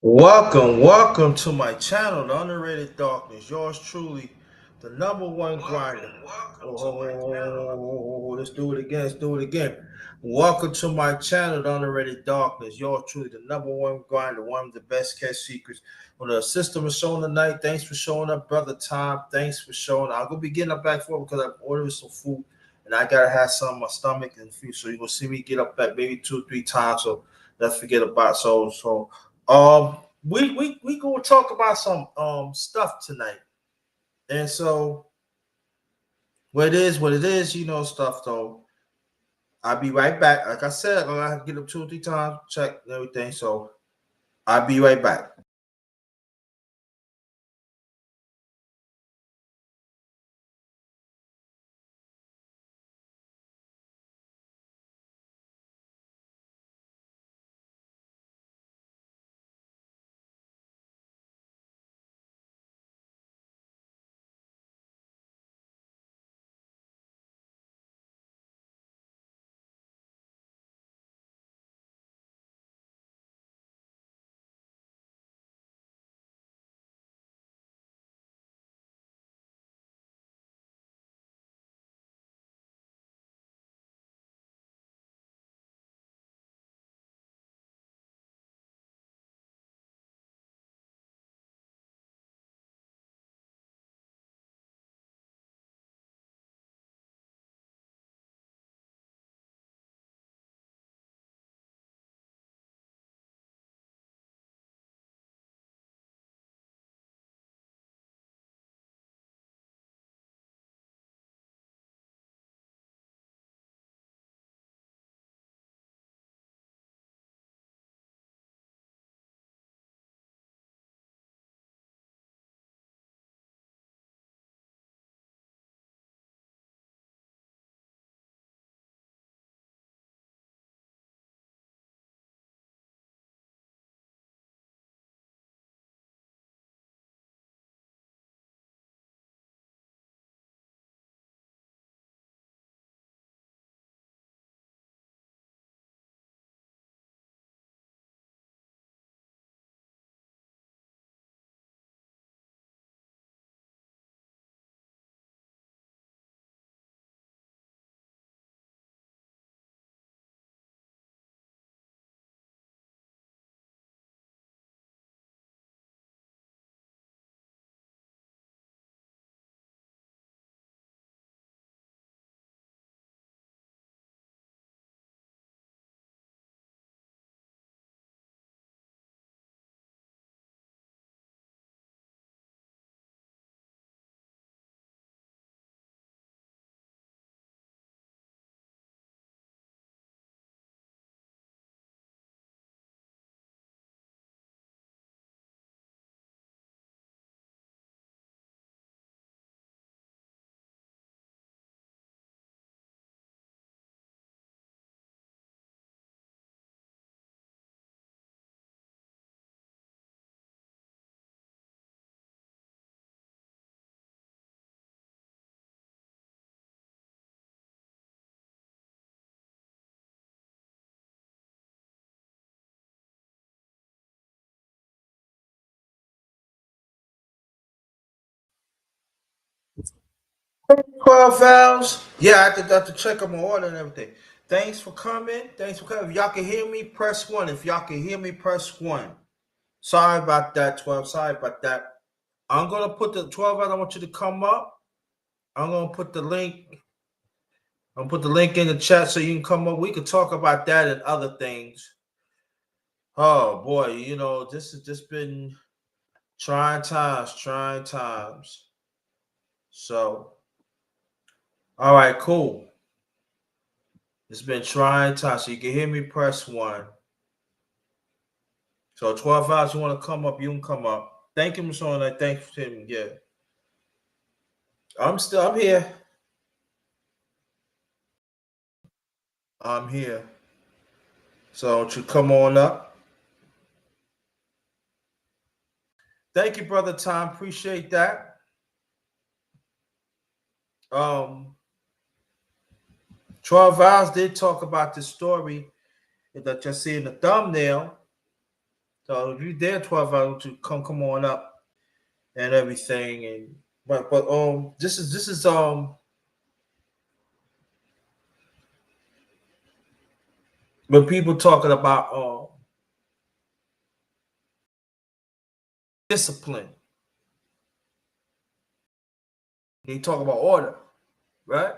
Welcome to my channel, The Underrated Darkness. Yours truly, the number one grinder. Let's do it again. Welcome to my channel, The Underrated Darkness. Yours truly, the number one grinder, one of the best kept secrets. Well, the system is showing tonight. Thanks for showing up, brother Tom. Thanks for showing up. I'm gonna be getting up back for because I'm ordering some food and I gotta have some in my stomach and food. So you're gonna see me get up back maybe 2 or 3 times. So let's forget about um, we gonna talk about some stuff tonight, and so what it is, stuff though. I'll be right back. Like I said, I'm gonna have to get up 2 or 3 times, check everything. So I'll be right back. $12. Yeah, I have to check on my order and everything. Thanks for coming. If y'all can hear me, press one. If y'all can hear me, press one. Sorry about that, 12. Sorry about that. I'm gonna put the 12 out. I want you to come up. I'm gonna put the link. I'm gonna put the link in the chat so you can come up. We could talk about that and other things. Oh boy, this has just been trying times. So, all right, cool. It's been trying times. So you can hear me, press one. So 12 hours, you want to come up, you can come up. Thank you, Mr. Thank you, Tim. Yeah. I'm here. I'm here. So won't you come on up? Thank you, brother Tom. Appreciate that. 12 hours did talk about this story that you see in the thumbnail. So if you there 12 hours to come on up and everything. And but this is when people talking about discipline, they talk about order, right?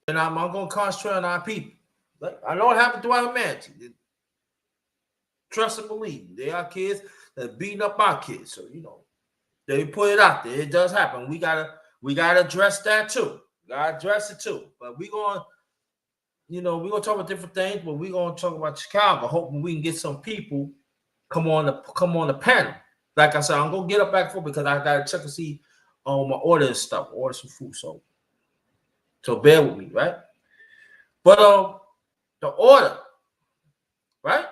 And I'm gonna concentrate on our people. Like, I know it happened throughout humanity. Trust and believe. They are kids that beating up our kids. So they put it out there. It does happen. We gotta address that too. Gotta address it too. But we're gonna talk about different things, but we're gonna talk about Chicago, hoping we can get some people come on the panel. Like I said, I'm gonna get up back for because I gotta check and see on my order and stuff, order some food. So bear with me, right? But the order, right?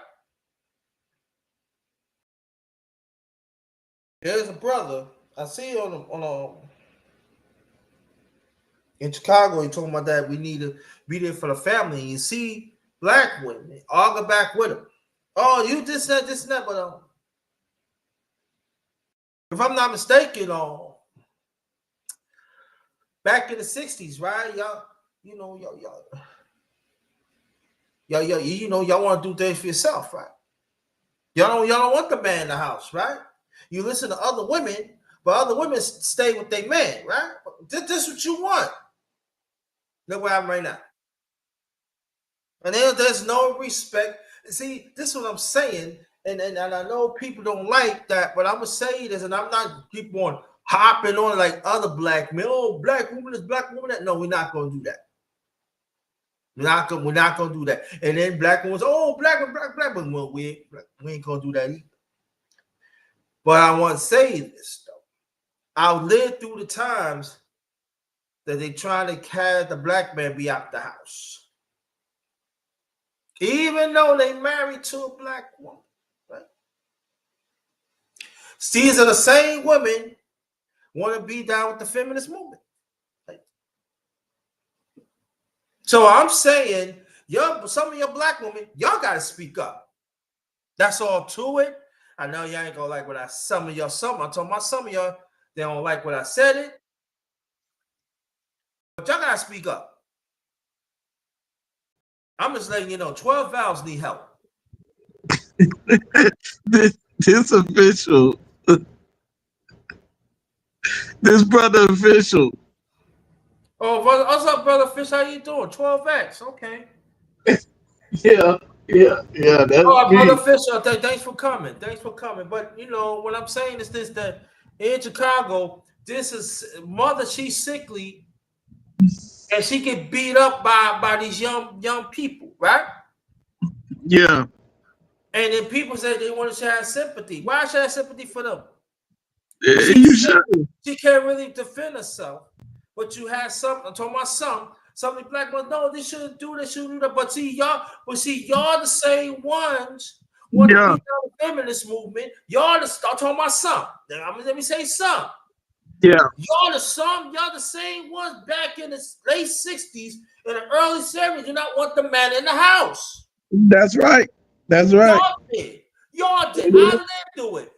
There's a brother I see in Chicago. He talking about that we need to be there for the family. And you see black women argue back with him. Oh, you this and that, but if I'm not mistaken, back in the '60s, right? Y'all want to do things for yourself, right? Y'all don't want the man in the house, right? You listen to other women, but other women stay with their man, right? This what you want. Look what happened right now. And then there's no respect. See, this is what I'm saying. And I know people don't like that, but I'm gonna say this, and I'm not keep on hopping on like other black men. Oh, black woman is black woman. That no, we're not gonna do that. We're not gonna do that. And then black women, oh, black, but well, we ain't gonna do that either. But I want to say this though. I've lived through the times that they trying to have the black man be out the house. Even though they married to a black woman, right? These are the same women want to be down with the feminist movement. Right? So I'm saying, some of your black women, y'all got to speak up. That's all to it. I know y'all ain't gonna like what I some of y'all. I'm talking about some of y'all. They don't like what I said it, but y'all gotta speak up. I'm just letting you know, 12 valves need help. this official. This brother official. Oh, brother, what's up, brother Fish? How you doing? 12X, okay. Yeah. That's Oh, me. brother Fisher, thanks for coming. Thanks for coming. But what I'm saying is this: that in Chicago, this is mother. She's sickly, and she get beat up by these young people, right? Yeah. And then people say they want to have sympathy. Why should I have sympathy for them? You should. She can't really defend herself. But you had something. I told my son, some of the black ones, no, they shouldn't do this, shouldn't do that. But y'all the same ones want to be down the feminist movement. Y'all I told my son. Let me say something. Yeah. Y'all the same ones back in the late 60s and the early 70s. Do not want the man in the house. That's right. That's right. Y'all did. I lived through it.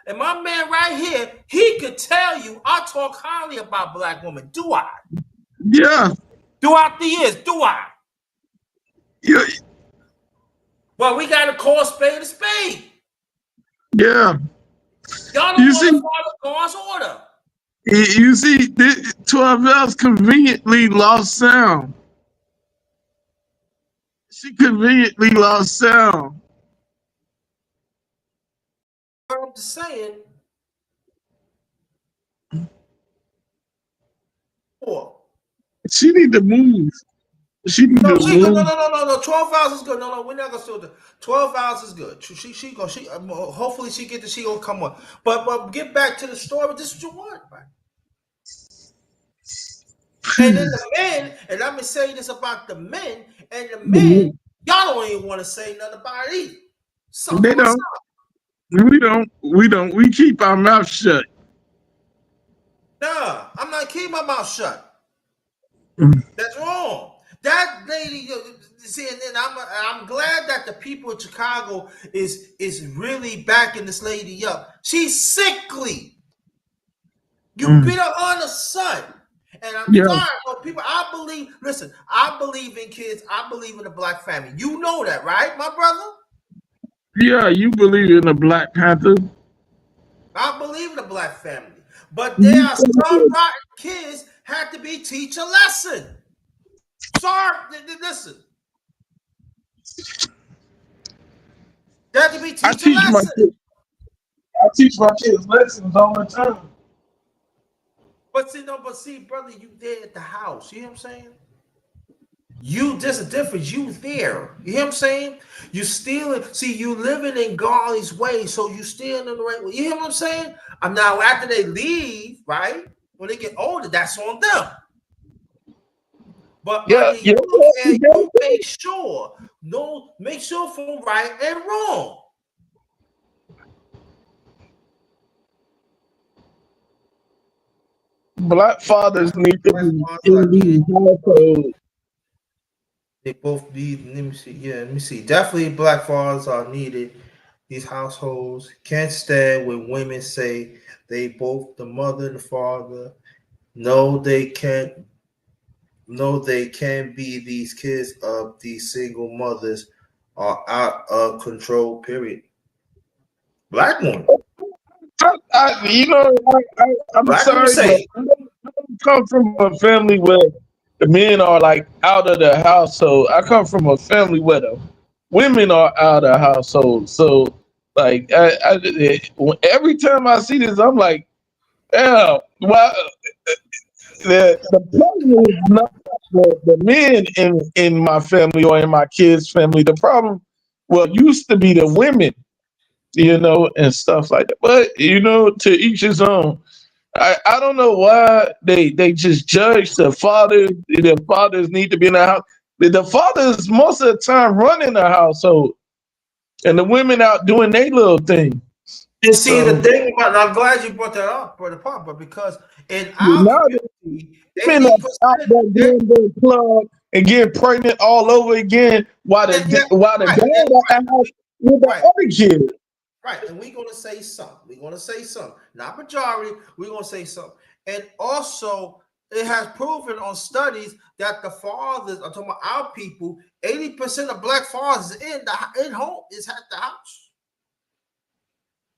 And my man right here, he could tell you I talk highly about black women. Do I? Yeah. Throughout the years, do I? Yeah. Well, we got to call spade a spade. Yeah. Y'all don't want to follow God's order. You see, 12 L's conveniently lost sound. She conveniently lost sound. I'm just saying. She need to move. She need to move. No. 12 hours is good. No, we're not gonna do that. 12 hours is good. She hopefully she gonna come on. But get back to the story. This is what you want, right? And then the men, and let me say this about the men, and the men, y'all don't even want to say nothing about it either. They don't. We don't. We keep our mouth shut. Nah, I'm not keeping my mouth shut. That's wrong. That lady, see, and then I'm glad that the people of Chicago is really backing this lady up. She's sickly. You beat her on the son. And I'm Yeah, sorry, but people, I believe, listen, I believe in kids. I believe in the black family. You know that, right, my brother? yeah. You believe in the Black Panther? I believe in the black family. But there You are some rotten kids had to be teach a lesson. Sorry, listen. They had to be I teach a teach my lesson. kids. I teach my kids lessons all the time. But see, no, but see, brother, you there at the house. You know what I'm saying? You, there's a difference. You there. You hear what I'm saying? You stealing. See, you living in God's way, so you stealing in the right way. You hear what I'm saying? Now after they leave, right? When they get older, that's on them. But Yeah, under yeah. your care, you make sure. No, make sure from right and wrong. Black fathers need to Black be fathers in are needed. these households. They both need. Let me see. Yeah, let me see. Definitely, black fathers are needed. These households can't stand when women say they both the mother and the father. No, they can't. No, they can't be. These kids of these single mothers are out of control. Period. Black woman. I'm Black woman sorry, but say. I don't come from a family where the men are like out of the household. I come from a family where the women are out of the household. So, like, every time I see this, I'm like, yeah, well, the problem is not the men in my family or in my kids' family. The problem, well, used to be the women, and stuff like that. But to each his own. I don't know why they just judge the fathers. The fathers need to be in the house. The fathers most of the time running the household, and the women out doing their little thing. And see the So thing about, and I'm glad you brought that up, brother Pop, but because in our now community, women are out 80%, there doing their club and getting pregnant all over again, while yeah, yeah, the right, yeah, dad at the house with the right, other kid. right. And we're gonna say something. We're gonna say something. Not majority, we're gonna say something. And also, it has proven on studies that the fathers, I'm talking about our people, 80% of black fathers in home is at the house.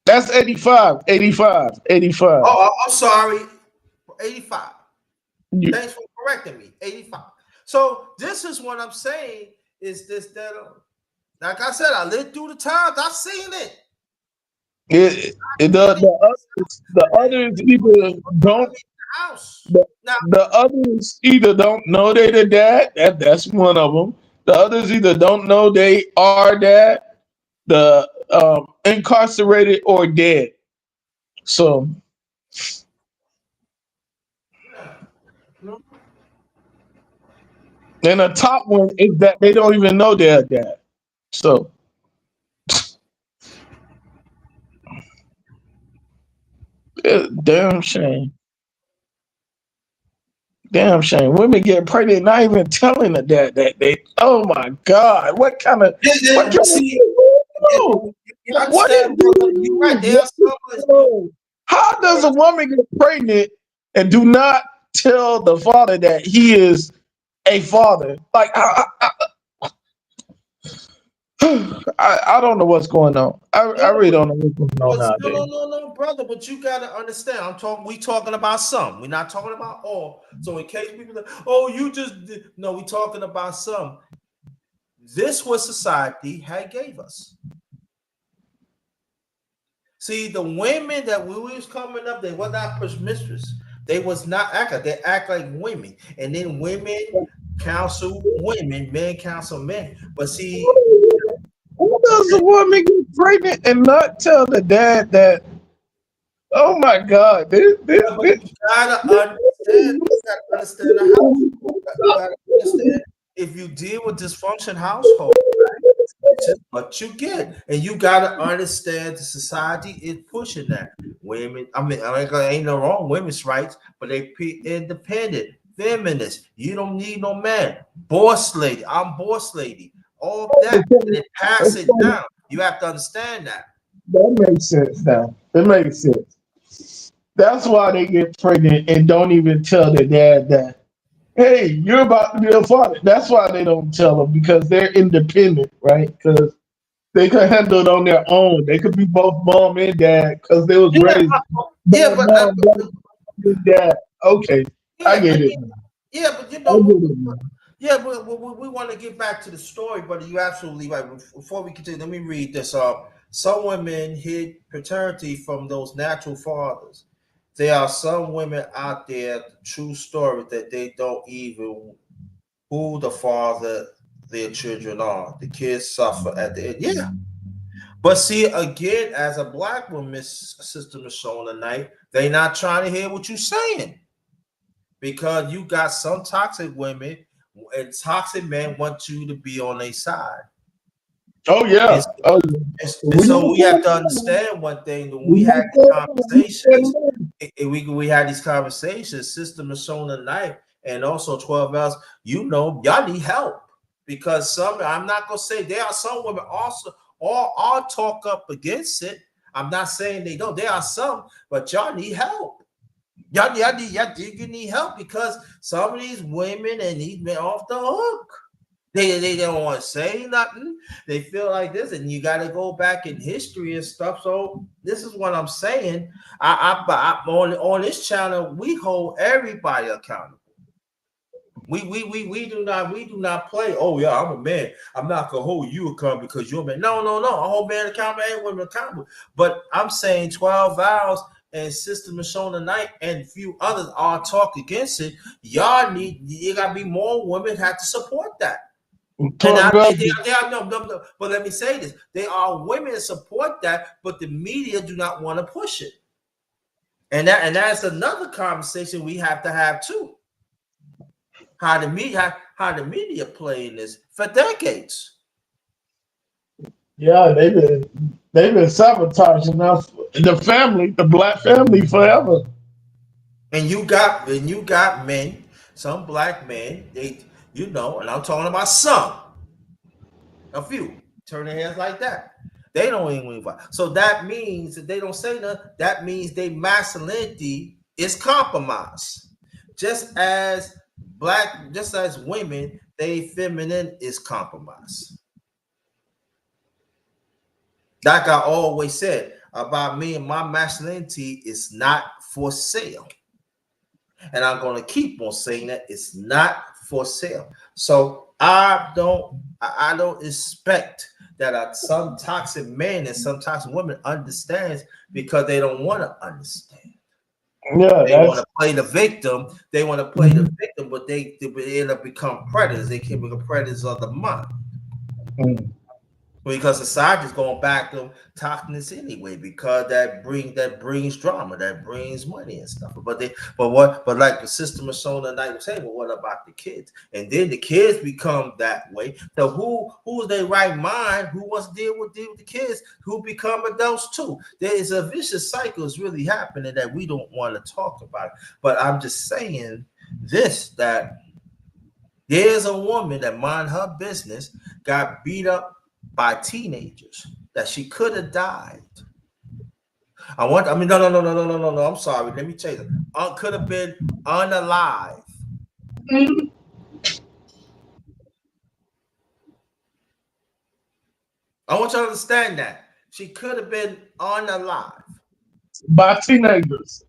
That's 85, 85, 85. Oh, I'm sorry, 85. You, Thanks for correcting me. 85. So this is what I'm saying is this that like I said, I lived through the times. I've seen it. the others either don't House. the, Now, the others either don't know they the dad. That's one of them. The others either don't know they are dad, the incarcerated or dead. So, and the top one is that they don't even know they're dad. So, damn shame. Damn shame. Women get pregnant, not even telling the dad that they. Oh my God! What kind of see, no? you What is understand, brother. You're right. this? There are some No. How does a woman get pregnant and do not tell the father that he is a father? Like I don't know what's going on. I no, really don't know what's going on nowadays. no, brother. But you gotta understand. We talking about some. We're not talking about all. So in case people, oh, you just no, we talking about some. This was society had gave us. See, the women that we was coming up, they were not mistress. They was not act like they act like women, and then women counsel women, men counsel men. But see, How does a woman get pregnant and not tell the dad that? Oh my God! but you gotta understand. You gotta understand the house. You gotta understand if you deal with dysfunction household, this is what you get, and you gotta understand the society is pushing that women. I mean, ain't no wrong women's rights, but they be independent. Feminist. You don't need no man. Boss lady. I'm boss lady. All of that. And then pass it down. You have to understand that. That makes sense now. It makes sense. That's why they get pregnant and don't even tell their dad that, hey, you're about to be a father. That's why they don't tell them because they're independent, right? Because they can handle it on their own. They could be both mom and dad because they was Yeah, raised by yeah, but mom, and dad. Okay, I yeah, get but it. yeah, but you I know, get it. yeah, but we want to get back to the story, but you absolutely right. Before we continue, let me read this. Some women hid paternity from those natural fathers. There are some women out there, true story, that they don't even who the father their children are. The kids suffer at the end. Yeah. But see, again, as a black woman, Sister Michelle tonight, they not trying to hear what you're saying because you got some toxic women and toxic men want you to be on their side. Oh And, yeah. Oh, yeah. and We so not we have to saying understand one thing when we we not had these conversations, saying we had these conversations, Sister Michelle tonight, and also 12 hours, you know, y'all need help. Because some, I'm not gonna say there are some women also all talk up against it. I'm not saying they don't. There are some, but y'all need help. You need help because some of these women and these men off the hook. They don't want to say nothing. They feel like this, and you got to go back in history and stuff. So this is what I'm saying. On this channel, we hold everybody accountable. We do not play. Oh yeah, I'm a man. I'm not gonna hold you accountable because you're a man. No. I hold man accountable and women accountable. But I'm saying 12 hours and Sister Michonne tonight and a few others all talk against it. You gotta be more women have to support that. And I, 12 girls. they are no. But let me say this: they are women that support that, but the media do not want to push it. And that's another conversation we have to have too. How the media playing this for decades. Yeah, they've been sabotaging us, the black family forever. And you got men, some black men, and I'm talking about some, a few, turn their heads like that. They don't even fight. So that means that they don't say nothing. That means their masculinity is compromised. Just as women, they feminine is compromised. Like I always said about me and my masculinity is not for sale. And I'm going to keep on saying that it's not for sale. So I don't expect that some toxic man and some toxic woman understands because they don't want to understand. Yeah, They want that's to play the victim. They want to play the victim, but they end up become predators. They can become predators of the mind. mm, Because society's going back to toxicness anyway, because that brings drama, that brings money and stuff. But like the system is shown tonight was saying, well, what about the kids? And then the kids become that way. So who's their right mind? Who wants to deal with the kids who become adults too? There is a vicious cycle is really happening that we don't want to talk about. But I'm just saying this that there's a woman that mind her business, got beat up by teenagers that she could have died. No. I'm sorry. Let me tell you. Could have been unalive. I want you to understand that. She could have been unalive by teenagers.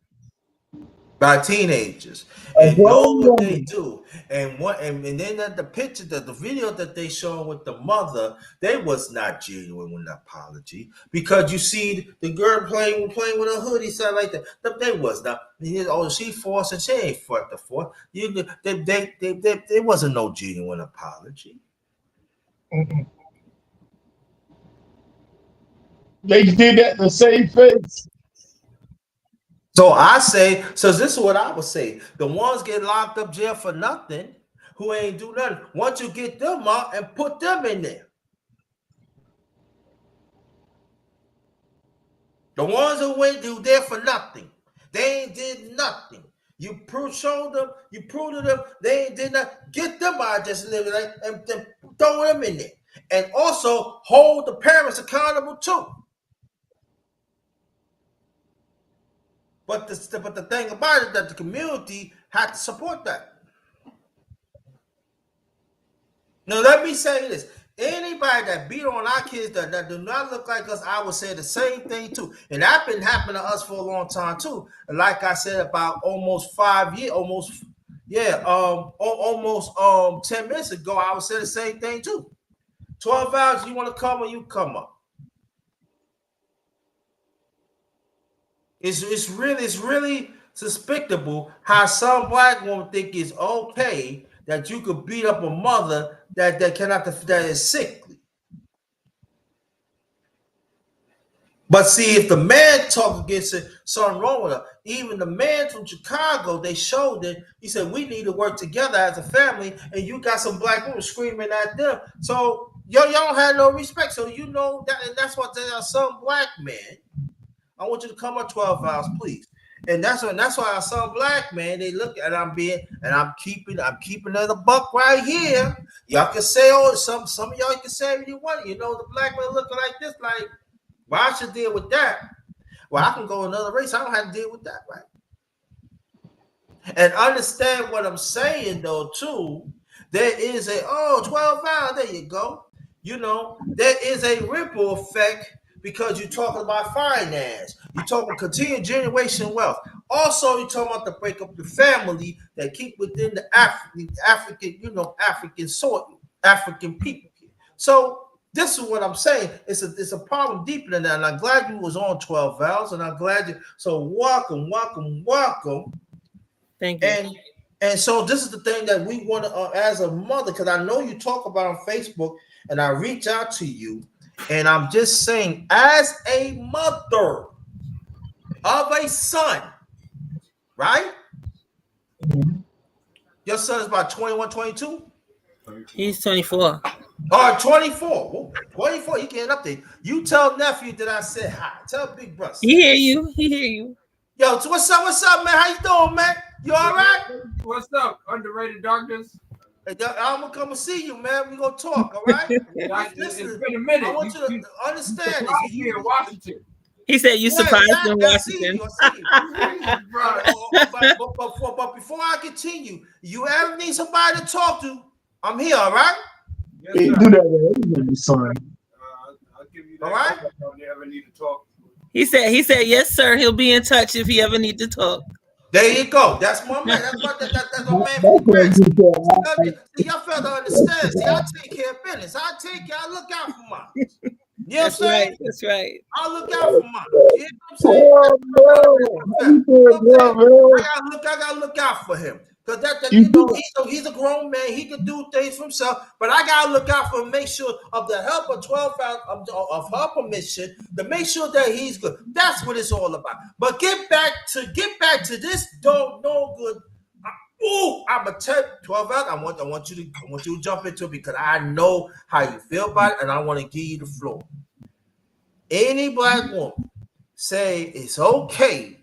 by teenagers. A And know grown what they woman. do. And then the picture, the video that they showed with the mother, they was not genuine with an apology. Because you see the girl playing with her hoodie, something like that. They was not. Oh, she forced and she ain't fucked the force. There wasn't no genuine apology. Mm-mm. They did that to save face. So this is what I would say. The ones get locked up jail for nothing, who ain't do nothing. Once you get them out and put them in there. The ones who went do there for nothing. They ain't did nothing. You showed them, you proved to them they did not get them out just living and then throw them in there. And also hold the parents accountable too. But the thing about it that the community had to support that. Now let me say this. Anybody that beat on our kids that do not look like us, I would say the same thing too. And that's been happening to us for a long time too. And like I said, about almost 5 years, almost 10 minutes ago, I would say the same thing too. 12 hours, you want to come or you come up. It's really despicable how some black women think it's okay that you could beat up a mother that is sickly. But see, if the man talk against it, something wrong with her. Even the man from Chicago, they showed it. He said, we need to work together as a family, and you got some black women screaming at them. So y'all don't have no respect. So you know that, and that's what there are some black men. I want you to come up 12 hours, please. And that's why some black man, they look at I'm keeping another buck right here. Y'all can say, some of y'all can say what you want. You know, the black man looking like this, like, well, I should deal with that. Well, I can go another race. I don't have to deal with that, right? And understand what I'm saying, though, too. There is 12 hours. There you go. You know, there is a ripple effect because you're talking about finance. You're talking continued generation wealth. Also, you're talking about the break up the family that keep within the African people. So this is what I'm saying. It's a problem deeper than that. And I'm glad you was on 12 Vows, and I'm glad you. So welcome. Thank you. And so this is the thing that we want to, as a mother, because I know you talk about on Facebook, and I reach out to you, and I'm just saying, as a mother of a son, right? Your son is about 21, 22? He's 24. Oh, 24. 24, he getting up there. You tell nephew that I said hi. Tell big brother. He hear you. Yo, so what's up, man? How you doing, man? You all right? What's up, Underrated Darkness? Hey, I'm gonna come and see you, man. We gonna talk, all right? Listen, it's been a minute. I want you to understand this. You in Washington. He said you surprised in Washington. But before I continue, you ever need somebody to talk to, I'm here, all right? Yes, do that, son. I'll give you that. All right. If you ever need to talk. He said, yes, sir. He'll be in touch if he ever need to talk. There you go. That's my man. That's my man from the See, y'all fail to understand. See, I take care of business. I look out for mine. You know what I'm saying? Right. That's right. I look out for mine. You know what I'm saying? I gotta look out for him. Because he's a grown man. He can do things for himself. But I gotta look out for him, make sure of the help of 12 hours of her permission to make sure that he's good. That's what it's all about. But get back to this no good. I'm gonna tell you 12 hours. I want you to jump into it because I know how you feel about it, and I want to give you the floor. Any black woman say it's okay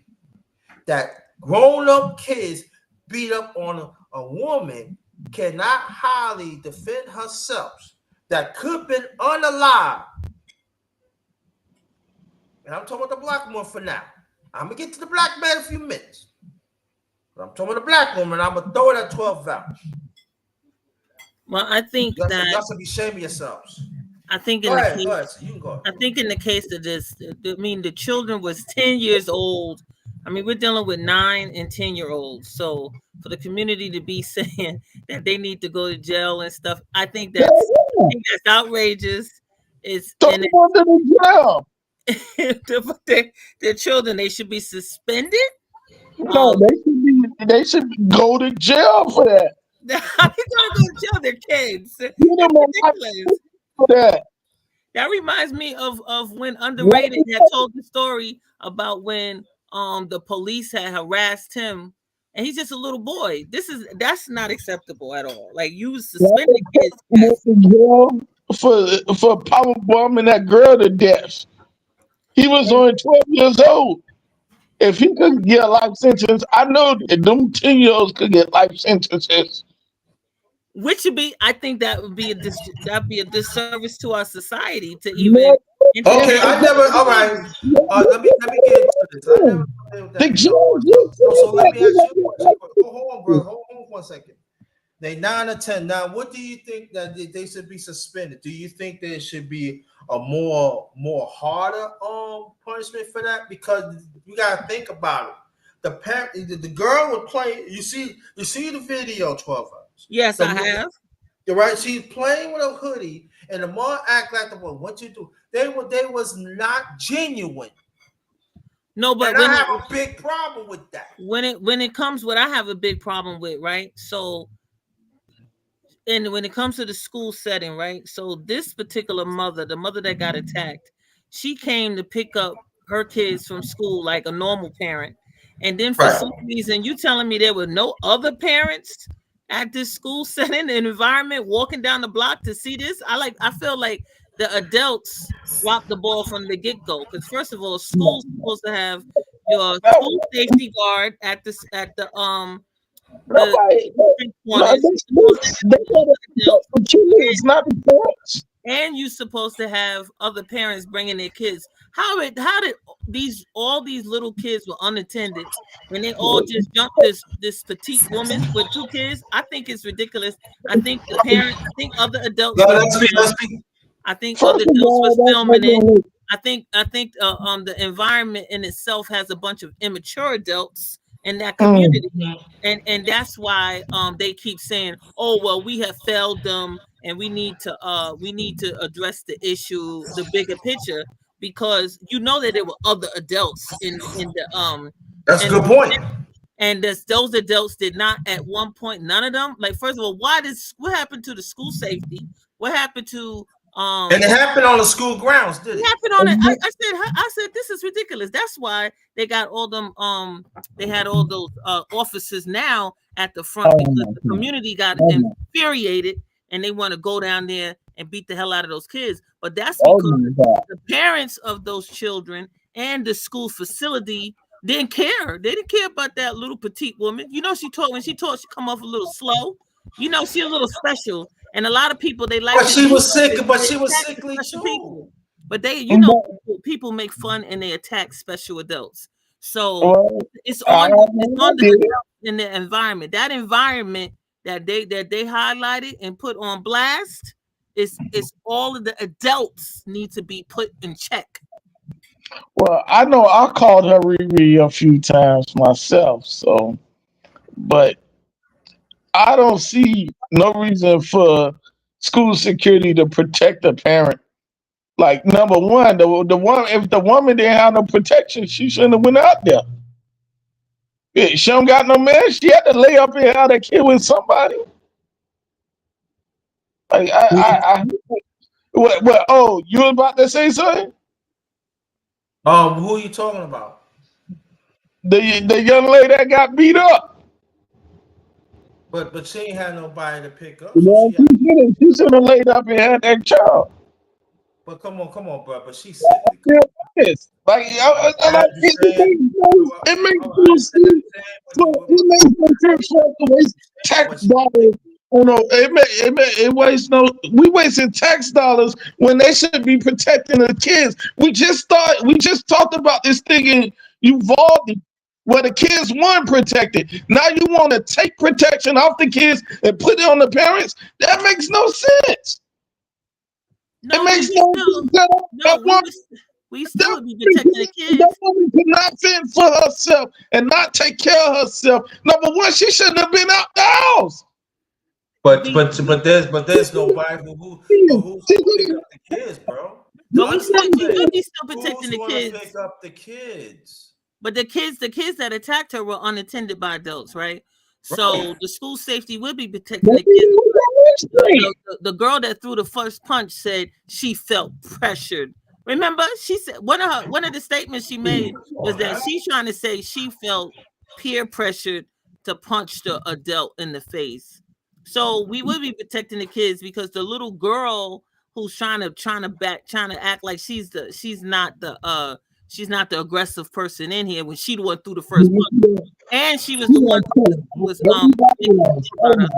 that grown-up kids beat up on a woman cannot highly defend herself that could have been unalive. And I'm talking about the black woman for now. I'm gonna get to the black man in a few minutes. But I'm talking about the black woman. I'm gonna throw it at 12 vows. Well, I think y'all should be shaming yourselves. I think in the case of this, I mean, the children was 10 years old. I mean, we're dealing with 9 and 10-year-olds. So for the community to be saying that they need to go to jail and stuff, I think that's outrageous. It's jail. Their children, they should be suspended. No, they should go to jail for that. How are they gonna go to jail? They're kids. For that. That reminds me of when Underrated had told the story about when the police had harassed him, and he's just a little boy. That's not acceptable at all. Like, you suspended kids for power bombing that girl to death. He was only 12 years old. If he could get a life sentence, I know that them 10-year-olds could get life sentences. Which would be, I think that would be that'd be a disservice to our society to even No, Okay, entertain. I never. All right. Let me get into this. I never played with the that. judge just So said let that. me ask you a question. Hold on, bro. Hold on 1 second. They 9 or 10. Now, what do you think that they should be suspended? Do you think there should be a more harder punishment for that? Because you gotta think about it. The girl was playing. You see the video 12 hours. Yes, The I have. You're right. She's playing with a hoodie, and the mom act like the one. What you do? They was not genuine, No, and but I have a big problem with that. when it comes, what I have a big problem with, right? So, and when it comes to the school setting, right? So this particular mother, the mother that got attacked, she came to pick up her kids from school like a normal parent. And then for Right. some reason, you telling me there were no other parents at this school setting and environment walking down the block to see this? I feel like the adults dropped the ball from the get-go. Because first of all, school's supposed to have your school No, safety guard at the nobody. No, corners. You're supposed to they have gotta protect adults, the kids, not the parents. and you're supposed to have other parents bringing their kids. How did all these little kids were unattended and they all just jumped this petite woman with two kids? I think it's ridiculous. I think the parent, I think other No, adults were let's be. Let's filmed. be. I think other First of adults was all, that's filming it. making I think the environment in itself has a bunch of immature adults in that mm, community, and that's why they keep saying, oh well, we have failed them and we need to address the issue, the bigger picture, because you know that there were other adults in the That's a and good point. those adults did not at one point, none of them, like, first of all, what happened to the school safety, what happened to And it happened on the school grounds, did it? happened on it. I said this is ridiculous. That's why they got all them they had all those officers now at the front, oh because my the God. community got Oh my, infuriated and they want to go down there and beat the hell out of those kids. But that's oh because my God. the parents of those children and the school facility didn't care. They didn't care about that little petite woman. You know, when she taught, she come off a little slow. You know, she a little special. And a lot of people, they like But to she use was sick. But they she was attack the sickly special too. people. But they, But, people make fun and they attack special adults. So well, it's I on the did it. adults in the environment. That environment that they highlighted and put on blast is all of the adults need to be put in check. Well, I know I called her Riri a few times myself, so but I don't see no reason for school security to protect the parent. Like number one, the one if the woman didn't have no protection, she shouldn't have went out there. Yeah, she don't got no man. She had to lay up and have that kid with somebody. Like what? Oh, you was about to say something? Who are you talking about? The young lady that got beat up. But she ain't had nobody to pick up, You so know, she had. she should have laid up and had that child. But come on, bro. But she's sickly. Come Yeah, it is. Like, on. I understand. it I makes no understand sense. what So you're saying, it makes no sense for us to waste tax but dollars. Oh no, it wastes no. We wasting tax dollars when they should be protecting the kids. We just talked about this thing in Uvalde where the kids weren't protected. Now you want to take protection off the kids and put it on the parents? That makes no sense. It No, makes no sense. That no, woman, we still that would be protecting the that kids. woman could not fend for herself and not take care of herself. Number one, she shouldn't have been out the house. We, there's nobody who's She gonna pick didn't- up the kids, bro. but Understand we that. would be still protecting Who's the gonna kids. pick up the kids? But the kids that attacked her were unattended by adults, right? Right. So the school safety would be protecting That the kids. thing was on the street. The girl that threw the first punch said she felt pressured. Remember, she said one of the statements she made was that she's trying to say she felt peer pressured to punch the adult in the face. So we would be protecting the kids because the little girl who's trying to act like she's not she's not the aggressive person in here when she the one threw the first punch, and she was the one who was about her.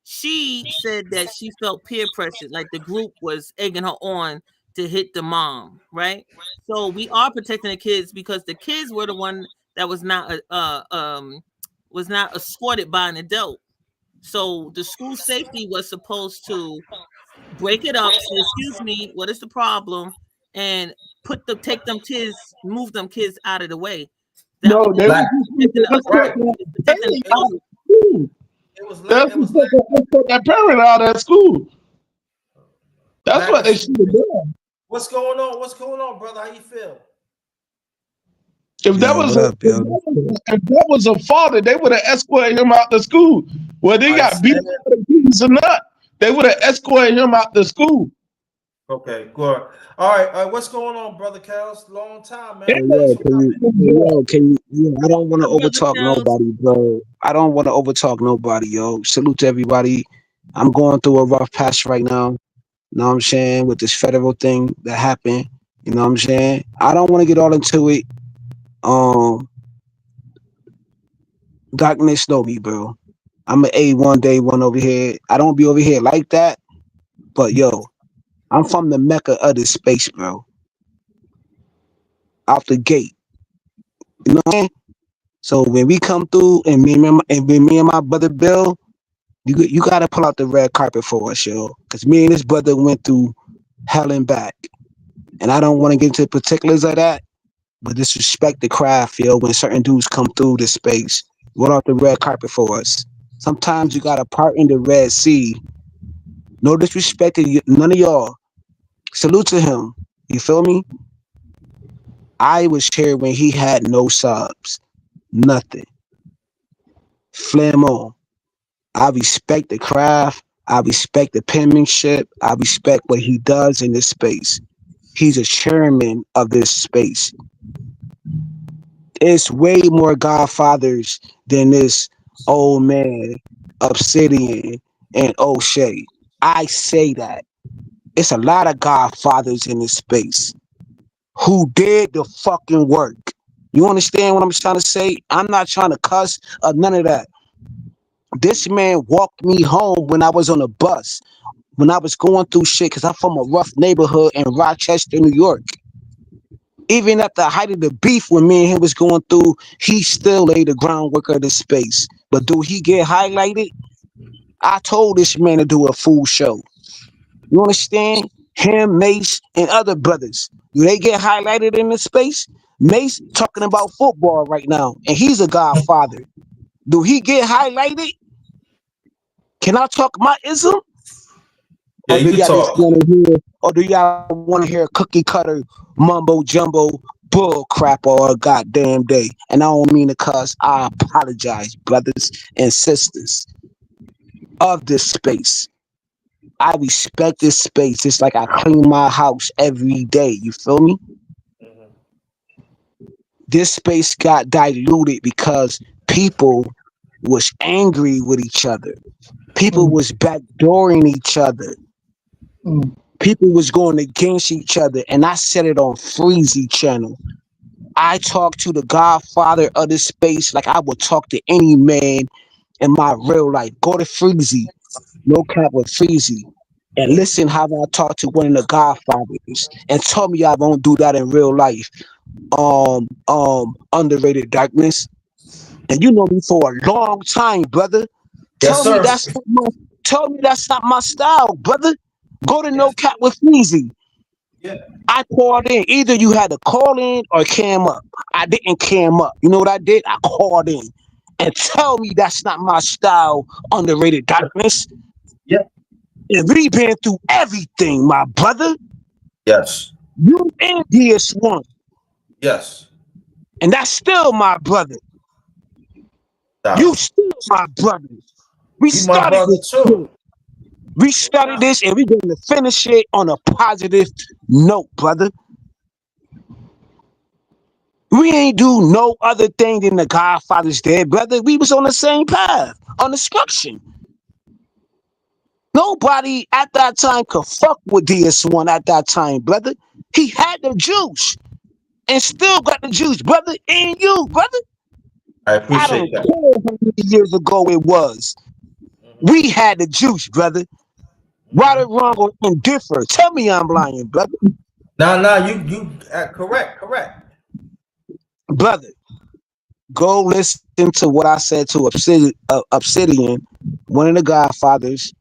She said that she felt peer pressure, like the group was egging her on to hit the mom, right? So we are protecting the kids because the kids were the one that was not escorted by an adult. So the school safety was supposed to break it up, say, excuse me, what is the problem? And take them kids, move them kids out of the way. That No, way they Black. was Right. protecting the It was adults. it was that's it was like that parent out at school. That's Black what and they should have done. what's going on? What's going on, brother? How you feel? If that Yo, was what a up, yo? if that was a father, they would have escorted him out to school. Whether he I got beat said up by the police or not, they would have escorted him out to school. okay, good. All right, what's going on, brother Kels? Long time, They man. Hey, Thanks yo, for can coming. you, hey, yo, can you, I don't want to Brother overtalk Charles, nobody, bro. I don't want to overtalk nobody, yo. Salute to everybody. I'm going through a rough patch right now. You know what I'm saying? With this federal thing that happened. You know what I'm saying? I don't want to get all into it. Um, Darkness know me, bro. I'm an A1 day one over here. I don't be over here like that, but yo, I'm from the Mecca of this space, bro. Out the gate. You know what I'm saying? So when we come through and me and my brother Bill, you gotta pull out the red carpet for us, yo. Cause me and his brother went through hell and back. And I don't want to get into the particulars of that, but disrespect the craft, yo, when certain dudes come through this space. Roll out the red carpet for us. Sometimes you gotta part in the Red Sea. No disrespect to none of y'all. Salute to him. You feel me? I was here when he had no subs. Nothing. Flame. I respect the craft. I respect the penmanship. I respect what he does in this space. He's a chairman of this space. It's way more godfathers than this old man, Obsidian, and O'Shea. I say that. It's a lot of godfathers in this space who did the fucking work. You understand what I'm trying to say? I'm not trying to cuss or none of that. This man walked me home when I was on a bus, when I was going through shit, because I'm from a rough neighborhood in Rochester, New York. Even at the height of the beef when me and him was going through, he still laid the groundwork of the space. But do he get highlighted? I told this man to do a full show. You understand? Him, Mace, and other brothers. Do they get highlighted in the space? Mace talking about football right now, and he's a godfather. Do he get highlighted? Can I talk my ism? Yeah, Or you do can y'all just talk. want to hear? Or do y'all want to hear cookie cutter mumbo jumbo bull crap all goddamn day? And I don't mean to cuss. I apologize, brothers and sisters of this space. I respect this space. It's like I clean my house every day. You feel me? Mhm. This space got diluted because people was angry with each other. People was backdooring each other. People was going against each other, and I said it on Freezy channel. I talk to the godfather of this space like I would talk to any man in my real life. Go to Freezy, no cap with Freezy, and listen how I talk to one of the godfathers, and tell me I won't do that in real life. Underrated darkness, and you know me for a long time, brother. Yes, Tell me sir. that's not my, tell me that's not my style, brother. Go to no Yes. cap with Freezy. Yeah. I called in. Either you had to call in or cam up. I didn't cam up. You know what I did? I called in. And tell me that's not my style, underrated darkness. Yeah. And we been through everything, my brother. Yes. You envious one. Yes. And that's still my brother. You Nah. still my brother. We You my started brother this too. shit. We started this and we're going to finish it on a positive note, brother. We ain't do no other thing than the Godfather's dead, brother. We was on the same path, on destruction. Nobody at that time could fuck with DS1 at that time, brother. He had the juice. and still got the juice, brother. And you, brother. I I appreciate don't that. care how many years ago it was. Mm-hmm. We had the juice, brother. Right or Mm-hmm. wrong or indifferent. Tell me I'm lying, brother. Now, correct, correct. Brother, go listen to what I said to Obsidian, one of the Godfathers,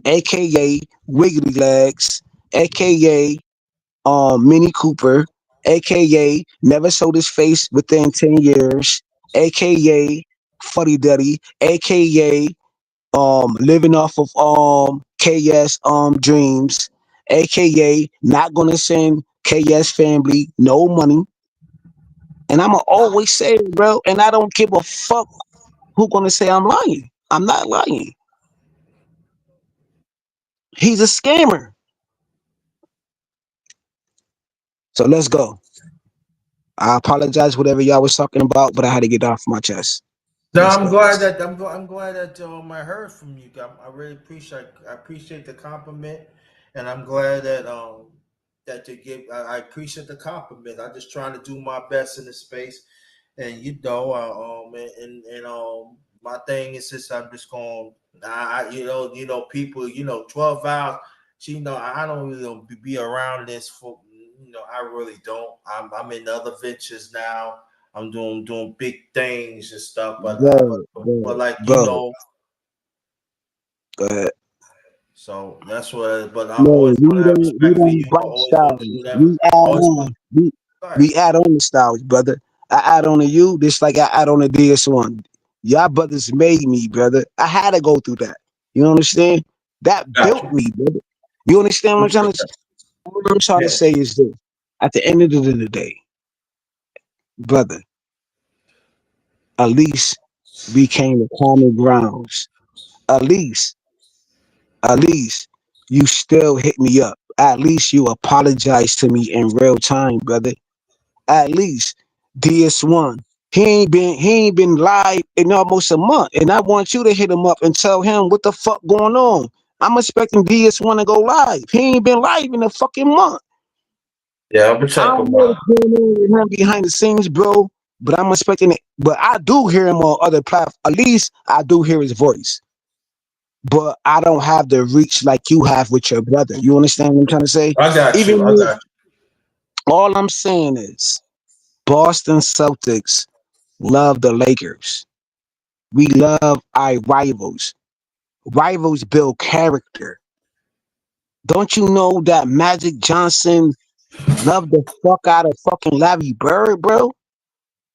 aka Wiggly Legs, aka Mini Cooper, aka never showed his face within 10 years, aka Fuddy Duddy, aka living off of KS dreams, aka not gonna send KS family no money. And I'ma always say it, bro, and I don't give a fuck who gonna say I'm lying. I'm not lying. He's a scammer. So let's go. I apologize whatever y'all was talking about, but I had to get off my chest. No, Let's I'm go. glad that I'm glad that I heard from you. I really appreciate the compliment, and I'm glad that you give. I appreciate the compliment. I'm just trying to do my best in this space, and my thing is just I'm just going. People, 12 hours. I don't really be around this for. I really don't. I'm in other ventures now. I'm doing big things and stuff, but like Bro, go ahead. so that's what. But I'm No, always gonna have we respect for don't you. I'm bite always gonna do styles. whatever. We add Always on. right. We add on the styles, brother. I add on to you, just like I add on to DS1. Y'all brothers made me, brother. I had to go through that. You understand? That Got built you. me, brother. You understand what I'm trying Appreciate to say? that. What I'm trying to Yeah. say is this. At the end of the day, brother, at least we came to common grounds. At least, at least you still hit me up. At least you apologize to me in real time, brother. At least DS1. He ain't been live in almost a month. And I want you to hit him up and tell him what the fuck going on. I'm expecting DS1 to go live. He ain't been live in a fucking month. Yeah, I'm gonna I check don't them know out. what's going on with him behind the scenes, bro. But I'm expecting it. But I do hear him on other platforms. At least I do hear his voice. But I don't have the reach like you have with your brother. You understand what I'm trying to say? I got you. Even I if got all I'm saying is Boston Celtics love the Lakers. We love our rivals. Rivals build character. Don't you know that Magic Johnson loved the fuck out of fucking Larry Bird, bro?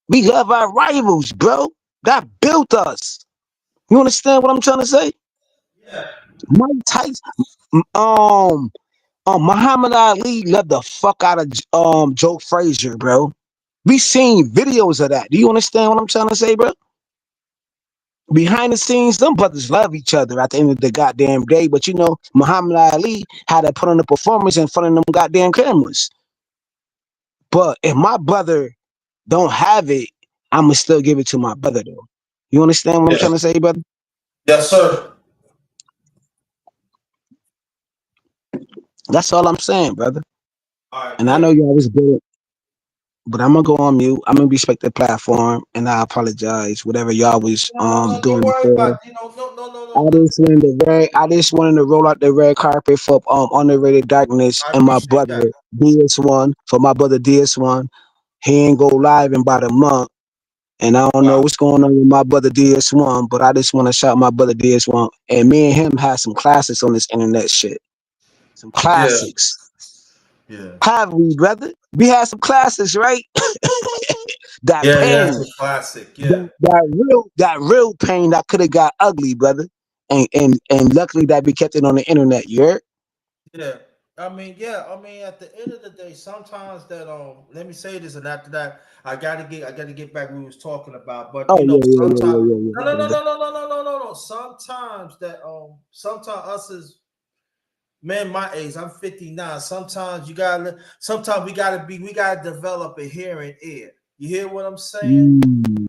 We love our rivals, bro. That built us. You understand what I'm trying to say? you. Yeah. Mike Tyson, Muhammad Ali loved the fuck out of Joe Frazier, bro. We seen videos of that. Do you understand what I'm trying to say, bro? Behind the scenes, them brothers love each other at the end of the goddamn day. But Muhammad Ali had to put on a performance in front of them goddamn cameras. But if my brother don't have it, I'ma still give it to my brother though. You understand what I'm Yeah. trying to say, brother? Yes, sir. That's all I'm saying, brother. All right, And I know good. y'all was good, but I'm gonna go on mute. I'm gonna respect the platform, and I apologize whatever y'all was No, don't doing worry before. about no. I just wanted to roll out the red carpet for underrated darkness I and my appreciate brother that. DS1 for my brother DS1. He ain't go live in about a month, and I don't know Wow. what's going on with my brother DS1, but I just want to shout my brother DS1. And me and him had some classics on this internet shit. Some Yeah. classics. Yeah. Have we, brother? We had some classics, right? That Yeah. It's pain, a classic. Yeah. that real pain that could have got ugly, brother. And luckily that we kept it on the internet. You heard? Yeah. I mean, at the end of the day, sometimes that let me say this, and after that, I gotta get back what we was talking about. But Oh yeah, yeah, yeah, sometimes yeah, yeah, no, yeah, no, no, brother. no, no, no, no, no, no, no. Sometimes us as man, my age, I'm 59. Sometimes we gotta develop a hearing ear. You hear what I'm saying?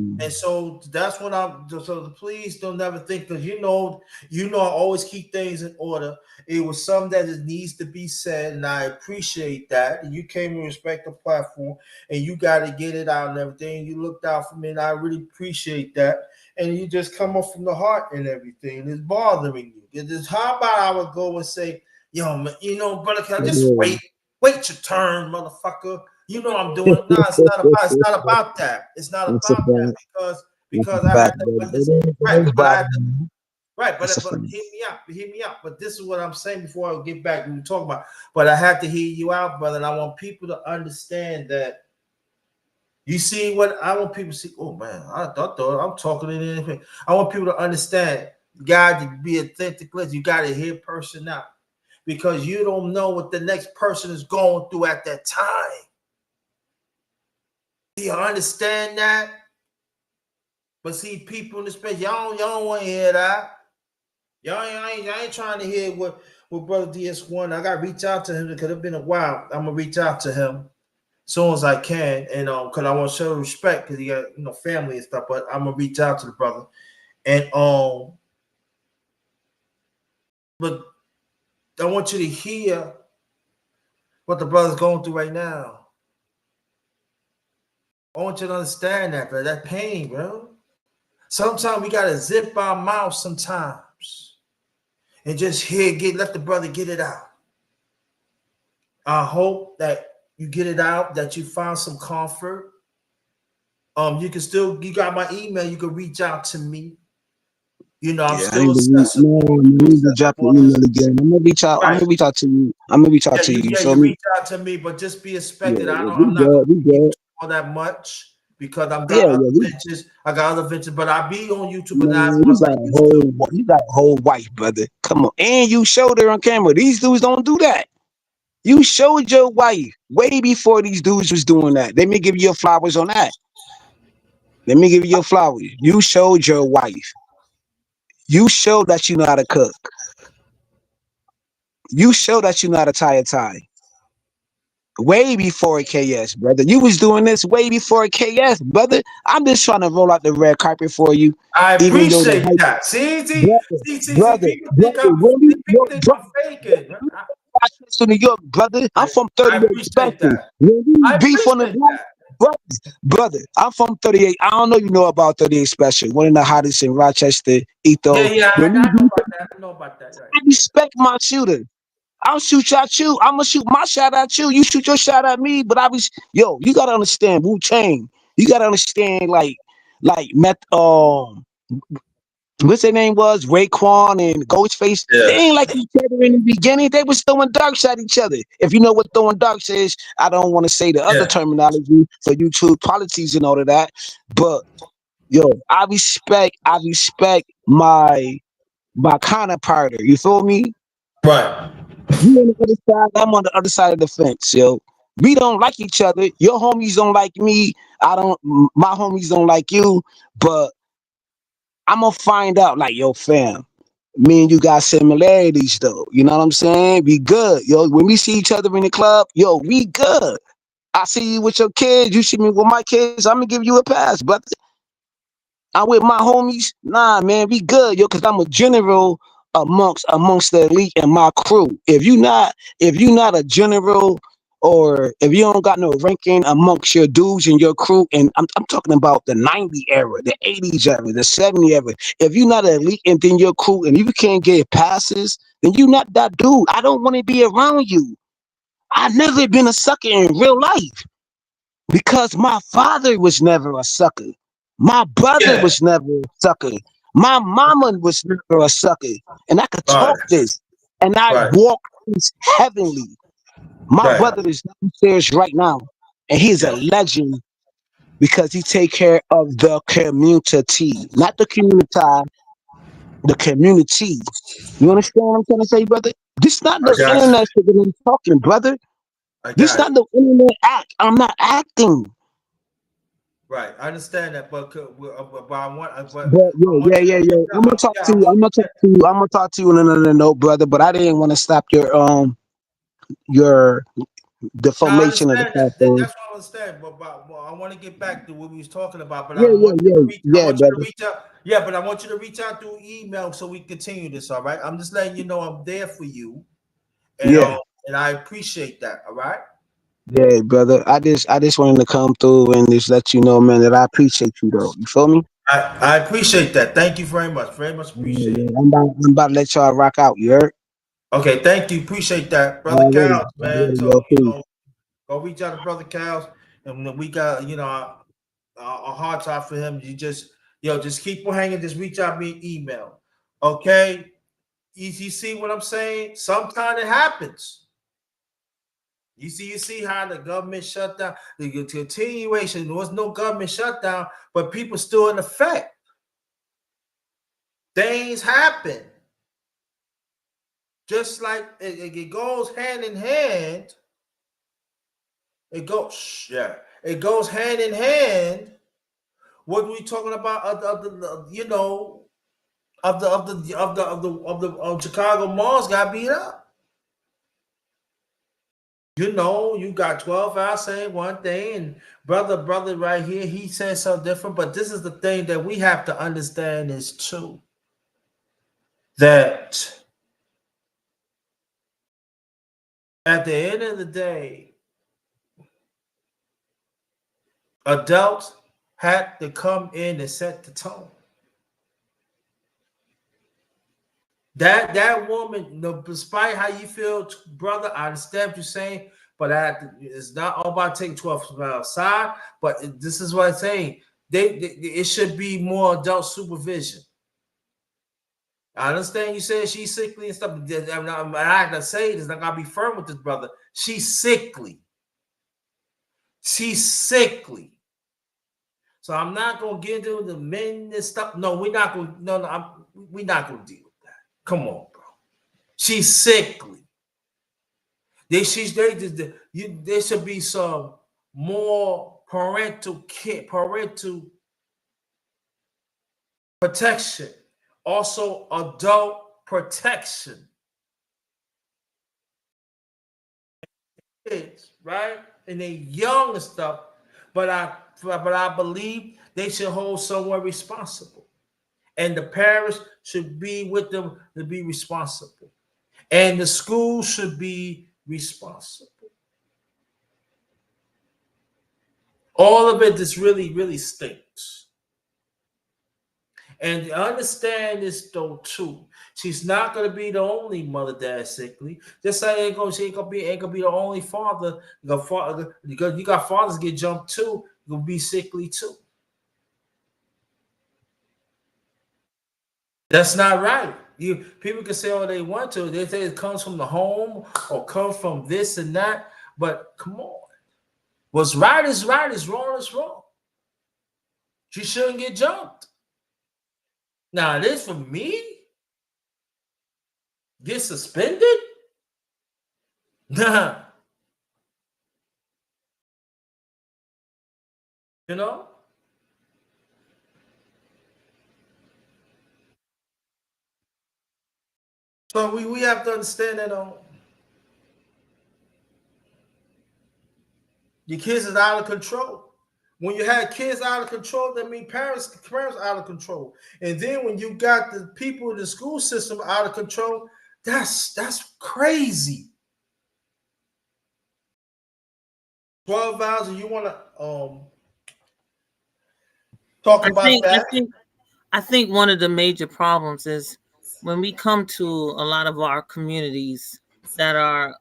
Mm, And so that's when I'm. So please don't never think, because I always keep things in order. It was something that it needs to be said, and I appreciate that. And you came and respect the platform, and you got to get it out and everything. You looked out for me, and I really appreciate that. And you just come up from the heart and everything. It's bothering you. It is, how about I would go and say, yo, man, brother, can I just wait your turn, motherfucker? I'm doing. No, it's not about. It's not about that. It's not That's a about that fact. because I That's had a fact, to brother. understand. It Right, is but I had bothering to. me. Right, but That's a but fact. hear me out. But this is what I'm saying before I get back. We were talking about, but I have to hear you out, brother. And I want people to understand that. You see what I want people to see? Oh man, I thought I'm talking in anything. I want people to understand, God, to be authentic. You got to hear person out, because you don't know what the next person is going through at that time. Do you understand that? But see, people in the space, y'all don't want to hear that. Y'all ain't trying to hear what Brother DS1. I got to reach out to him because it's been a while. I'm gonna reach out to him as soon as I can, and because I want to show respect, because he got family and stuff. But I'm gonna reach out to the brother, and but I want you to hear what the brother's going through right now. I want you to understand that, bro. That pain, bro. Sometimes we gotta zip our mouth sometimes and just let the brother get it out. I hope that you get it out, that you find some comfort. You got my email, you can reach out to me. I'm Yeah, still accessible. I need to drop your email again. I'm gonna reach out. I'm Right. gonna reach out to you. I'm gonna reach out Yeah, to you. You you feel me? reach out to me, but just be expected. Yeah, we I'm not good. gonna We keep good. all that much, because I've Yeah, got other yeah. We, ventures. I got other ventures, but I be on YouTube, but not as man, much as I used to. you got a whole wife, brother. Come on, and you showed her on camera. These dudes don't do that. You showed your wife way before these dudes was doing that. Let me give you your flowers on that. Let me give you your flowers. You showed your wife. You showed that you know how to cook. You showed that you know how to tie a tie. Way before KS, brother. You was doing this way before KS, brother. I'm just trying to roll out the red carpet for you, I even though the appreciate hype, that. brother, brother, brother. Yo, People think I'm faking. Rochester, New York, brother. I'm from I 38 appreciate Special. that. When we I beef on the appreciate block, that. brother, I'm from 38. I don't know you know about 38 Special. One of the hottest in Rochester, Etho. Yeah, When we I know beef, about that. I know about that. Right. I respect my shooter. I'll shoot at you. I'm gonna shoot my shot at you. You shoot your shot at me. But you gotta understand Wu Tang. You gotta understand what's their name was Raekwon and Ghostface. They Yeah. ain't like each other in the beginning. They was throwing darks at each other. If you know what throwing darks is, I don't want to say the other Yeah. terminology for YouTube policies and all of that. But yo, I respect my counterpart. You feel me? Right. You on the other side, I'm on the other side of the fence, yo. We don't like each other. Your homies don't like me. I don't. My homies don't like you. But I'm gonna find out, like, yo, fam. Me and you got similarities, though. You know what I'm saying? We good, yo. When we see each other in the club, yo, we good. I see you with your kids. You see me with my kids. I'm gonna give you a pass, brother. I'm with my homies. Nah, man, we good, yo, because I'm a general amongst the elite and my crew. If you not a general, or if you don't got no ranking amongst your dudes and your crew, and I'm talking about the 90 era, the 80s era, the 70 era. If you're not an elite and then your crew and you can't get passes, then you not that dude. I don't want to be around you. I never been a sucker in real life. Because my father was never a sucker. My brother Yeah. was never a sucker. My mama was never a sucker. And I could Right. talk this. And I Right. walk this heavenly. My Right. brother is downstairs right now. And he's a Yeah. legend because he take care of the community. Not the community, the community. You understand what I'm trying to say, brother? This not I no got you. internet shit that I'm talking, brother. I This got not you. no internet act. I'm not acting. Right. I understand that, but I want, But I want you to reach I'm out. gonna talk Yeah, to I you. want. I'm gonna talk to you. I'm gonna talk to you in another note, brother. But I didn't want to stop your Now I defamation of the understand that. platform. That's what understand, but I want to get back to what we was talking about. But Yeah, I want you to brother. reach out. Yeah, but I want you to reach out through email so we continue this. All right. I'm just letting you know I'm there for you, and Yeah, I appreciate that. All right. yeah, brother. I just wanted to come through and just let you know, man, that I appreciate you though. You feel me? I appreciate that. Thank you very much. Very much Yeah, appreciate yeah. it. I'm about to let y'all rock out. You heard? Okay, thank you. Appreciate that, brother Already, Cows, man. already, So yo, peace. go reach out to brother Cows, and when we got a hard time for him. You just keep on hanging. Just reach out me an email. Okay, you see what I'm saying? Sometimes it happens. You see how the government shut down. The continuation. There was no government shutdown, but people still in effect. Things happen. Just like it goes hand in hand. It goes, yeah. It goes hand in hand. What we talking about? Of Chicago malls got beat up. You got 12 hours saying one thing, and brother right here, he said something different. But this is the thing that we have to understand is too that at the end of the day, adults had to come in and set the tone. That woman, despite how you feel, brother, I understand what you're saying, but it's not all about taking 12 from outside. But this is what I'm saying. It should be more adult supervision. I understand you said she's sickly and stuff. I'm not gonna say this. I'm not gonna be firm with this brother. She's sickly. She's sickly. So I'm not gonna get into the men and stuff. No, we're not gonna. No, we're not gonna deal with that. Come on, bro. She's sickly. There should be some more parental care, parental protection, also adult protection. Kids, right? And they young and stuff, but I believe they should hold someone responsible. And the parents should be with them to be responsible. And the school should be responsible. All of it just really, really stinks. And understand this though too. She's not gonna be the only mother that's sickly. Just like she ain't gonna be the only father. Because you got fathers get jumped too, you'll be sickly too. That's not right. People can say all they want to. They say it comes from the home or comes from this and that. But come on. What's right is right, is wrong is wrong. She shouldn't get jumped. Now, this for me, get suspended? Nah. You know? So we have to understand that your kids is out of control. When you have kids out of control, that means parents out of control. And then when you got the people in the school system out of control, that's crazy. 12 hours, and you want to talk about that? I think one of the major problems is when we come to a lot of our communities that are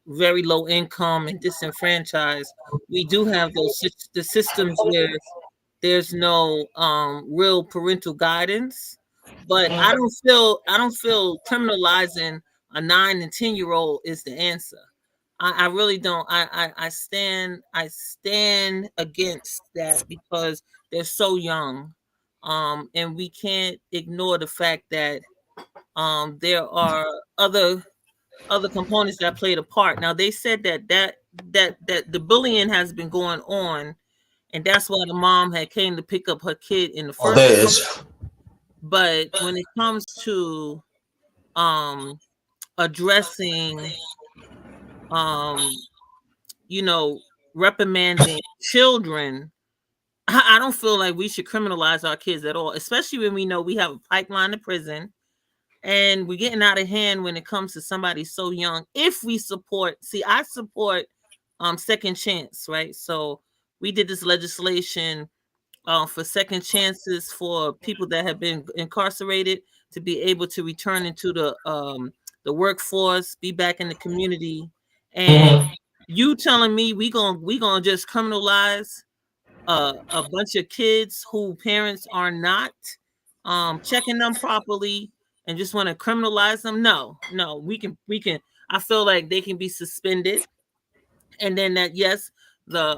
very low income and disenfranchised, we do have the systems where there's no real parental guidance. But I don't feel criminalizing a 9 and 10-year-old is the answer. I really don't. I stand against that because they're so young, and we can't ignore the fact that there are other components that played a part. Now they said that the bullying has been going on, and that's why the mom had came to pick up her kid in the Oh, first there place. is. But when it comes to addressing reprimanding children, I don't feel like we should criminalize our kids at all, especially when we know we have a pipeline to prison and we're getting out of hand when it comes to somebody so young. If we I support second chance, right? So we did this legislation for second chances for people that have been incarcerated to be able to return into the workforce, be back in the community. And you telling me we gonna just criminalize a bunch of kids who parents are not checking them properly and just want to criminalize them? No, we can. I feel like they can be suspended, and then that, yes, the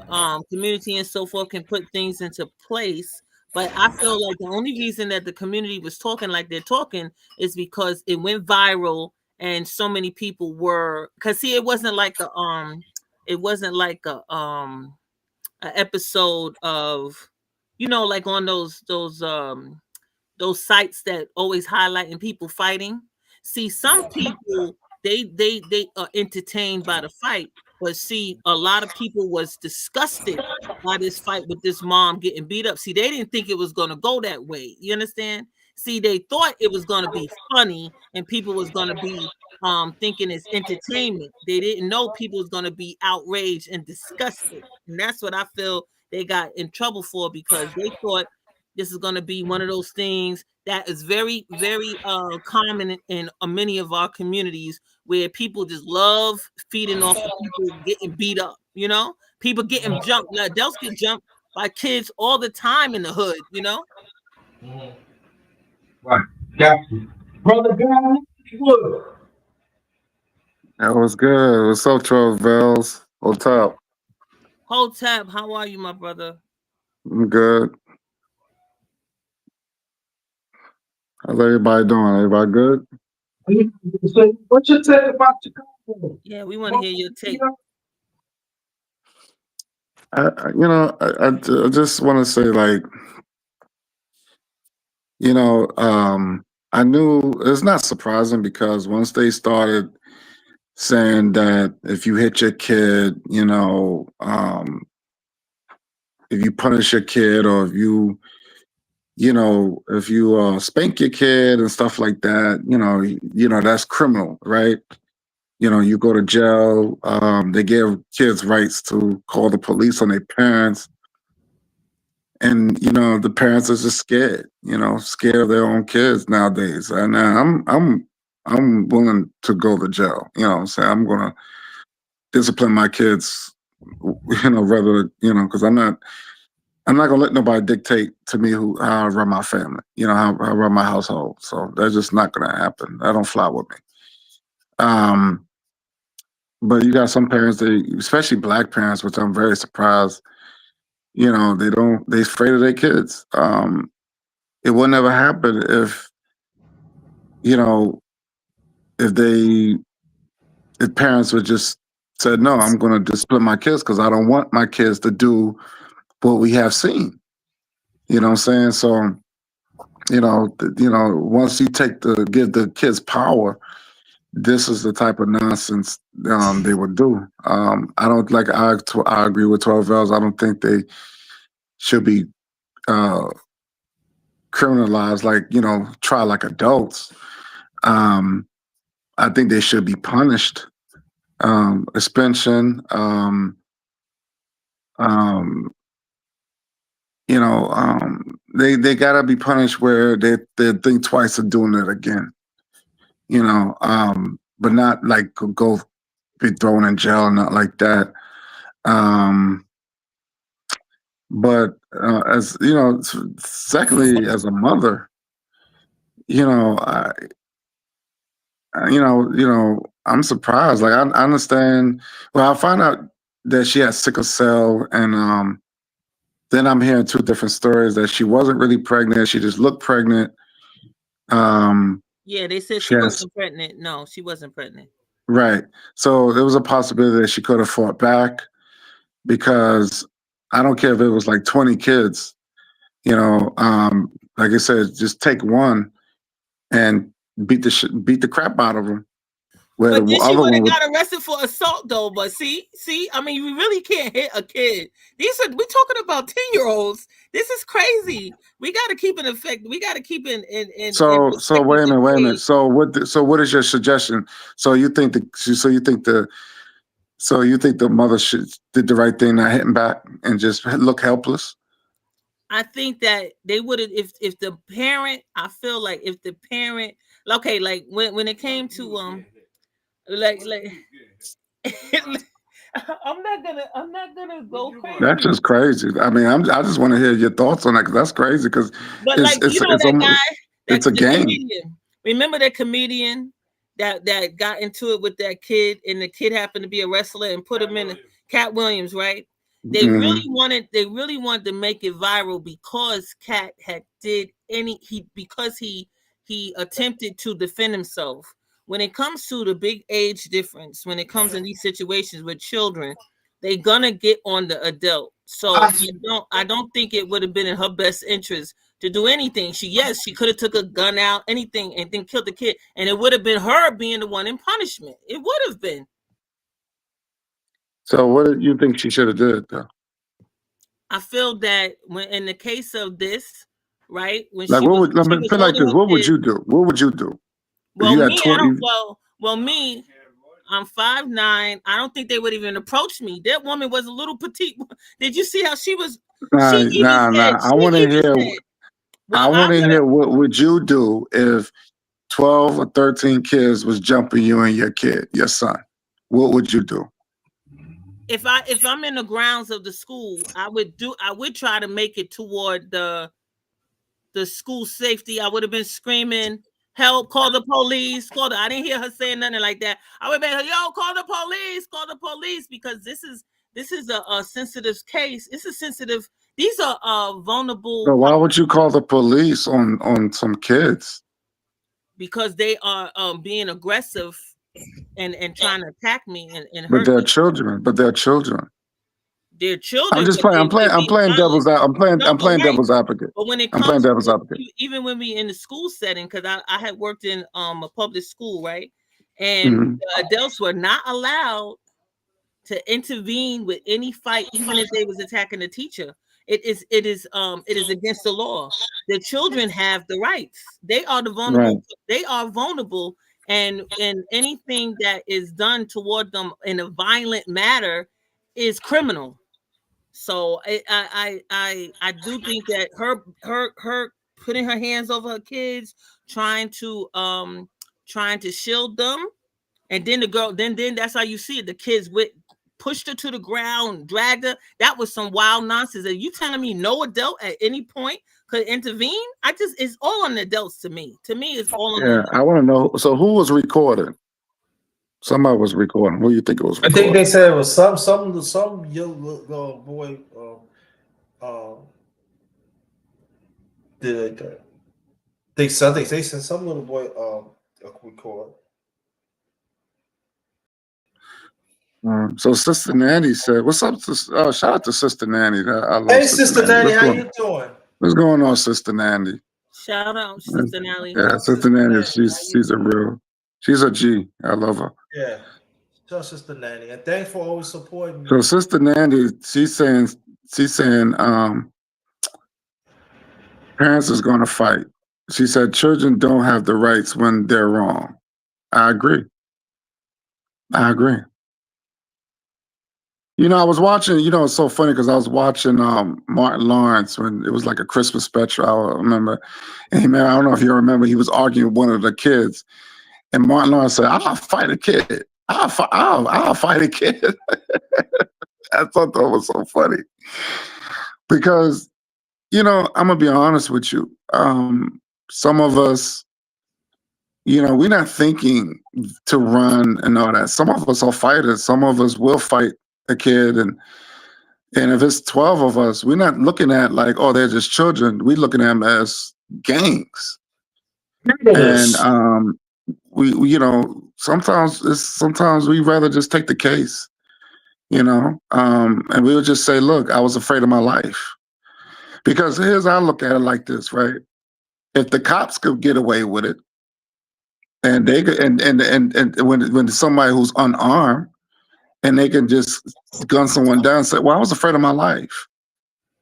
community and so forth can put things into place. But I feel like the only reason that the community was talking like they're talking is because it went viral and so many people were, because see, it wasn't like a episode of, like on those sites that always highlighting people fighting. See, some people, they are entertained by the fight, but see, a lot of people was disgusted by this fight with this mom getting beat up. See, they didn't think it was going to go that way. You understand? See, they thought it was going to be funny and people was going to be thinking it's entertainment. They didn't know people was going to be outraged and disgusted. And that's what I feel they got in trouble for, because they thought this is going to be one of those things that is very, very common in many of our communities, where people just love feeding off of people getting beat up. People getting jumped. Like, adults get jumped by kids all the time in the hood. Right. Got you. Brother guy, look. That was good. What's up, 12 bells? On top. Hotep, how are you, my brother? I'm good. How's everybody doing? Everybody good? What you say about Chicago? Yeah, we want to hear your take. I just want to say, like, I knew it's not surprising, because once they started saying that if you hit your kid, if you punish your kid, or if you spank your kid and stuff like that, that's criminal, right? You go to jail. They give kids rights to call the police on their parents. And the parents are just scared, scared of their own kids nowadays. And I'm willing to go to jail. You know what I'm saying? I'm gonna discipline my kids, rather, because I'm not gonna let nobody dictate to me how I run my family, how I run my household. So that's just not gonna happen. That don't fly with me. But you got some parents, especially black parents, which I'm very surprised. They afraid of their kids. It would never happen if, if parents would just said, no, I'm going to discipline my kids because I don't want my kids to do what we have seen. You know what I'm saying? So, once you give the kids power, this is the type of nonsense they would do. I don't like. I agree with 12 L's. I don't think they should be criminalized, like, try like adults. I think they should be punished. Suspension. They gotta be punished where they think twice of doing it again. But not like go be thrown in jail, not like that. But as secondly, as a mother, I'm surprised. Like, I understand. Well, I find out that she has sickle cell, and then I'm hearing two different stories that she wasn't really pregnant. She just looked pregnant. Yeah, they said she wasn't pregnant. No, she wasn't pregnant. Right. So there was a possibility that she could have fought back, because I don't care if it was like 20 kids. Like I said, just take one and beat the crap out of them. Where But the then she other would one have would. got arrested for assault, though. But see, I mean, you really can't hit a kid. We talking about 10-year-olds. This is crazy. We got to keep in effect. We got to keep in So perspective wait a the minute, wait a minute. kid. So what is your suggestion? So you think the mother did the right thing, not hitting back and just look helpless? I think that they would have if the parent. I feel like if the parent, okay, like when it came to like I'm not gonna go That's crazy. just crazy. I mean, I just want to hear your thoughts on that because that's crazy. Because But it's like it's you know it's that almost, guy, it's that a the game. comedian. Remember that comedian that got into it with that kid, and the kid happened to be a wrestler and put him in Cat Williams, right? Hmm. They really wanted to make it viral because Cat had did any because he attempted to defend himself. When it comes to the big age difference, when it comes in these situations with children, they gonna get on the adult. So I don't think it would have been in her best interest to do anything. She could have took a gun out, anything, and then killed the kid, and it would have been her being the one in punishment. It would have been. So what do you think she should have did though? I feel that when in the case of this, right, when Like, what would let she me was put it like holding this? her What would kid. you do? What would you do if Well, you had me, I don't. 20? Me, I'm 5'9". I don't think they would even approach me. That woman was a little petite. Did you see how she was? She Nah, even nah, said. nah. I She want to even hear. said, I "Well, I want to would hear have what would you do if 12 or 13 kids was jumping you and your son. What would you do? if I'm in the grounds of the school, I would try to make it toward the school safety. I would have been screaming, help, call the police, I didn't hear her saying nothing like that. I would have been, yo, call the police, because this is a sensitive case. It's a sensitive, these are vulnerable So why would you call the police on some kids? because they are being aggressive and trying to attack me and But hurt they're me. children. But they're children. They're I'm children, just but playing. they're I'm being playing violent. devil's. No, I'm but playing right. devil's advocate. But when it I'm playing comes devil's to advocate. even when we in the school setting, because I had worked in a public school, right? And Mhm. the adults were not allowed to intervene with any fight, even if they was attacking the teacher. It is against the law. The children have the rights. They are the Right. vulnerable. They are vulnerable, and anything that is done toward them in a violent matter is criminal. So I do think that her putting her hands over her kids, trying to shield them, and then the girl, then that's how you see it. The kids with pushed her to the ground, dragged her. That was some wild nonsense. Are you telling me no adult at any point could intervene? It's all on the adults to me. To me, it's all on the Yeah. adults. I want to know. So who was recording? Somebody was recording. Who do you think it was I think they recording? said it was some young little boy. Did I think they said some little boy record. So Sister Nanny said, "What's up?" Shout out to Sister Nanny. I love Hey, Sister Sister Nanny. Nanny, how you doing? What's going on, Sister Nanny? Shout out, Sister Nelly. Yeah, Sister Sister Nanny. Nanny, how you doing? She's a G. I love her. Yeah, tell Sister Nanny, and thanks for always supporting me. So Sister Nandy, she's saying parents is going to fight. She said children don't have the rights when they're wrong. I agree. I agree. I was watching. It's so funny because I was watching Martin Lawrence when it was like a Christmas special. I remember, and I don't know if you remember, he was arguing with one of the kids, and Martin Lawrence said, "I'll fight a kid. I'll fight a kid." I thought that was so funny because I'm gonna be honest with you. Some of us, we're not thinking to run and all that. Some of us are fighters. Some of us will fight a kid, and if it's 12 of us, we're not looking at like, oh, they're just children. We're looking at them as gangs. And sometimes we rather just take the case, and we'll just say, look, I was afraid of my life. Because I look at it like this, right? If the cops could get away with it, and they and when somebody who's unarmed and they can just gun someone down and say, "Well, I was afraid of my life,"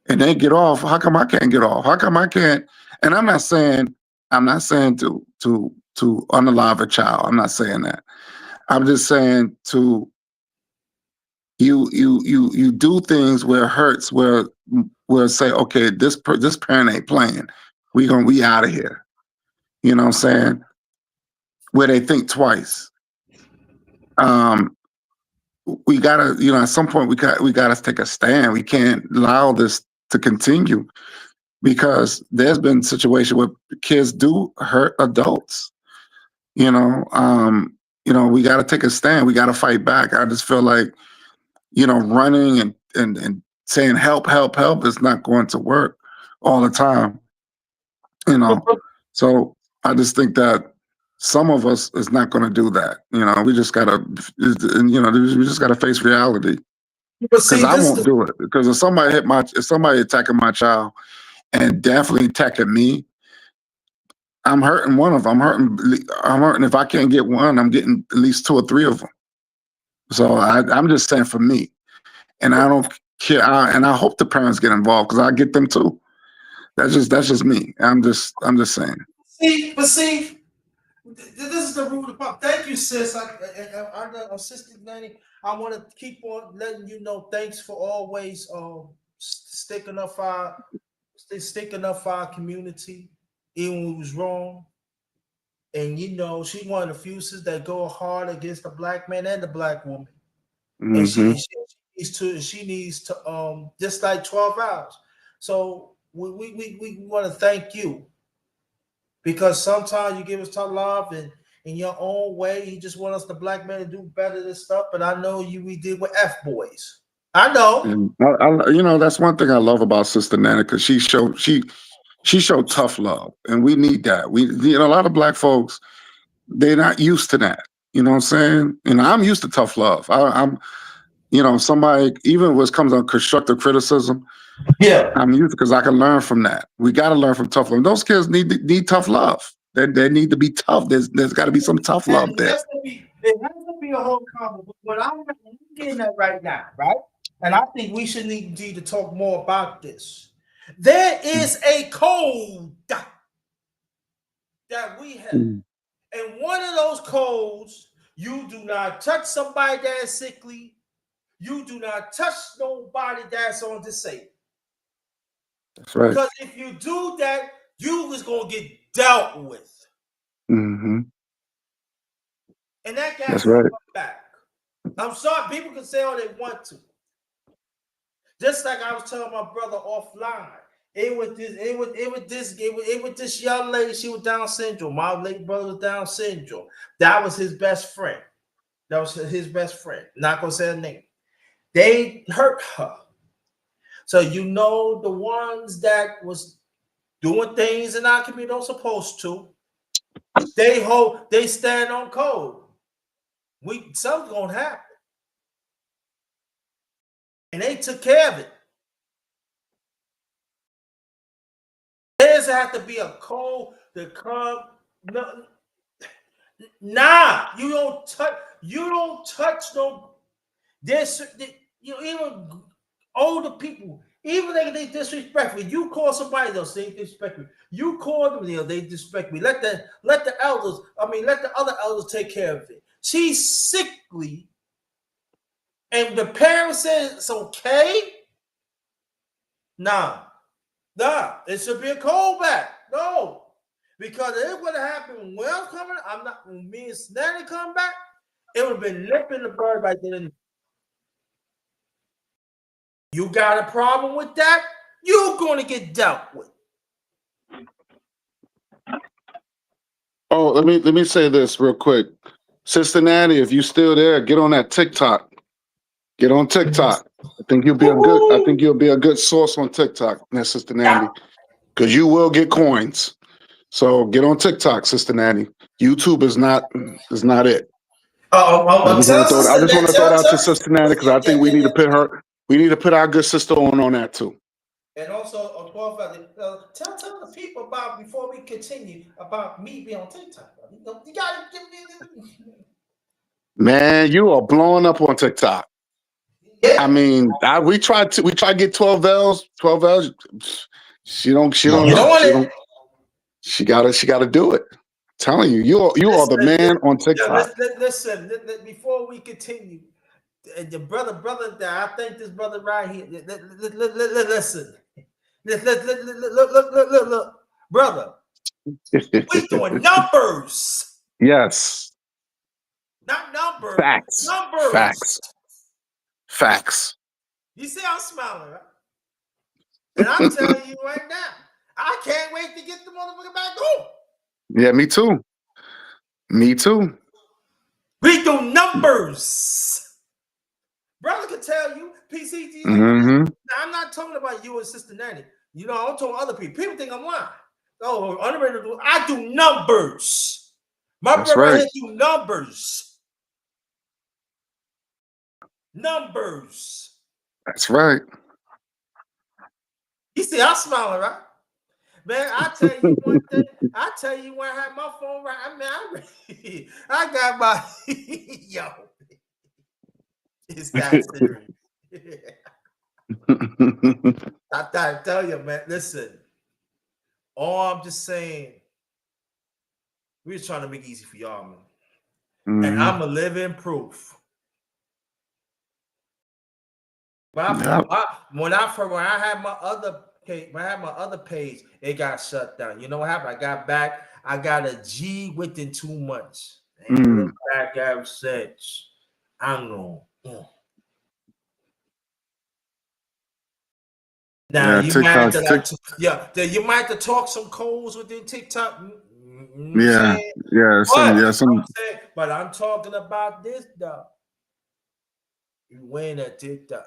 and they get off. How come I can't get off? How come I can't? And I'm not saying to unalive a child. I'm not saying that. I'm just saying to you do things where it hurts, where say, okay, this parent ain't playing. We out of here. You know what I'm saying? Where they think twice. We gotta, at some point we gotta take a stand. We can't allow this to continue because there's been situations where kids do hurt adults. We gotta take a stand. We gotta fight back. I just feel like, running and saying help, help, help is not going to work all the time. So I just think that some of us is not going to do that. We just gotta, we just gotta face reality. Because I won't do it. Because if somebody attacking my child and definitely attacking me, I'm hurting one of them. I'm hurting if I can't get one, I'm getting at least 2 or 3 of them. So I'm just saying for me, and I don't care. And I hope the parents get involved because I get them too. That's just me. I'm just saying. See, this is the root of the problem. Thank you, sis. I'm Sister Nanny. I want to keep on letting you know. Thanks for always sticking up for our community, even when it was wrong. And she's one of the few sisters that go hard against the black man and the black woman. Mm-hmm. And she needs to just like 12 hours. So we want to thank you. Because sometimes you give us tough love and in your own way, you just want us, the black man, to do better than stuff. But I know we did with F boys. I know. And that's one thing I love about Sister Nana, because she showed tough love, and we need that. A lot of black folks, they're not used to that. You know what I'm saying? And I'm used to tough love. I'm somebody, even when it comes on constructive criticism, yeah, I'm used because I can learn from that. We got to learn from tough love. Those kids need tough love. They need to be tough. There's got to be some tough love there. There has to be a whole comment. What I'm getting at right now, right? And I think we should need to talk more about this. There is a code that we have. And one of those codes, you do not touch somebody that's sickly. You do not touch nobody that's on disabled. That's right. Because if you do that, you was going to get dealt with. Mm-hmm. And that got That's to right. come back. I'm sorry, people can say all they want to. Just like I was telling my brother offline. It was this young lady, she was Down syndrome. My late brother was Down syndrome. That was his best friend. Not gonna say her name. They hurt her. So the ones that was doing things in our community don't supposed to, they stand on code. Something's gonna happen. And they took care of it. There's have to be a code to come. No, nah, you don't touch no. There's even older people, even they disrespect me. You call somebody else, they disrespect me. You call them, they disrespect me. Let the other elders take care of it. She's sickly, and the parents said it's okay. Nah, it should be a callback. No, because it would have happened when I was coming. When me and Snatty come back, it would have been nipping the bird right there. You got a problem with that? You're going to get dealt with. Oh, let me say this real quick. Sister Natty, if you still there, get on that TikTok. Get on TikTok. I think you'll be a good source on TikTok, Sister Natty, because you will get coins. So get on TikTok, Sister Natty. YouTube is not it. I just want to throw that out to Sister Natty because I think we need to put our good sister on that too. And also, 12 tell the people about before we continue about me being on TikTok. You gotta give me. Man, you are blowing up on TikTok. Yeah. I mean, we tried to get 12 L's. 12 L's. She don't. You know it. She gotta do it. I'm telling you, you are the man on TikTok. Listen, before we continue, the brother that I think this brother right here. Listen, look, brother. We doing numbers. Yes. Not numbers. Facts. Numbers. Facts. You see, I'm smiling, right? And I'm telling you right now, I can't wait to get the motherfucker back home. Yeah, me too. Me too. We do numbers. Brother can tell you, PCG. Mm-hmm. Now, I'm not talking about you and Sister Nanny. You know, I'm talking other people. People think I'm lying. Oh, underrated. I do numbers. My That's brother right. here do numbers. Numbers. That's right. You see, I'm smiling, right? Man, I tell you one thing. I tell you when I had my phone right. I mean, I got my yo. It's that serious. I tell you, man. Listen, all I'm just saying, we're trying to make it easy for y'all, man. Mm-hmm. And I'm a living proof. When I had my other page, it got shut down. You know what happened? I got back. I got a G within 2 months. And look back ever since. I'm going. Now you might have to you might have to talk some codes within TikTok. But I'm talking about this though. You win at TikTok.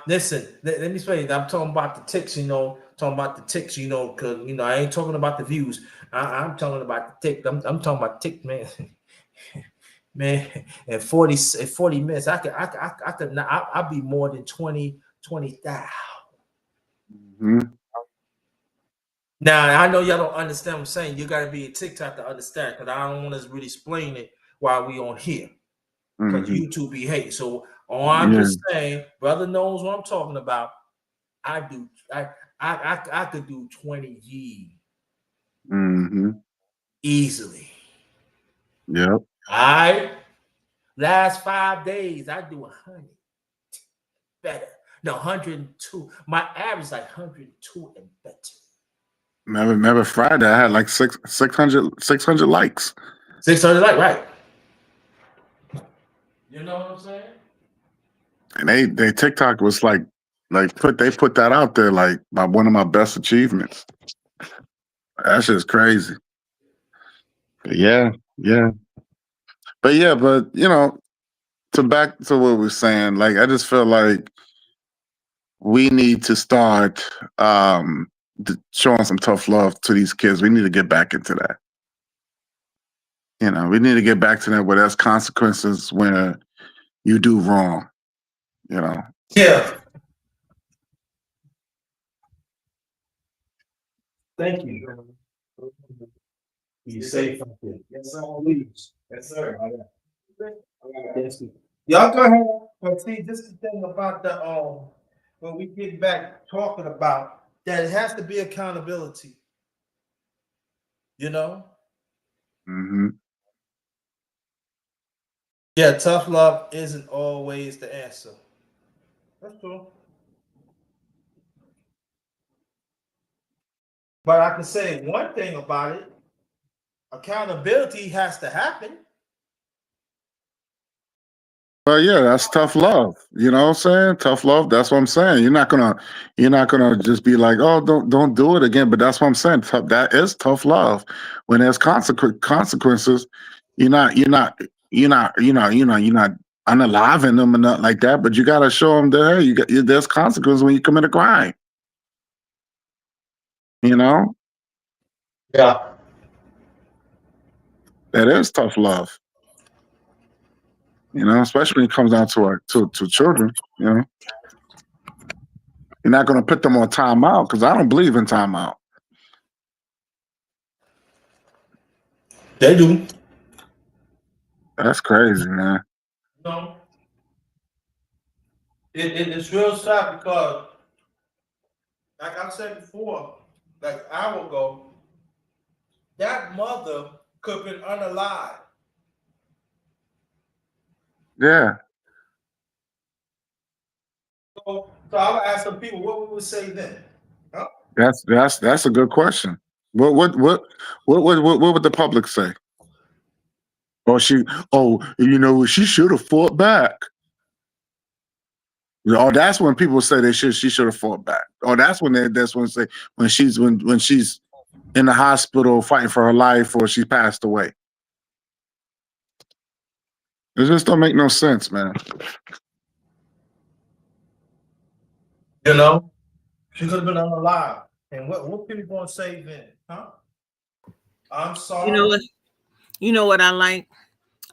Listen, let me explain. I'm talking about the ticks, because I ain't talking about the views. I'm talking about the tick. I'm talking about tick, man. Man, in 40 minutes, I'll be more than 20,000. Mm-hmm. Now I know y'all don't understand what I'm saying. You gotta be a TikTok to understand, because I don't want to really explain it while we on here. Because YouTube be hate. So all I'm just saying, brother knows what I'm talking about. I could do 20 G easily. Yep. All right. Last 5 days, I do 100 better. No, 102. My average is like 102 and better. Remember Friday, I had like 600 likes. 600 likes, right? You know what I'm saying? And they TikTok was like they put that out there like by one of my best achievements. That's just crazy. But yeah. But back to what we're saying, like I just feel like we need to start showing some tough love to these kids. We need to get back into that. We need to get back to that where there's consequences when you do wrong. Yeah. Thank you. You say something. Yes, sir. Yes, sir. Y'all go ahead. But see, this is the thing about when we get back talking about that, it has to be accountability. Mm-hmm. Yeah, tough love isn't always the answer. That's true. But I can say one thing about it: accountability has to happen. Well, yeah, that's tough love. You know what I'm saying? Tough love. That's what I'm saying. You're not gonna just be like, oh, don't do it again. But that's what I'm saying. That is tough love. When there's consequences, you're not unaliving them and nothing like that. But you gotta show them that hey, there's consequences when you commit a crime. Yeah. That is tough love. Especially when it comes down to children. You're not going to put them on timeout because I don't believe in timeout. They do. That's crazy, man. No, it's real sad because, like I said before, like an hour ago, that mother could have been unalive. Yeah. So I would ask some people, what would we say then? Huh? That's a good question. What would the public say? Or she should have fought back. Oh, that's when people say she should have fought back. Oh, that's when say when she's in the hospital fighting for her life or she passed away. It just don't make no sense, man. You know, she could have been unalive. And what people gonna say then? Huh? I'm sorry. You know what I like?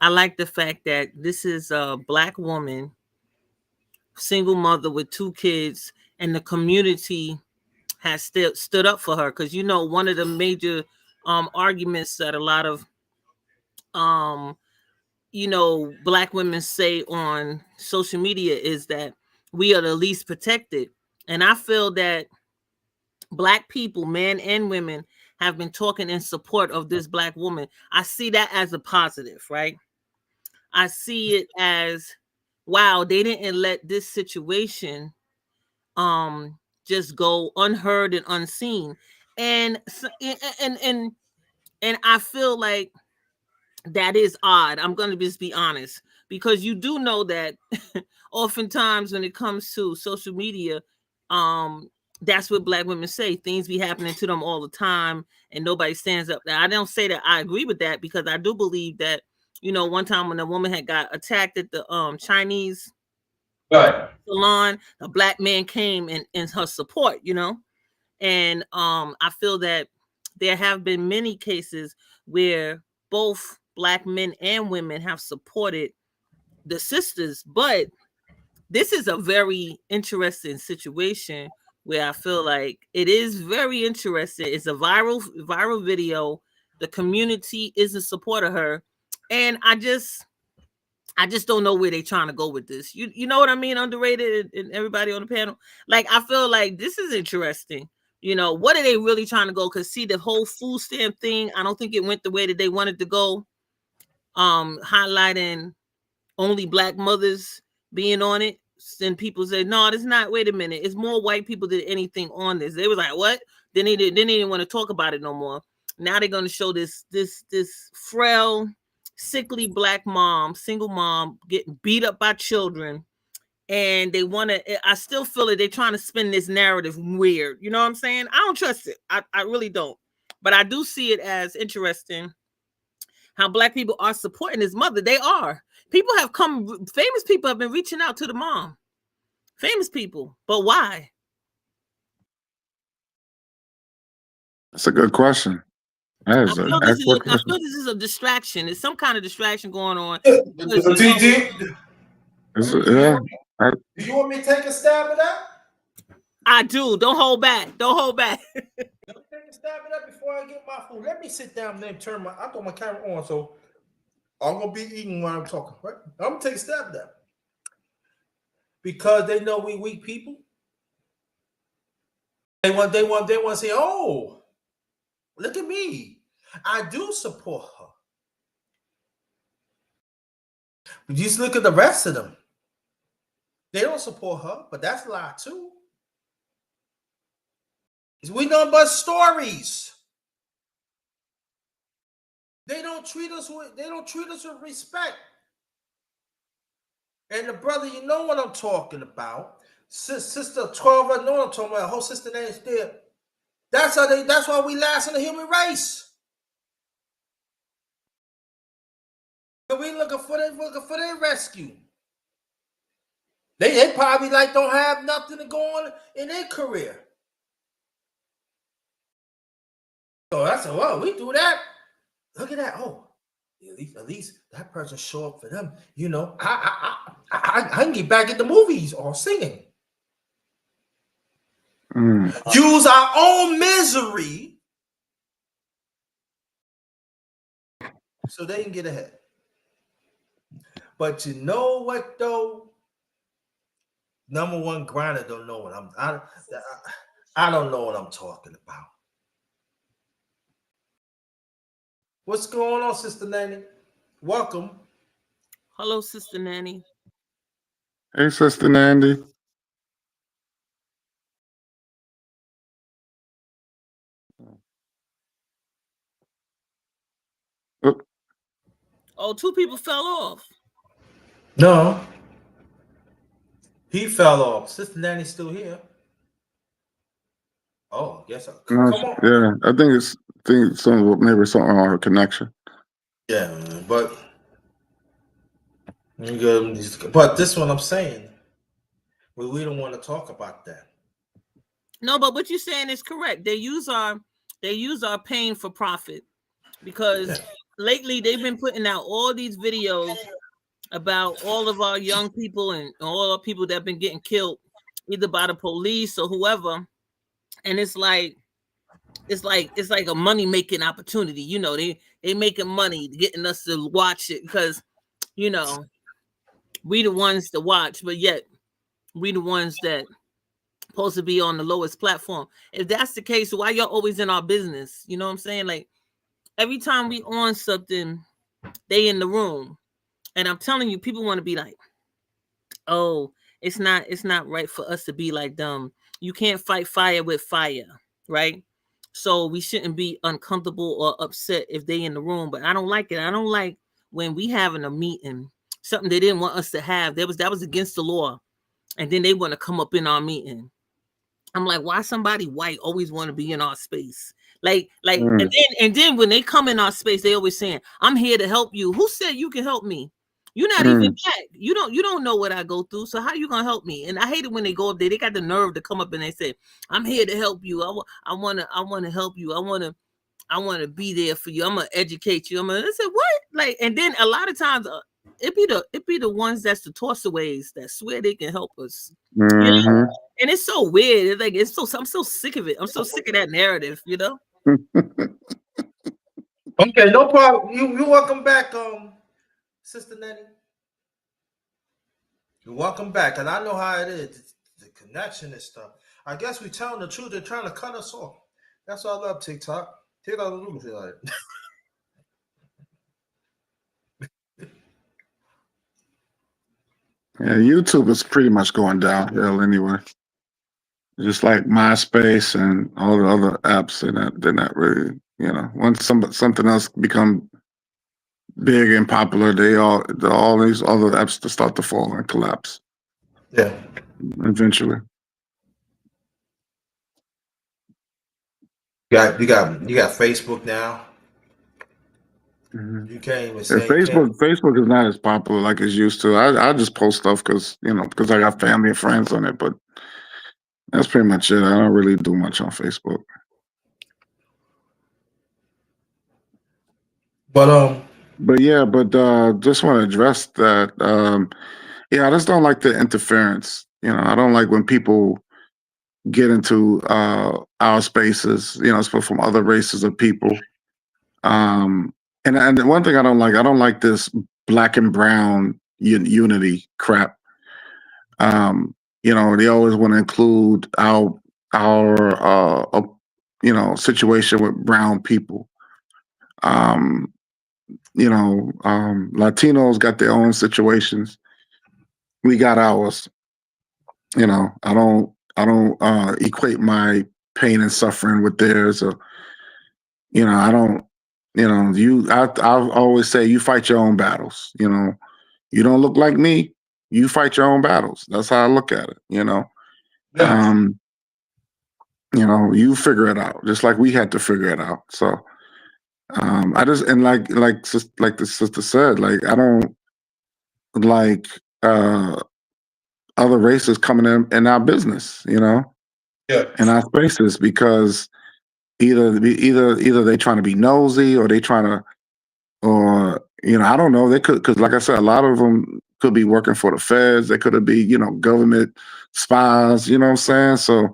I like the fact that this is a Black woman, single mother with 2 kids, and the community has stood up for her. Because one of the major arguments that a lot of Black women say on social media is that we are the least protected. And I feel that Black people, men and women, have been talking in support of this Black woman. I see that as a positive, right? I see it as, wow, they didn't let this situation just go unheard and unseen. And I feel like that is odd. I'm going to just be honest, because you do know that oftentimes when it comes to social media, that's what Black women say. Things be happening to them all the time and nobody stands up. Now, I don't say that I agree with that, because I do believe that, one time when a woman had got attacked at the Chinese salon, a Black man came in her support, and I feel that there have been many cases where both Black men and women have supported the sisters. But this is a very interesting situation where I feel like it is very interesting. It's a viral video. The community is in support of her, and I just don't know where they're trying to go with this. You know what I mean? Underrated and everybody on the panel. Like, I feel like this is interesting. What are they really trying to go? Because see, the whole food stamp thing, I don't think it went the way that they wanted to go. Highlighting only Black mothers being on it. And people say, no, it's not. Wait a minute. It's more white people than anything on this. They was like, what? Then they didn't want to talk about it no more. Now they're going to show this frail, sickly Black mom, single mom, getting beat up by children. And they want to, I still feel it. They're trying to spin this narrative weird. You know what I'm saying? I don't trust it. I really don't. But I do see it as interesting how Black people are supporting his mother. They are. Famous people have been reaching out to the mom. Famous people. But why? That's a good question. I feel this is a distraction. It's some kind of distraction going on. Do you want me to take a stab at that? I do. Don't hold back. Don't hold back. Let me take a stab at that before I get my food. Let me sit down and then I got my camera on, so I'm gonna be eating while I'm talking, right? I'm gonna take a stab at that. Because they know we weak people. They want to say, oh, look at me. I do support her. But just look at the rest of them. They don't support her, but that's a lie too. We know but stories. They don't treat us with respect. And the brother, you know what I'm talking about. Sister 12, I know what I'm talking about. Her sister name's there. That's why we last in the human race. And we looking for their rescue. They probably don't have nothing to go on in their career. So I said, well, we do that. Look at that. Oh, at least that person show up for them. I can get back in the movies or singing. use our own misery so they can get ahead. But you know what though? Number one grinder don't know what I don't know what I'm talking about. What's going on, Sister Nanny? Welcome. Hello, Sister Nanny. Hey, Sister Nandy. Oh, two people fell off. No. He fell off. Sister Nanny's still here. Oh, yes. Come on. Yeah, I think maybe something on our connection. Yeah, but this one I'm saying, we don't want to talk about that. No, but what you're saying is correct. They use our pain for profit because lately they've been putting out all these videos about all of our young people and all our people that have been getting killed either by the police or whoever, and it's like a money making opportunity. You know, they making money getting us to watch it because you know we the ones to watch, but yet we the ones that supposed to be on the lowest platform. If that's the case, why y'all always in our business? You know what I'm saying? Like every time we on something, they in the room, and I'm telling you, people want to be like, oh, it's not right for us to be like them. You can't fight fire with fire, right? So we shouldn't be uncomfortable or upset if they in the room. But I don't like it. I don't like when we having a meeting, something they didn't want us to have. That was against the law, and then they want to come up in our meeting. I'm like, why somebody white always want to be in our space? And then when they come in our space, they always saying, I'm here to help you. Who said you can help me? You're not even black. You don't know what I go through. So how you gonna help me? And I hate it when they go up there. They got the nerve to come up and they say, I'm here to help you. I wanna help you. I wanna be there for you. I'm gonna educate you. I said, what? Like, and then a lot of times it be the ones that's the tossaways that swear they can help us. You know? And it's so weird. It's like I'm so sick of it. I'm so sick of that narrative, you know. Okay, no problem. You welcome back, Sister Nanny. You're welcome back, and I know how it is. The connection and stuff. I guess we telling the truth. They're trying to cut us off. That's why I love TikTok. TikTok is like. Yeah, YouTube is pretty much going downhill anyway. Just like MySpace and all the other apps, they're not really, once something else become big and popular, all these other apps to start to fall and collapse. Yeah. Eventually. You got Facebook now. You can't even say Facebook is not as popular like it's used to. I just post stuff because I got family and friends on it, but that's pretty much it. I don't really do much on Facebook. But just want to address that. I just don't like the interference. I don't like when people get into our spaces, from other races of people. And the one thing I don't like this black and brown unity crap. They always want to include our situation with brown people. Latinos got their own situations. We got ours. I don't equate my pain and suffering with theirs, or I don't. I always say you fight your own battles. You don't look like me. You fight your own battles. That's how I look at it. Yeah. You figure it out, just like we had to figure it out. So, I just like the sister said, like I don't like other races coming in our business, in our spaces, because either they trying to be nosy, or they trying to, or I don't know, they could, because like I said, a lot of them could be working for the feds. They could be government spies. You know what I'm saying? So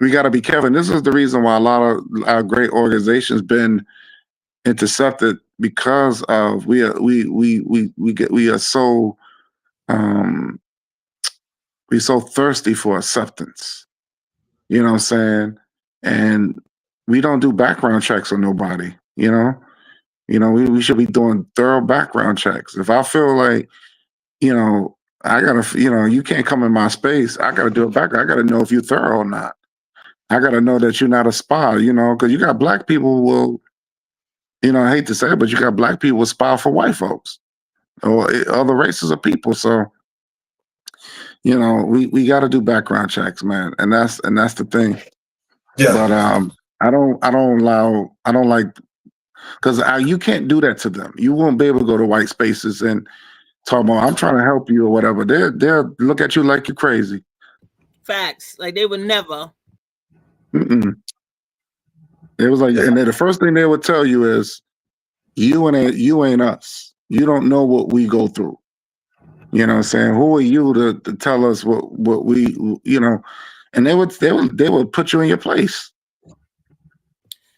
we got to be careful. And this is the reason why a lot of our great organizations been intercepted, because of we are so we so thirsty for acceptance. You know what I'm saying? And we don't do background checks on nobody. We should be doing thorough background checks. If I feel like, I gotta, you can't come in my space, I gotta do a background. I gotta know if you're thorough or not. I gotta know that you're not a spy, because you got black people who will, I hate to say it, but you got black people who spy for white folks or other races of people. So, we got to do background checks, man, and that's the thing. Yeah. But I don't like, because you can't do that to them. You won't be able to go to white spaces and talk about, I'm trying to help you or whatever. They'll look at you like you're crazy. Facts. Like they would never. Mm-mm. It was like, and then the first thing they would tell you is, you ain't us. You don't know what we go through. You know what I'm saying? Who are you to tell us what we, and they would put you in your place.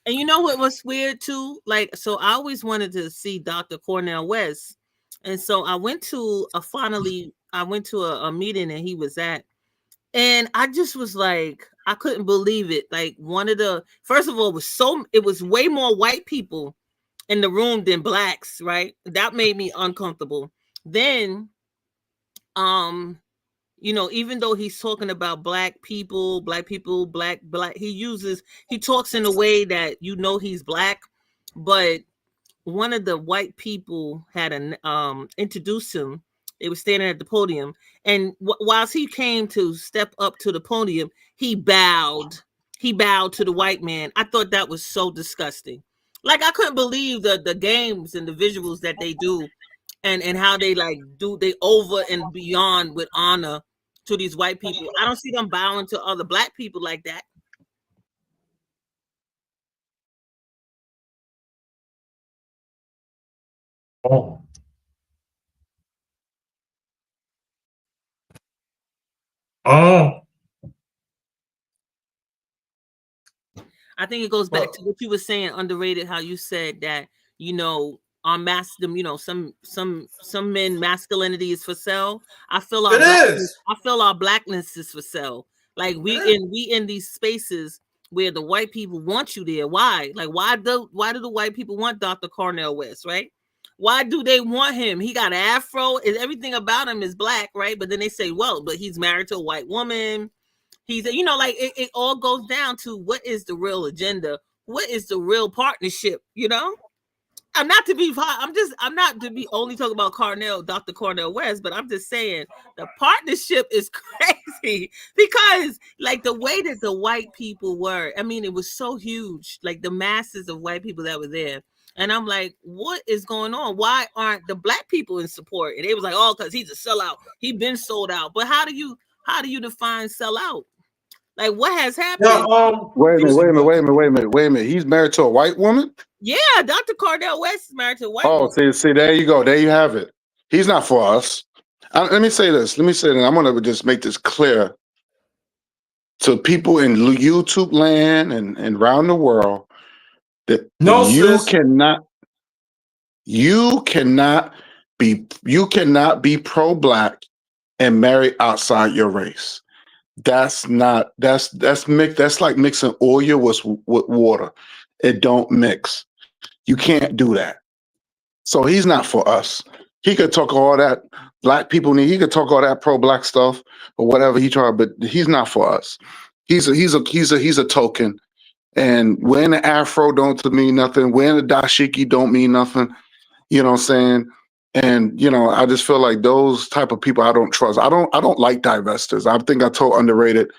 And you know what was weird too? Like, so I always wanted to see Dr. Cornel West. And so I went to a meeting and he was at, and I just was like, I couldn't believe it. Like first of all, it was way more white people in the room than blacks, right? That made me uncomfortable. Then, even though he's talking about black people, black, he talks in a way that he's black, but one of the white people had introduced him. They were standing at the podium, and whilst he came to step up to the podium, he bowed. He bowed to the white man. I thought that was so disgusting. Like, I couldn't believe the games and the visuals that they do, and how they they over and beyond with honor to these white people. I don't see them bowing to other black people like that. Oh. Oh. I think it goes back to what you were saying, underrated, how you said that, on some men masculinity is for sale. I feel our blackness is for sale. Like we in these spaces where the white people want you there. Why? Like why do the white people want Dr. Cornel West, right? Why do they want him? He got an afro, and everything about him is black, right? But then they say, well, but he's married to a white woman. He's, like it all goes down to what is the real agenda? What is the real partnership? I'm not to be only talking about Dr. Cornel West, but I'm just saying the partnership is crazy because like the way that the white people were, I mean, it was so huge, like the masses of white people that were there. And I'm like, what is going on? Why aren't the black people in support? And they was like, oh, because he's a sellout. He been sold out. But how do you define sell out? Like, what has happened? Wait a minute. He's married to a white woman? Yeah, Dr. Cornel West is married to a white woman. See, there you go. There you have it. He's not for us. Let me say this. I'm going to just make this clear to people in YouTube land and around the world that you cannot be pro-black and marry outside your race. That's like mixing oil with water. It don't mix. You can't do that. So he's not for us. He could talk all that black people need. He could talk all that pro-black stuff or whatever he tried, but he's not for us. He's a token. And wearing the afro don't mean nothing. Wearing the dashiki don't mean nothing. You know what I'm saying? And I just feel like those type of people I don't trust. I don't like divestors. I think I told Underrated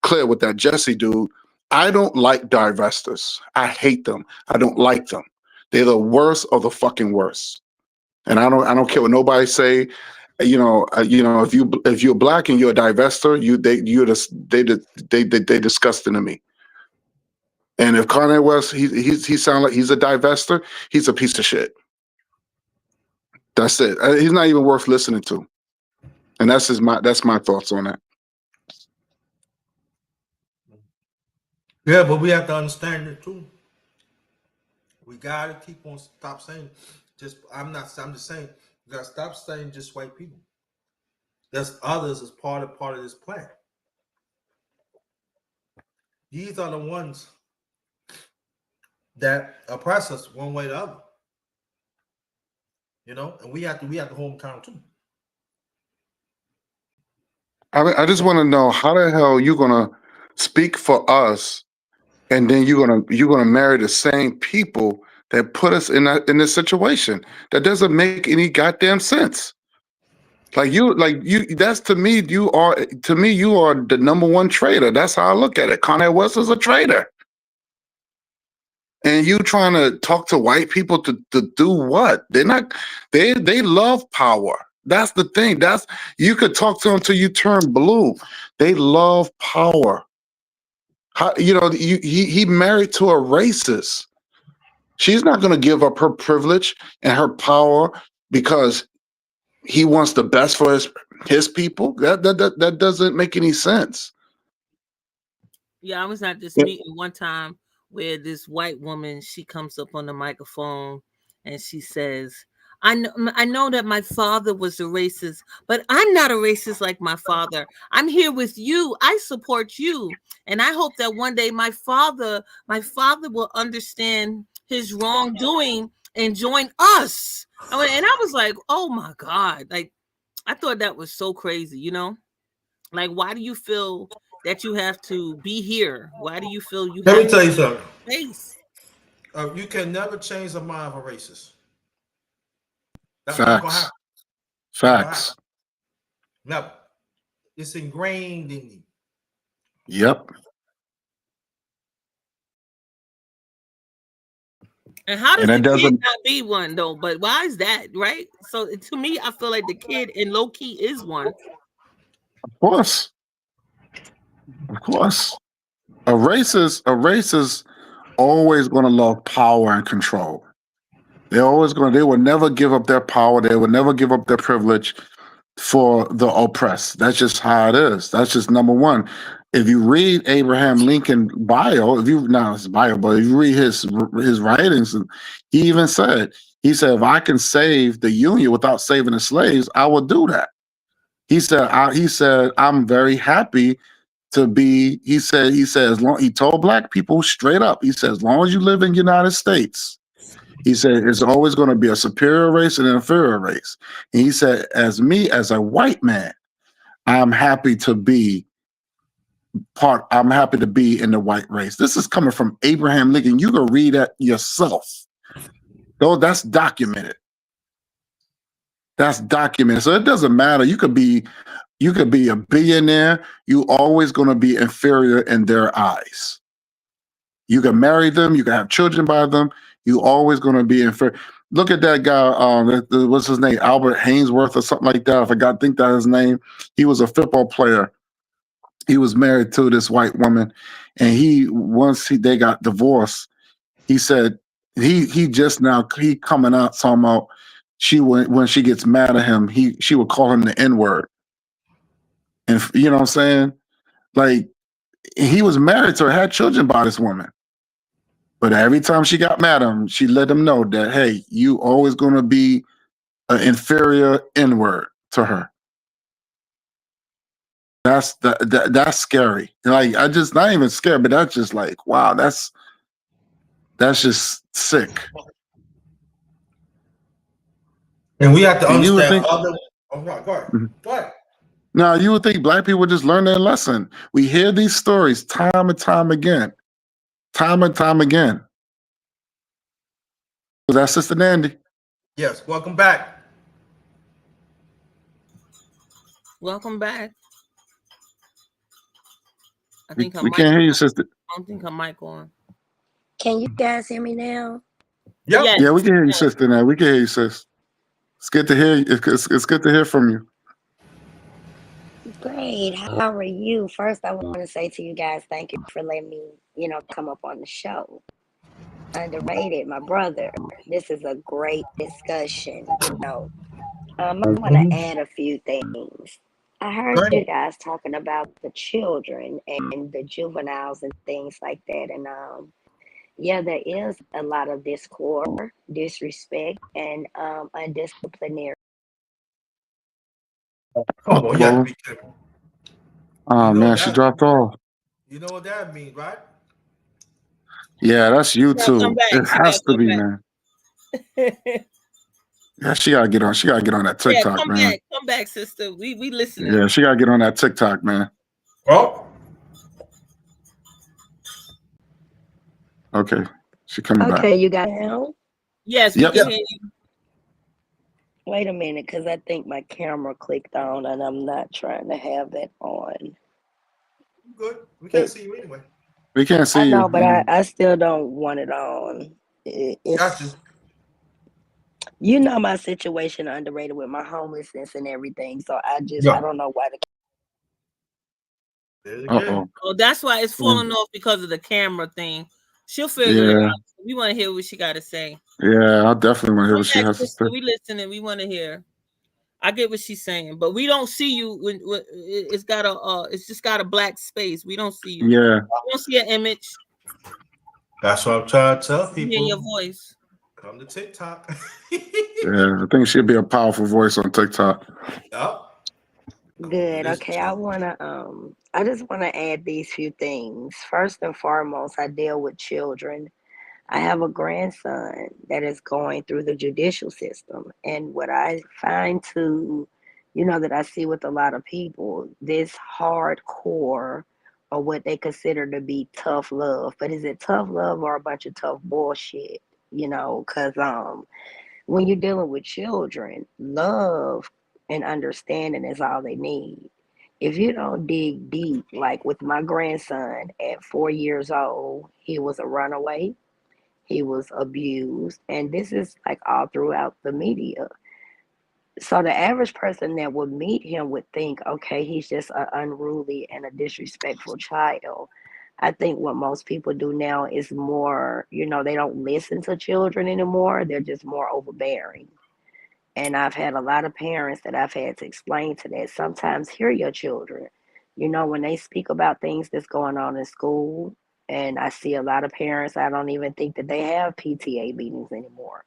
clear with that Jesse dude. I don't like divestors. I hate them. I don't like them. They're the worst of the fucking worst. And I don't care what nobody say. If you're black and you're a divestor, they disgusting to me. And if Cornel West, he sounds like he's a divestor, he's a piece of shit. That's it. He's not even worth listening to. And that's my thoughts on that. Yeah, but we have to understand it too. We gotta keep on stop saying just I'm just saying we gotta stop saying just white people. There's others as part of this plan. These are the ones that oppress us one way or the other. And we have to hold them accountable too. I just want to know how the hell you gonna speak for us, and then you're gonna marry the same people that put us in this situation. That doesn't make any goddamn sense. Like you, that's to me you are the number one traitor. That's how I look at it. Kanye West is a traitor. And you trying to talk to white people to do what? They're not. They love power. That's the thing. That's you could talk to them till you turn blue. They love power. He married to a racist. She's not going to give up her privilege and her power because he wants the best for his people. That doesn't make any sense. Yeah, I was at this meeting one time where this white woman, she comes up on the microphone and she says, I know that my father was a racist, but I'm not a racist like my father. I'm here with you. I support you. And I hope that one day my father will understand his wrongdoing and join us. And I was like, oh my God. Like, I thought that was so crazy, Like, why do you feel that you have to be here? Why do you feel you Let have me tell you something. space? You can never change the mind of a racist. That's not gonna Facts. happen. Not gonna happen. Facts. Never. It's ingrained in you. Yep. And how does And the that kid doesn't. not be one though? But why is that, right? So to me, I feel like the kid in low key is one. Of course. Of course. A racist always going to love power and control. They will never give up their power. They will never give up their privilege for the oppressed. That's just how it is. That's just number one. If you read Abraham Lincoln bio, if you not his bio, but if you read his writings, he even said, if I can save the Union without saving the slaves, I will do that. He said, I'm very happy to be. He said, as long he told black people straight up, he said, as long as you live in the United States, he said, it's always going to be a superior race and an inferior race. And he said, as me, as a white man, I'm happy to be I'm happy to be in the white race. This is coming from Abraham Lincoln. You can read that yourself. Though that's documented. That's documented. So it doesn't matter. You could be a billionaire. You always going to be inferior in their eyes. You can marry them. You can have children by them. You always going to be inferior. Look at that guy. What's his name? Albert Hainsworth or something like that. I think that's his name. He was a football player. He was married to this white woman, and they got divorced, he said he just now he coming out talking about when she gets mad at him, she would call him the N-word. And you know what I'm saying? Like, he was married to her, had children by this woman. But every time she got mad at him, she let him know that, hey, you always gonna be an inferior N-word to her. That's scary. Like, I just not even scared, but that's just like, wow, that's just sick. And we have to And you would understand think, other. Oh, no, go ahead. Go ahead. now you would think black people would just learn their lesson. We hear these stories time and time again. Time and time again. Was that Sister Nandy? Yes, welcome back. Welcome back. I We, think her we mic. can't hear you, Sister. I don't think her mic on. Can you guys hear me now? Yep. Yes. Yeah, we can hear you, Sister. Now we can hear you, sis. It's good to hear you. It's good to hear from you. Great. How are you? First, I want to say to you guys, thank you for letting me, come up on the show. Underrated, my brother. This is a great discussion. I want to add a few things. I heard you guys talking about the children and the juveniles and things like that. And yeah, there is a lot of discord, disrespect, and undisciplinary. Come on, you have to Well, be careful. oh You know man, she that. dropped off. You know what that means, right? Yeah, that's She gotta come YouTube. back. It She has gotta to come be, back. man. Yeah, she gotta get on. She gotta get on that Yeah, TikTok, come man. back. Come back, sister. We listening. Yeah, she gotta get on that TikTok, man. Well, Okay, she coming back. Okay, you got now. Yes, we Yep. can yeah, hear you. Wait a minute, because I think my camera clicked on, and I'm not trying to have that on. good. We can't It, see you anyway. We can't I see you. know, but I still don't want it on. Got you. It's you know my situation underrated with my homelessness and everything, so I Yeah. don't know why the There's Uh again. oh. Oh, that's why it's falling off because of the camera thing. She'll figure it Yeah, out. We want to hear what she got to say. yeah. I definitely want to hear Come what she back, has to sister. say. We listening. We want to hear. I get what she's saying, but we don't see you when it's got a it's just got a black space. We don't see you. Yeah, We don't see an image. That's what I'm trying to tell We hear your people. voice. Come to TikTok. yeah. I think she'd be a powerful voice on TikTok. Yup. Come on, good. this Okay, I just wanna add these few things. First and foremost, I deal with children. I have a grandson that is going through the judicial system. And what I find to, that I see with a lot of people, this hardcore or what they consider to be tough love. But is it tough love or a bunch of tough bullshit? Because when you're dealing with children, love and understanding is all they need. If you don't dig deep, like with my grandson at 4 years old, he was a runaway, he was abused, and this is like all throughout the media. So the average person that would meet him would think, okay, he's just an unruly and a disrespectful child. I think what most people do now is more, they don't listen to children anymore. They're just more overbearing. And I've had a lot of parents that I've had to explain to that. Sometimes hear your children. When they speak about things that's going on in school, and I see a lot of parents, I don't even think that they have PTA meetings anymore.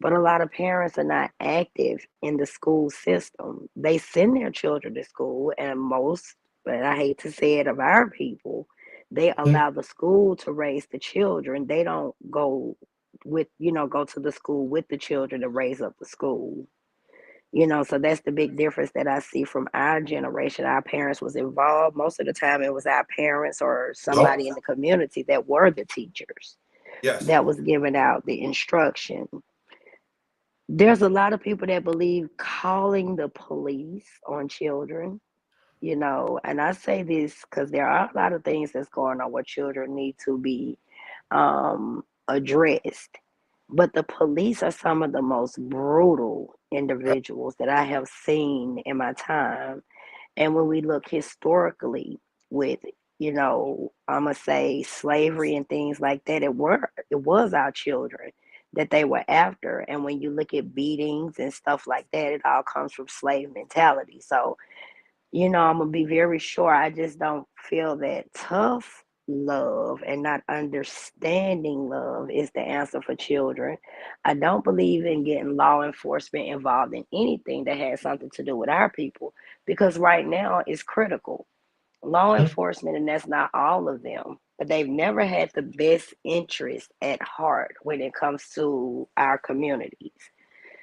But a lot of parents are not active in the school system. They send their children to school, and most, but I hate to say it, of our people, they allow the school to raise the children. They don't go to the school with the children to raise up the school. So that's the big difference that I see from our generation. Our parents was involved. Most of the time it was our parents or Yup. somebody in the community that were the teachers Yes. that was giving out the instruction. There's a lot of people that believe calling the police on children, and I say this because there are a lot of things that's going on where children need to be addressed. But the police are some of the most brutal individuals that I have seen in my time. And when we look historically with, I'm gonna say slavery and things like that, it was our children that they were after. And when you look at beatings and stuff like that, it all comes from slave mentality. So I'm gonna be very sure. I just don't feel that tough love and not understanding love is the answer for children. I don't believe in getting law enforcement involved in anything that has something to do with our people because right now it's critical. Law enforcement, and that's not all of them, but they've never had the best interest at heart when it comes to our communities.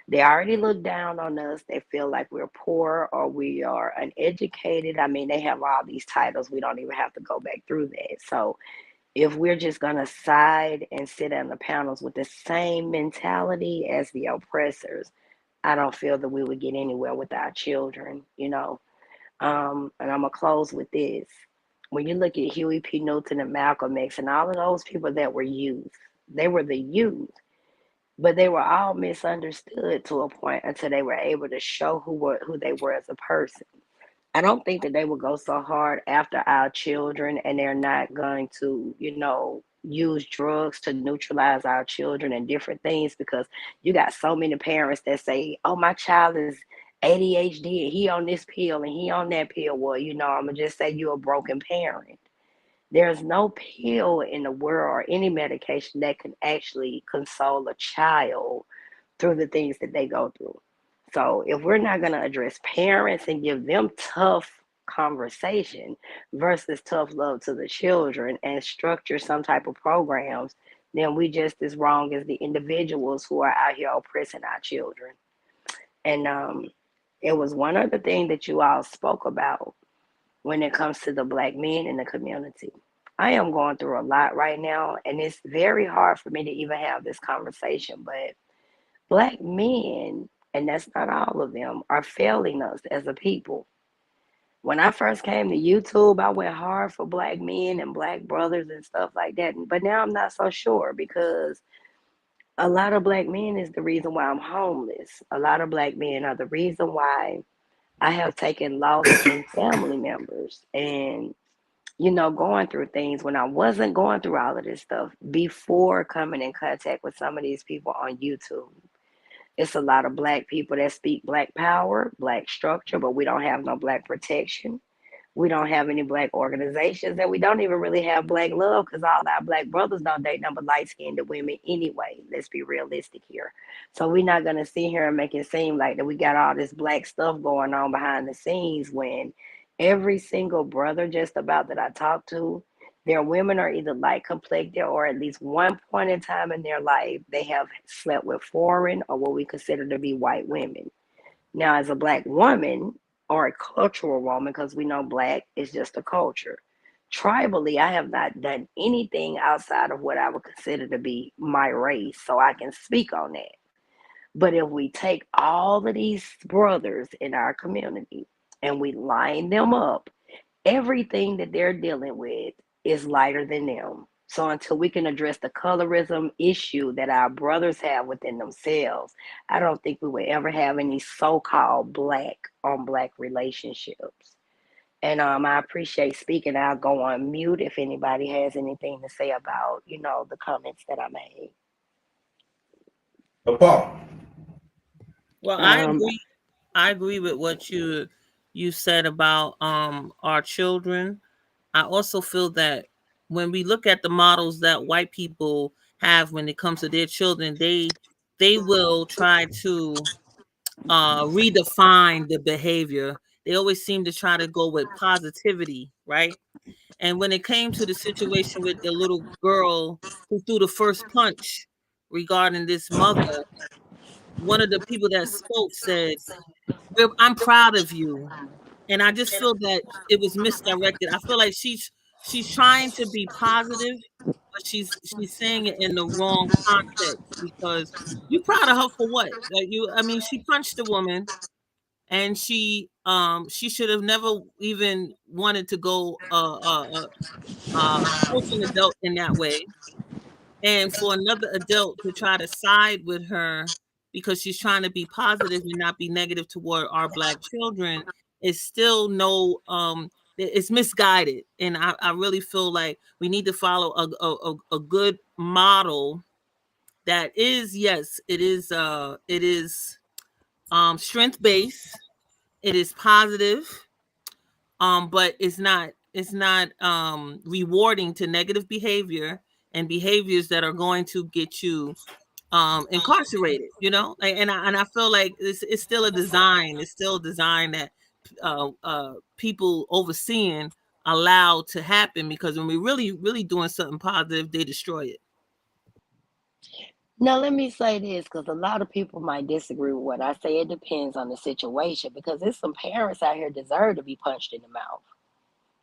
They already look down on us. They feel like we're poor or we are uneducated. I mean, they have all these titles. We don't even have to go back through that. So if we're just going to side and sit on the panels with the same mentality as the oppressors, I don't feel that we would get anywhere with our children. And I'm going to close with this. When you look at Huey P. Newton and Malcolm X and all of those people that were youth, they were the youth, but they were all misunderstood to a point until they were able to show who they were as a person. I don't think that they will go so hard after our children and they're not going to, use drugs to neutralize our children and different things because you got so many parents that say, "Oh, my child is ADHD and he on this pill and he on that pill. Well, I'm gonna just say you're a broken parent. There's no pill in the world or any medication that can actually console a child through the things that they go through. So if we're not going to address parents and give them tough conversation versus tough love to the children and structure some type of programs, then we just as wrong as the individuals who are out here oppressing our children. And it was one other thing that you all spoke about when it comes to the black men in the community. I am going through a lot right now, and it's very hard for me to even have this conversation. But black men, and that's not all of them, are failing us as a people. When I first came to YouTube, I went hard for black men and black brothers and stuff like that. But now I'm not so sure because a lot of black men is the reason why I'm homeless. A lot of black men are the reason why I have taken loss in family members and going through things when I wasn't going through all of this stuff before coming in contact with some of these people on YouTube. It's a lot of black people that speak black power, black structure, but we don't have no black protection. We don't have any black organizations, and we don't even really have black love because all our black brothers don't date number light skinned women anyway. Let's be realistic here. So we're not gonna sit here and make it seem like that we got all this black stuff going on behind the scenes when every single brother just about that I talk to, their women are either light complected or at least one point in time in their life they have slept with foreign or what we consider to be white women. Now, as a black woman or a cultural woman, because we know black is just a culture, tribally, I have not done anything outside of what I would consider to be my race, so I can speak on that. But if we take all of these brothers in our community and we line them up, everything that they're dealing with is lighter than them. So until we can address the colorism issue that our brothers have within themselves, I don't think we will ever have any so-called black on black relationships. And I appreciate speaking. I'll go on mute if anybody has anything to say about, the comments that I made. Paul. Well, I agree with what you said about our children. I also feel that when we look at the models that white people have when it comes to their children, they will try to redefine the behavior. They always seem to try to go with positivity, right? And when it came to the situation with the little girl who threw the first punch regarding this mother, one of the people that spoke said, I'm proud of you. And I just feel that it was misdirected. I feel like she's trying to be positive, but she's saying it in the wrong context because you're proud of her for what? Like I mean, she punched a woman and she should have never even wanted to go approach an adult in that way. And for another adult to try to side with her because she's trying to be positive and not be negative toward our black children is still no it's misguided. And I really feel like we need to follow a good model that is, yes, it is strength based, it is positive, but it's not rewarding to negative behavior and behaviors that are going to get you incarcerated, and I feel like it's still a design. It's still a design that people overseeing allow to happen because when we're really doing something positive, they destroy it. Now, let me say this because a lot of people might disagree with what I say. It depends on the situation because there's some parents out here deserve to be punched in the mouth.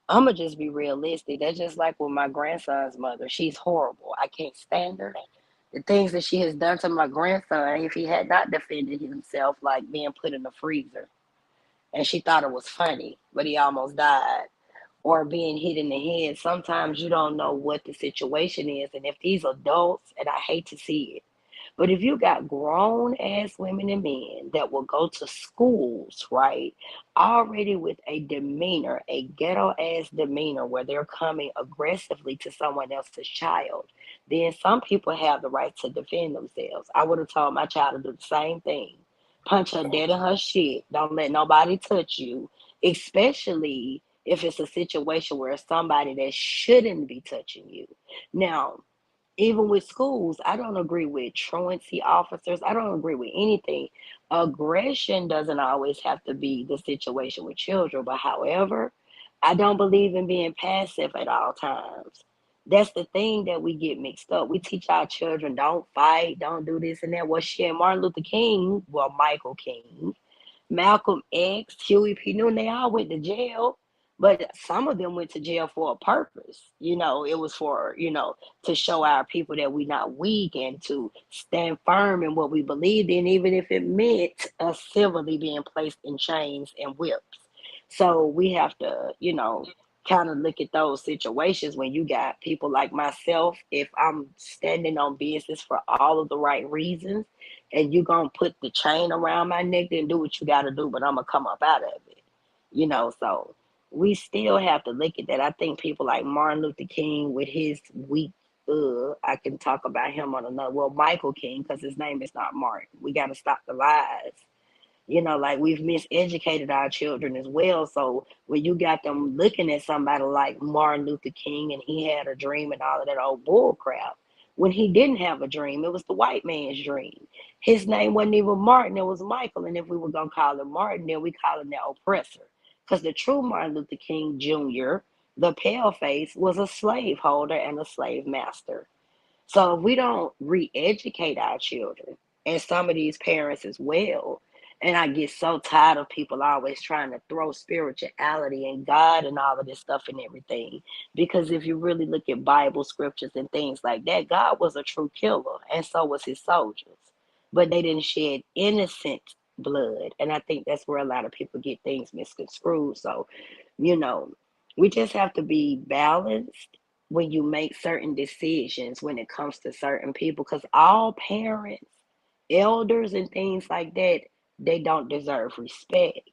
I'm going to just be realistic. That's just like with my grandson's mother. She's horrible. I can't stand her. The things that she has done to my grandson, if he had not defended himself, like being put in the freezer, and she thought it was funny, but he almost died, or being hit in the head. Sometimes you don't know what the situation is. And if these adults, and I hate to see it, but if you got grown ass women and men that will go to schools, right, already with a demeanor, a ghetto ass demeanor where they're coming aggressively to someone else's child, then some people have the right to defend themselves. I would have told my child to do the same thing. punch her dead in her shit. Don't let nobody touch you, especially if it's a situation where somebody that shouldn't be touching you. Now, even with schools, I don't agree with truancy officers. I don't agree with anything. Aggression doesn't always have to be the situation with children, but however, I don't believe in being passive at all times. That's the thing that we get mixed up. We teach our children don't fight, don't do this and that. Well, shit, Martin Luther King, well, Michael King, Malcolm X, Huey P. Newton, they all went to jail, but some of them went to jail for a purpose. It was for, to show our people that we're not weak and to stand firm in what we believed in, even if it meant us civilly being placed in chains and whips. So we have to, kind of look at those situations when you got people like myself. If I'm standing on business for all of the right reasons, and you gonna put the chain around my neck, then do what you gotta do, but I'm gonna come up out of it. So we still have to look at that. I think people like Martin Luther King with his weak I can talk about him on another, well, Michael King, because his name is not Martin. We gotta stop the lies. Like we've miseducated our children as well. So when you got them looking at somebody like Martin Luther King and he had a dream and all of that old bull crap, when he didn't have a dream, it was the white man's dream. His name wasn't even Martin, it was Michael. And if we were going to call him Martin, then we call him the oppressor. Because the true Martin Luther King Jr., the pale face, was a slaveholder and a slave master. So if we don't re-educate our children and some of these parents as well, and I get so tired of people always trying to throw spirituality and God and all of this stuff and everything. Because if you really look at Bible scriptures and things like that, God was a true killer, and so was his soldiers. But they didn't shed innocent blood. And I think that's where a lot of people get things misconstrued. So, you know, we just have to be balanced when you make certain decisions when it comes to certain people, because all parents, elders, and things like that, they don't deserve respect.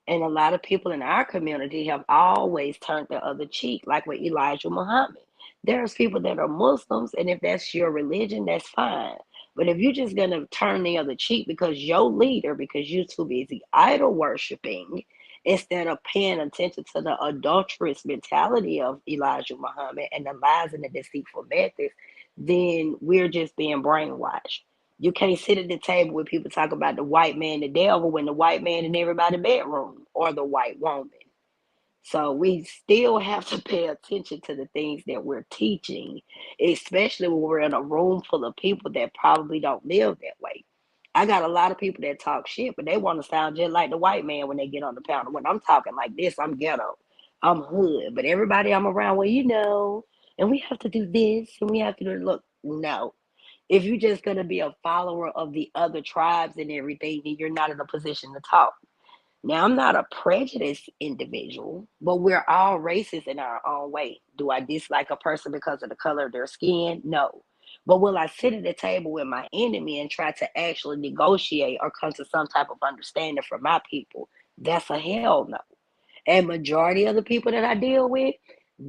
And a lot of people in our community have always turned the other cheek, like with Elijah Muhammad. There's people that are Muslims, and if that's your religion, that's fine. But if you're just going to turn the other cheek because your leader, because you're too busy idol worshiping, instead of paying attention to the adulterous mentality of Elijah Muhammad and the lies and the deceitful methods, then we're just being brainwashed. You can't sit at the table with people talk about the white man, the devil, when the white man in everybody's bedroom, or the white woman. So we still have to pay attention to the things that we're teaching, especially when we're in a room full of people that probably don't live that way. I got a lot of people that talk shit, but they want to sound just like the white man when they get on the panel. When I'm talking like this, I'm ghetto, I'm hood. But everybody I'm around, well, and we have to do this and we have to do, look, no. If you're just going to be a follower of the other tribes and everything, then you're not in a position to talk. Now, I'm not a prejudiced individual, but we're all racist in our own way. Do I dislike a person because of the color of their skin? No. But will I sit at the table with my enemy and try to actually negotiate or come to some type of understanding for my people? That's a hell no. And majority of the people that I deal with,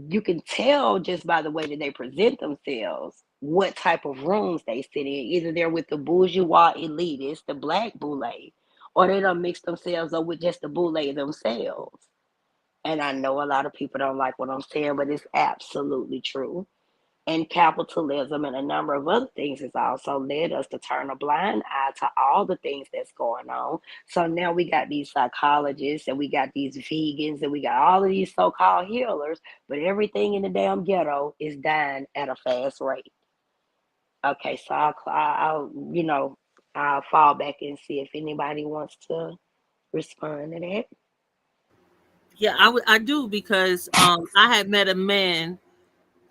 you can tell just by the way that they present themselves what type of rooms they sit in. Either they're with the bourgeois elitists, the black boule, or they don't mix themselves up with just the boule themselves. And I know a lot of people don't like what I'm saying, but it's absolutely true. And capitalism and a number of other things has also led us to turn a blind eye to all the things that's going on. So now we got these psychologists and we got these vegans and we got all of these so-called healers, but everything in the damn ghetto is dying at a fast rate. Okay, so I'll fall back and see if anybody wants to respond to that. Yeah, I do, because I had met a man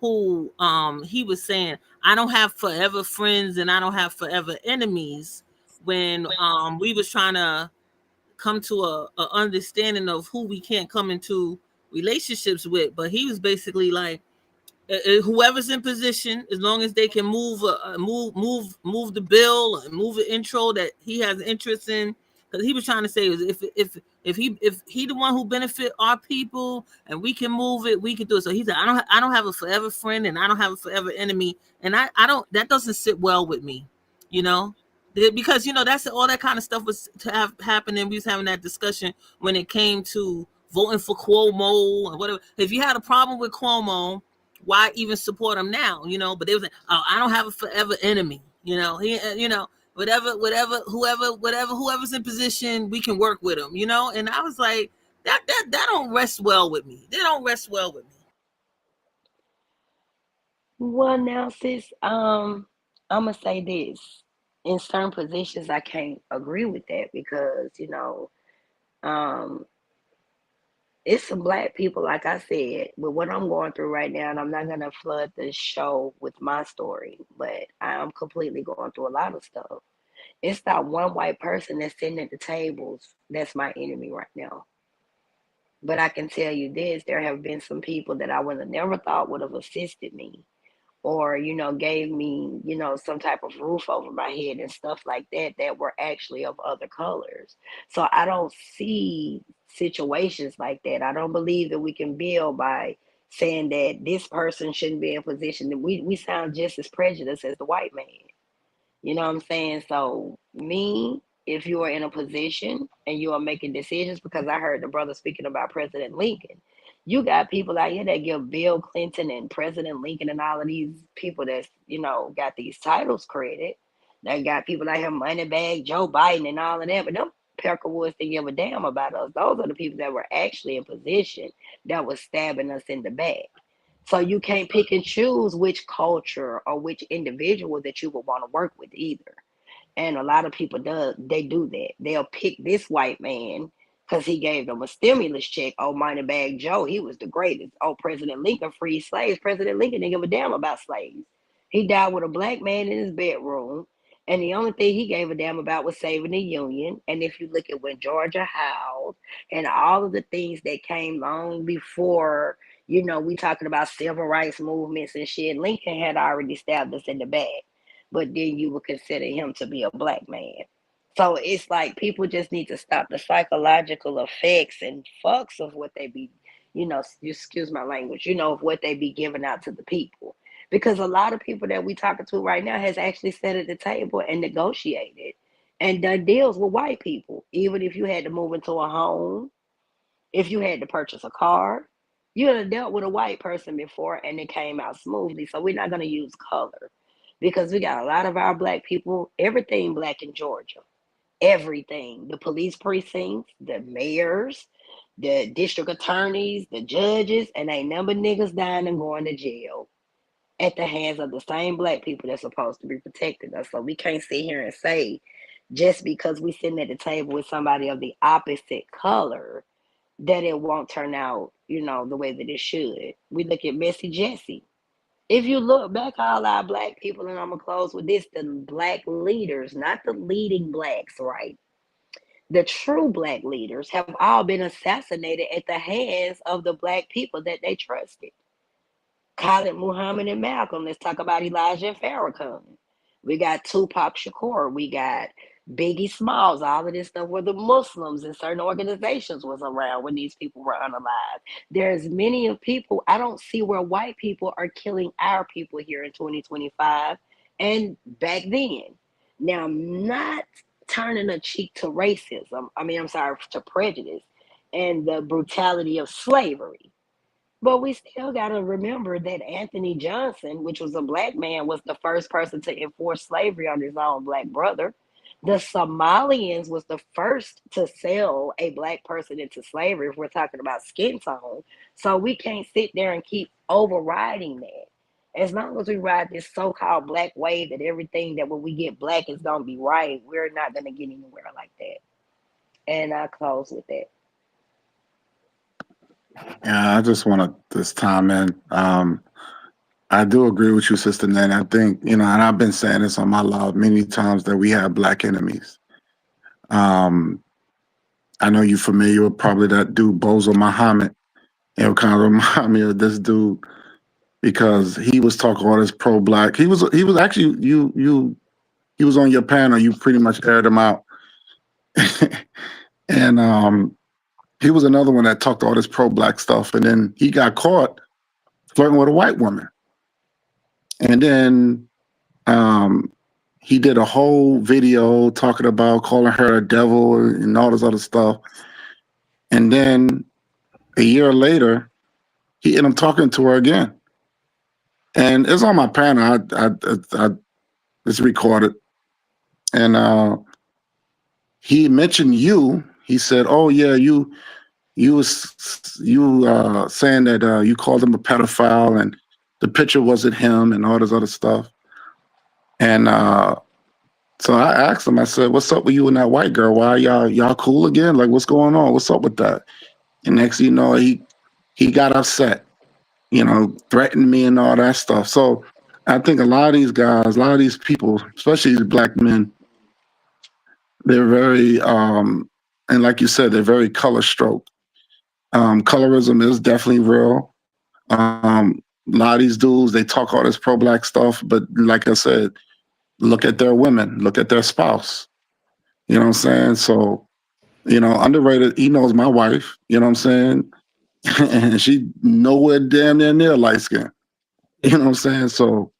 who he was saying, I don't have forever friends and I don't have forever enemies, when we was trying to come to a understanding of who we can't come into relationships with. But he was basically like, whoever's in position, as long as they can move the bill and move the intro that he has interest in. Because he was trying to say, is if he the one who benefit our people and we can move it, we can do it. So he said, I don't have a forever friend and I don't have a forever enemy, and I don't, that doesn't sit well with me, you know. because that's all that kind of stuff was to have happened, and we was having that discussion when it came to voting for Cuomo and whatever. If you had a problem with Cuomo, why even support him now? But they was like, oh, I don't have a forever enemy. Whoever's in position, we can work with him. And I was like, that don't rest well with me. They don't rest well with me. Well, now, sis, I'm gonna say this. In certain positions, I can't agree with that because um, it's some black people, like I said, with what I'm going through right now, and I'm not gonna flood the show with my story, but I'm completely going through a lot of stuff. It's that one white person that's sitting at the tables that's my enemy right now. But I can tell you this: there have been some people that I would have never thought would have assisted me or gave me some type of roof over my head and stuff like that that were actually of other colors. So I don't see situations like that. I don't believe that we can build by saying that this person shouldn't be in position. That we sound just as prejudiced as the white man. You know what I'm saying? So me, if you are in a position and you are making decisions, because I heard the brother speaking about President Lincoln, you got people out here that give Bill Clinton and President Lincoln and all of these people that's, got these titles credit. They got people out here, Moneybag, Joe Biden and all of that, but them Perkawoods didn't give a damn about us. Those are the people that were actually in position that was stabbing us in the back. So you can't pick and choose which culture or which individual that you would want to work with either. And a lot of people do that. They'll pick this white man because he gave them a stimulus check. Oh, Moneybag Joe, he was the greatest. Oh, President Lincoln freed slaves. President Lincoln didn't give a damn about slaves. He died with a black man in his bedroom. And the only thing he gave a damn about was saving the Union. And if you look at when Georgia howled and all of the things that came long before, we talking about civil rights movements and shit, Lincoln had already stabbed us in the back, but then you would consider him to be a black man. So it's like people just need to stop the psychological effects and fucks of what they be, excuse my language, of what they be giving out to the people. Because a lot of people that we talking to right now has actually sat at the table and negotiated and done deals with white people. Even if you had to move into a home, if you had to purchase a car, you had dealt with a white person before and it came out smoothly. So we're not going to use color because we got a lot of our black people, everything black in Georgia, everything. The police precincts, the mayors, the district attorneys, the judges, and ain't number niggas dying and going to jail at the hands of the same black people that's supposed to be protecting us. So we can't sit here and say just because we sitting at the table with somebody of the opposite color that it won't turn out, the way that it should. We look at Messy Jesse. If you look back, all our black people, and I'm gonna close with this: the black leaders, not the leading blacks, right? The true black leaders have all been assassinated at the hands of the black people that they trusted. Khalid Muhammad and Malcolm. Let's talk about Elijah and Farrakhan. We got Tupac Shakur. We got Biggie Smalls. All of this stuff where the Muslims and certain organizations was around when these people were unalive. There's many of people. I don't see where white people are killing our people here in 2025 and back then. Now, I'm not turning a cheek to racism. I'm sorry, to prejudice and the brutality of slavery. But we still got to remember that Anthony Johnson, which was a black man, was the first person to enforce slavery on his own black brother. The Somalians was the first to sell a black person into slavery if we're talking about skin tone. So we can't sit there and keep overriding that. As long as we ride this so-called black wave that everything that when we get black is going to be right, we're not going to get anywhere like that. And I close with that. Yeah, I just want to this time in. I do agree with you, Sister Nan. I think, and I've been saying this on my live many times that we have black enemies. I know you're familiar with probably that dude, Bozo Muhammad. Kind of remind me of this dude because he was talking all this pro-black. He was actually he was on your panel. You pretty much aired him out, and he was another one that talked all this pro-black stuff, and then he got caught flirting with a white woman, and then he did a whole video talking about calling her a devil and all this other stuff. And then a year later, he ended up talking to her again. And it's on my panel. It's recorded. And he mentioned you. He said, "Oh yeah, you saying that you called him a pedophile and the picture wasn't him and all this other stuff." And so I asked him. I said, "What's up with you and that white girl? Why y'all cool again? Like, what's going on? What's up with that?" And next thing you know, he got upset. Threatened me and all that stuff. So I think a lot of these guys, a lot of these people, especially these black men, they're very and like you said, they're very color stroke. Colorism is definitely real. A lot of these dudes, they talk all this pro-black stuff, but like I said, look at their women, look at their spouse. You know what I'm saying? So, Underrated, he knows my wife, you know what I'm saying? And she nowhere damn near light skin. You know what I'm saying? So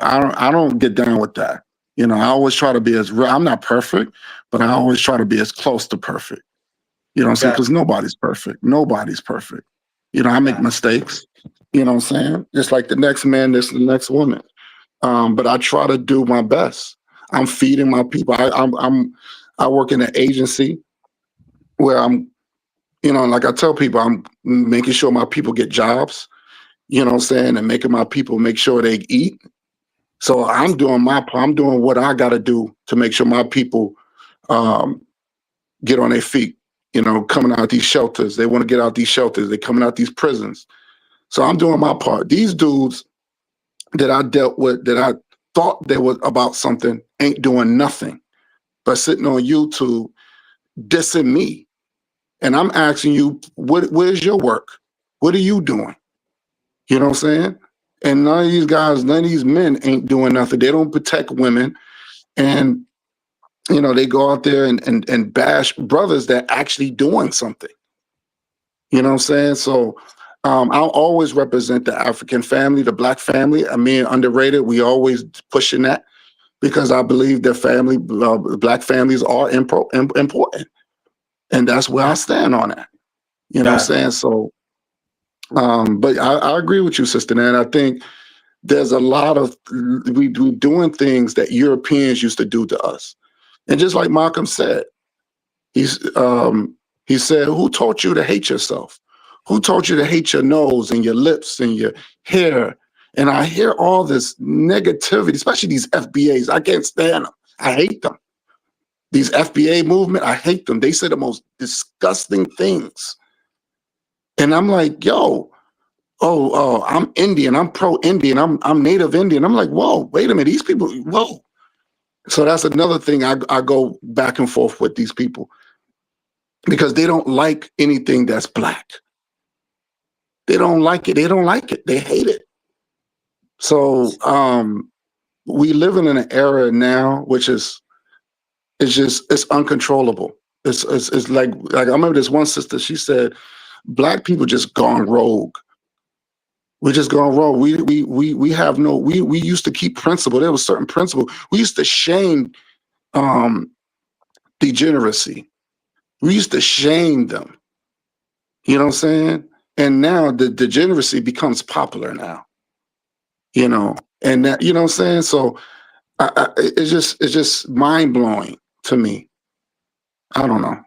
I don't get down with that. I always try to be as real. I'm not perfect, but I always try to be as close to perfect. You know what I'm saying? Got Because nobody's perfect. Nobody's perfect. I make got mistakes. You know what I'm saying? Just like the next man, this the next woman. But I try to do my best. I'm feeding my people. I work in an agency where like I tell people, I'm making sure my people get jobs. You know what I'm saying, and making my people make sure they eat. So I'm doing what I got to do to make sure my people um, get on their feet. Coming out these shelters, they want to get out these shelters. They're coming out these prisons. So I'm doing my part. These dudes that I dealt with, that I thought they were about something, ain't doing nothing but sitting on YouTube dissing me. And I'm asking you, where's your work? What are you doing? You know what I'm saying? And none of these guys, none of these men ain't doing nothing. They don't protect women. And, they go out there and bash brothers that actually doing something. You know what I'm saying? So I'll always represent the African family, the black family. I mean, Underrated, we always pushing that because I believe that black families are important. And that's where I stand on that. You know what I'm got saying? So, but I agree with you, Sister Nan. I think there's a lot of we doing things that Europeans used to do to us. And just like Malcolm said, he said, "Who taught you to hate yourself? Who taught you to hate your nose and your lips and your hair?" And I hear all this negativity, especially these FBAs. I can't stand them. I hate them. These FBA movement, I hate them. They say the most disgusting things. And I'm like, yo, I'm Indian. I'm pro-Indian. I'm Native Indian. I'm like, whoa, wait a minute. These people, whoa. So that's another thing I go back and forth with these people because they don't like anything that's black. They don't like it. They don't like it. They hate it. So we live in an era now which is it's uncontrollable. It's like I remember this one sister. She said, "Black people just gone rogue. We just gone rogue. We have no. We used to keep principle. There was certain principle. We used to shame um, degeneracy. We used to shame them. You know what I'm saying? And now the degeneracy becomes popular now. And that you know what I'm saying. So it's just mind blowing to me. I don't know.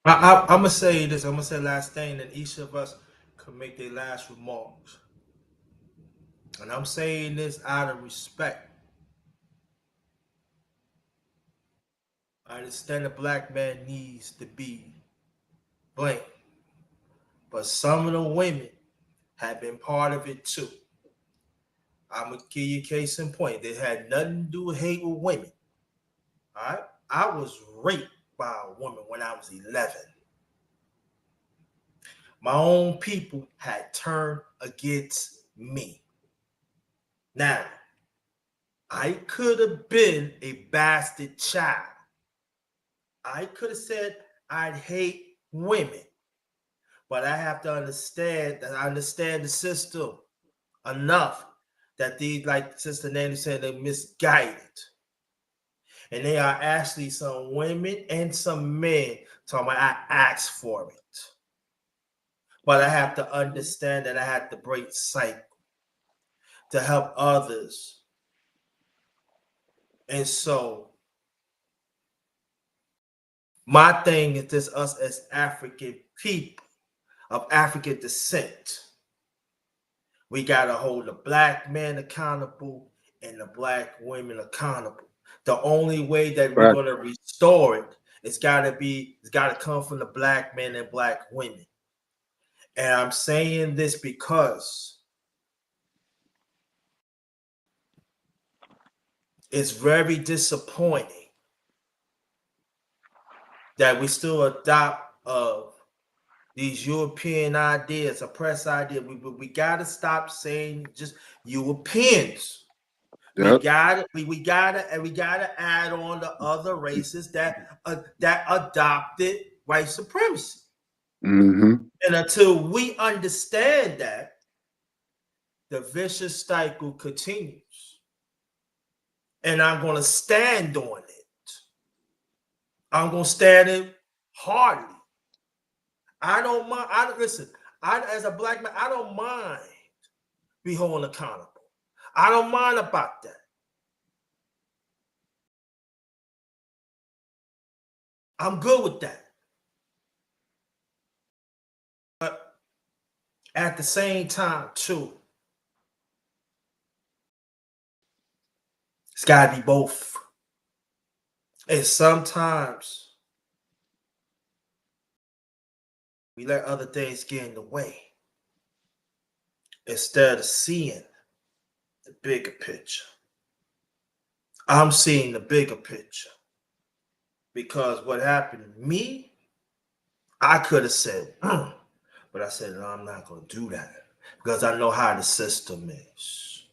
I'm gonna say this. I'm gonna say last thing, that each of us can make their last remarks. And I'm saying this out of respect. I understand the black man needs to be blamed, but some of the women have been part of it too. I'm gonna give you a case in point. They had nothing to do with hate with women. All right, I was raped by a woman when I was 11. My own people had turned against me. Now, I could have been a bastard child. I could have said I'd hate women, but I have to understand that I understand the system enough that these, like Sister Nanny said, they're misguided. And they are actually some women and some men talking about I asked for it. But I have to understand that I have to break cycle to help others. And so my thing is this: us as African people of African descent, we got to hold the black man accountable and the black women accountable. The only way that we're going to restore it, it's got to come from the black men and black women. And I'm saying this because it's very disappointing that we still adopt these European ideas, oppressed ideas. We got to stop saying just Europeans. Yep. We gotta add on the other races that adopted white supremacy. Mm-hmm. And until we understand that, the vicious cycle continues. And I'm gonna stand on it. I'm gonna stand it hardly. I don't mind. As a black man, I don't mind being held accountable. I don't mind about that. I'm good with that. But at the same time, too, it's got to be both. And sometimes we let other things get in the way instead of seeing the bigger picture. I'm seeing the bigger picture because what happened to me, I could have said, but I said, no, I'm not going to do that because I know how the system is.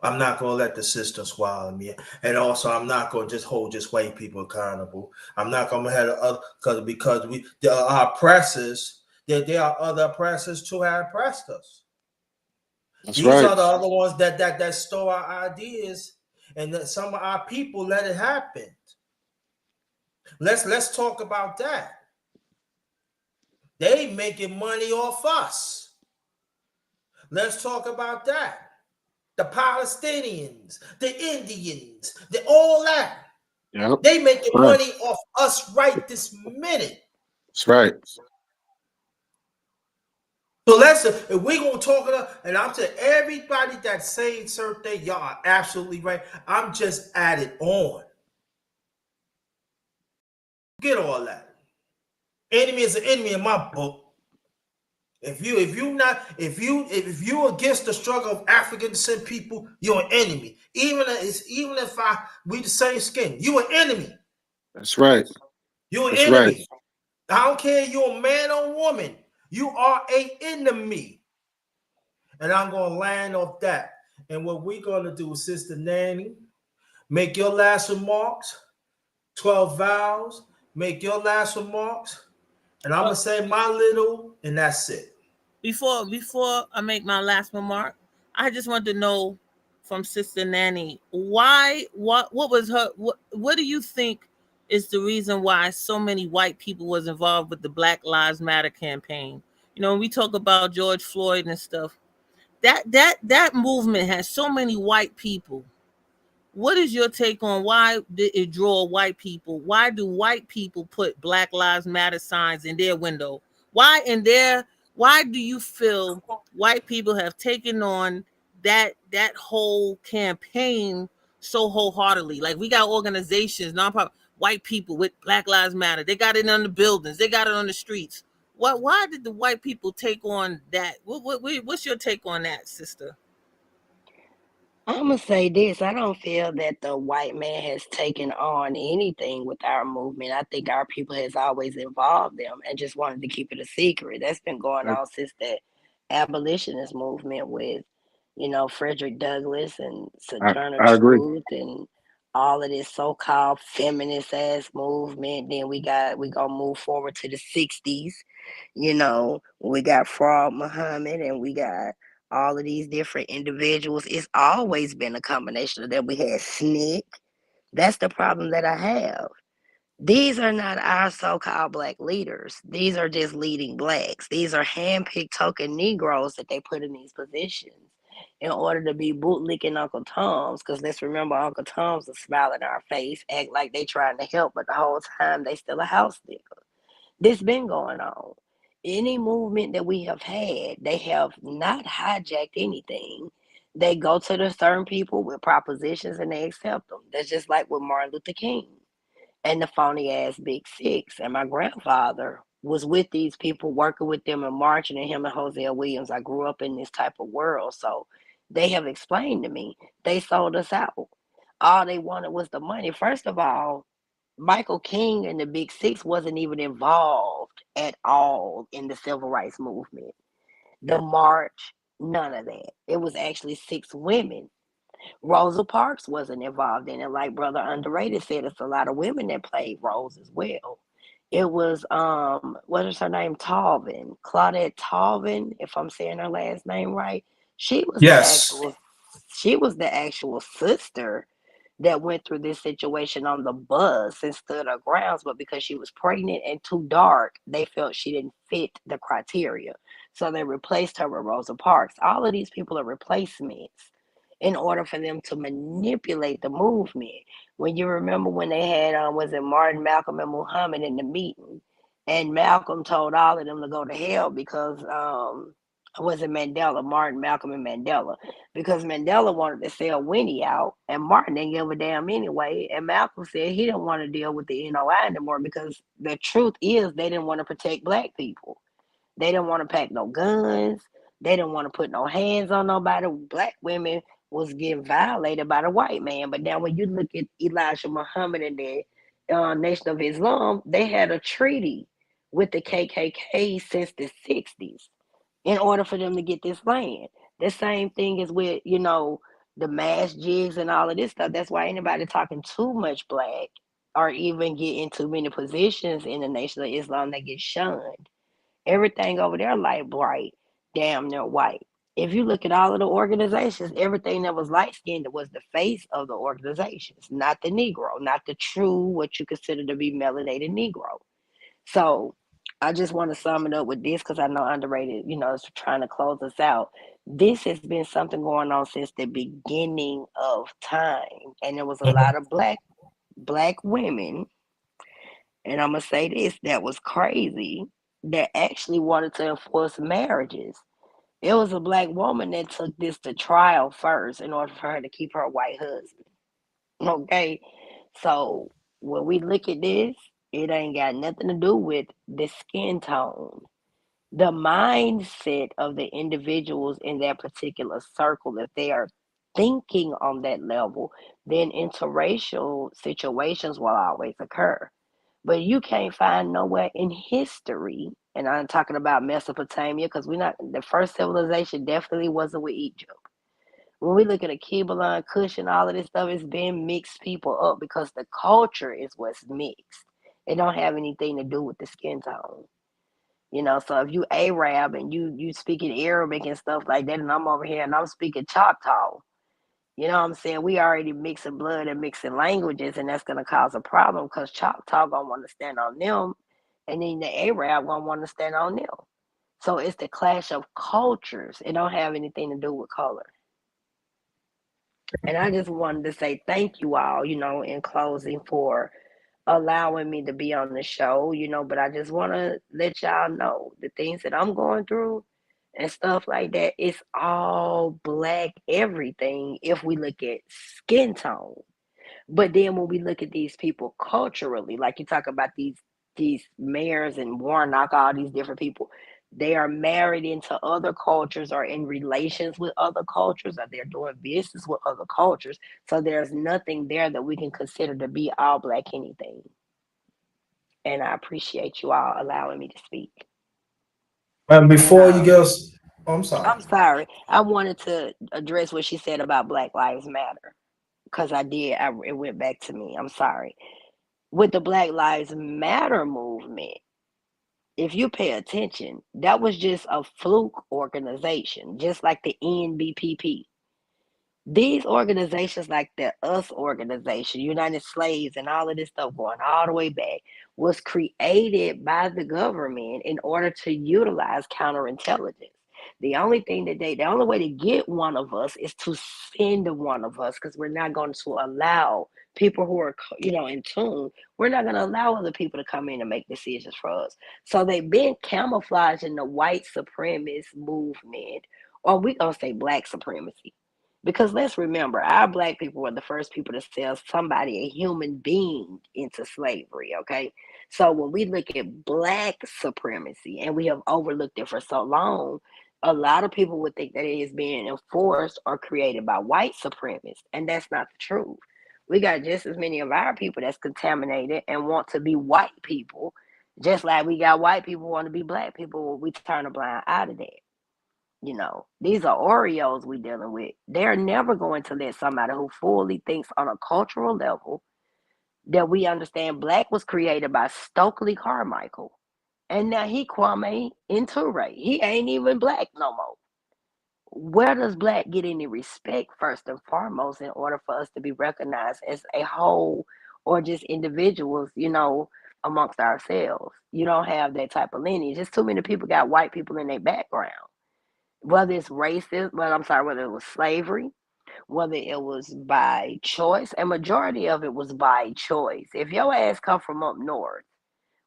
I'm not going to let the system swallow me. And also, I'm not going to just hold just white people accountable. I'm not going to have other, because there are oppressors, there are other oppressors too have oppressed us. These are the other ones that stole our ideas, and that some of our people let it happen. Let's talk about that. They making money off us. Let's talk about that. The Palestinians, the Indians, all that. Yep. They making money off us right this minute. That's right. So if we're gonna talk about, and I'm telling everybody that's saying certain things, y'all are absolutely right. I'm just added on. Get all that. Enemy is an enemy in my book. If you against the struggle of African descent people, you're an enemy. Even if we the same skin, you an enemy. That's right. You're an enemy. Right. I don't care you're a man or woman. You are an enemy. And I'm gonna land off that. And what we're gonna do, Sister Nanny, make your last remarks. 12 vows. Make your last remarks. And I'm gonna say my little, and that's it. Before I make my last remark, I just want to know from Sister Nanny, what was her, what do you think is the reason why so many white people was involved with the Black Lives Matter campaign? You know, when we talk about George Floyd and stuff, that movement has so many white people. What is your take on why did it draw white people? Why do white people put Black Lives Matter signs in their window? Why do you feel white people have taken on that whole campaign so wholeheartedly? Like, we got organizations, nonprofit, white people with Black Lives Matter. They got it on the buildings, they got it on the streets. Why did the white people take on that? What's your take on that, sister? I'm going to say this. I don't feel that the white man has taken on anything with our movement. I think our people has always involved them and just wanted to keep it a secret. That's been going on since the abolitionist movement with, Frederick Douglass and Sojourner Truth and all of this so-called feminist ass movement. Then we gonna move forward to the 60s. We got Fraud Muhammad and we got all of these different individuals. It's always been a combination of that. We had Snick. That's the problem that I have. These are not our so-called black leaders. These are just leading blacks. These are hand-picked token Negroes that they put in these positions in order to be bootlicking Uncle Tom's. Because let's remember, Uncle Tom's a smile in our face, act like they trying to help, but the whole time they still a house nigga. This been going on. Any movement that we have had, they have not hijacked anything. They go to the certain people with propositions and they accept them. That's just like with Martin Luther King and the phony ass Big Six. And my grandfather was with these people, working with them and marching, and him and Hosea Williams. I grew up in this type of world. So they have explained to me, they sold us out. All they wanted was the money. First of all, Michael King and the Big Six wasn't even involved at all in the civil rights movement. The march, none of that. It was actually 6 women. Rosa Parks wasn't involved in it. Like Brother Underated said, it's a lot of women that played roles as well. It was what is her name? Talvin. Claudette Talvin, if I'm saying her last name right. She was the Yes. actual she was the actual sister that went through this situation on the bus and stood her grounds, but because she was pregnant and too dark, they felt she didn't fit the criteria. So they replaced her with Rosa Parks. All of these people are replacements in order for them to manipulate the movement. When you remember when they had, was it Martin, Malcolm, and Muhammad in the meeting, and Malcolm told all of them to go to hell because was it Mandela, Martin, Malcolm, and Mandela, because Mandela wanted to sell Winnie out, and Martin didn't give a damn anyway. And Malcolm said he didn't want to deal with the NOI anymore because the truth is they didn't want to protect black people. They didn't want to pack no guns. They didn't want to put no hands on nobody. Black women was getting violated by the white man. But now when you look at Elijah Muhammad and the Nation of Islam, they had a treaty with the KKK since the 60s in order for them to get this land. The same thing is with, the mass jigs and all of this stuff. That's why anybody talking too much black or even get in too many positions in the Nation of Islam, they get shunned. Everything over there light bright, damn near white. If you look at all of the organizations, everything that was light skinned was the face of the organizations, not the Negro, not the true what you consider to be melanated Negro. So I just want to sum it up with this because I know Underrated, is trying to close us out. This has been something going on since the beginning of time. And there was a lot of black women, and I'm gonna say this, that was crazy, that actually wanted to enforce marriages. It was a black woman that took this to trial first in order for her to keep her white husband. Okay. So when we look at this, it ain't got nothing to do with the skin tone. The mindset of the individuals in that particular circle, if they are thinking on that level, then interracial situations will always occur. But you can't find nowhere in history, and I'm talking about Mesopotamia, because we're not, the first civilization definitely wasn't with Egypt. When we look at a Kibbalah, Kush, and all of this stuff, it's been mixed people up because the culture is what's mixed. It don't have anything to do with the skin tone. So if you Arab and you speaking Arabic and stuff like that, and I'm over here and I'm speaking Choctaw, you know what I'm saying? We already mixing blood and mixing languages, and that's gonna cause a problem because Choctaw gonna want to stand on them, and then the Arab gonna want to stand on them. So it's the clash of cultures. It don't have anything to do with color. And I just wanted to say thank you all, in closing for allowing me to be on the show, but I just want to let y'all know the things that I'm going through and stuff like that. It's all black everything if we look at skin tone. But then when we look at these people culturally, like you talk about these mayors and Warnock, all these different people, they are married into other cultures or in relations with other cultures, or they're doing business with other cultures. So there's nothing there that we can consider to be all black anything. And I appreciate you all allowing me to speak. And And before you go, oh, I'm sorry. I'm sorry. I wanted to address what she said about Black Lives Matter because I did. It went back to me. I'm sorry. With the Black Lives Matter movement, if you pay attention, that was just a fluke organization, just like the NBPP. These organizations, like the US organization, United Slaves, and all of this stuff going all the way back, was created by the government in order to utilize counterintelligence. The only way to get one of us is to send one of us, because we're not going to allow people who are, in tune. We're not going to allow other people to come in and make decisions for us. So they've been camouflaging the white supremacist movement, or we gonna say black supremacy, because let's remember, our black people were the first people to sell somebody, a human being, into slavery, okay? So when we look at black supremacy, and we have overlooked it for so long, a lot of people would think that it is being enforced or created by white supremacists, and that's not the truth. We got just as many of our people that's contaminated and want to be white people, just like we got white people who want to be black people. We turn a blind eye to that. These are Oreos we dealing with. They're never going to let somebody who fully thinks on a cultural level that we understand black was created by Stokely Carmichael. And now he Kwame Inture. He ain't even black no more. Where does black get any respect, first and foremost, in order for us to be recognized as a whole, or just individuals, amongst ourselves? You don't have that type of lineage. Just too many people got white people in their background, whether it's racist, whether it was slavery, whether it was by choice. A majority of it was by choice. If your ass come from up north,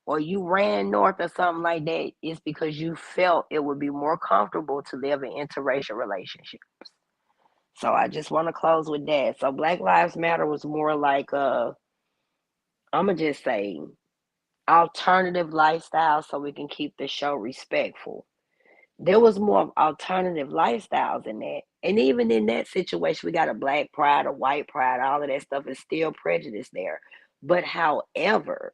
or you ran north or something like that, it's because you felt it would be more comfortable to live in interracial relationships. So I just want to close with that. So Black Lives Matter was more like I'm gonna just say, alternative lifestyle, so we can keep the show respectful. There was more of alternative lifestyles in that. And even in that situation, we got a black pride, a white pride, all of that stuff is still prejudice there. But however,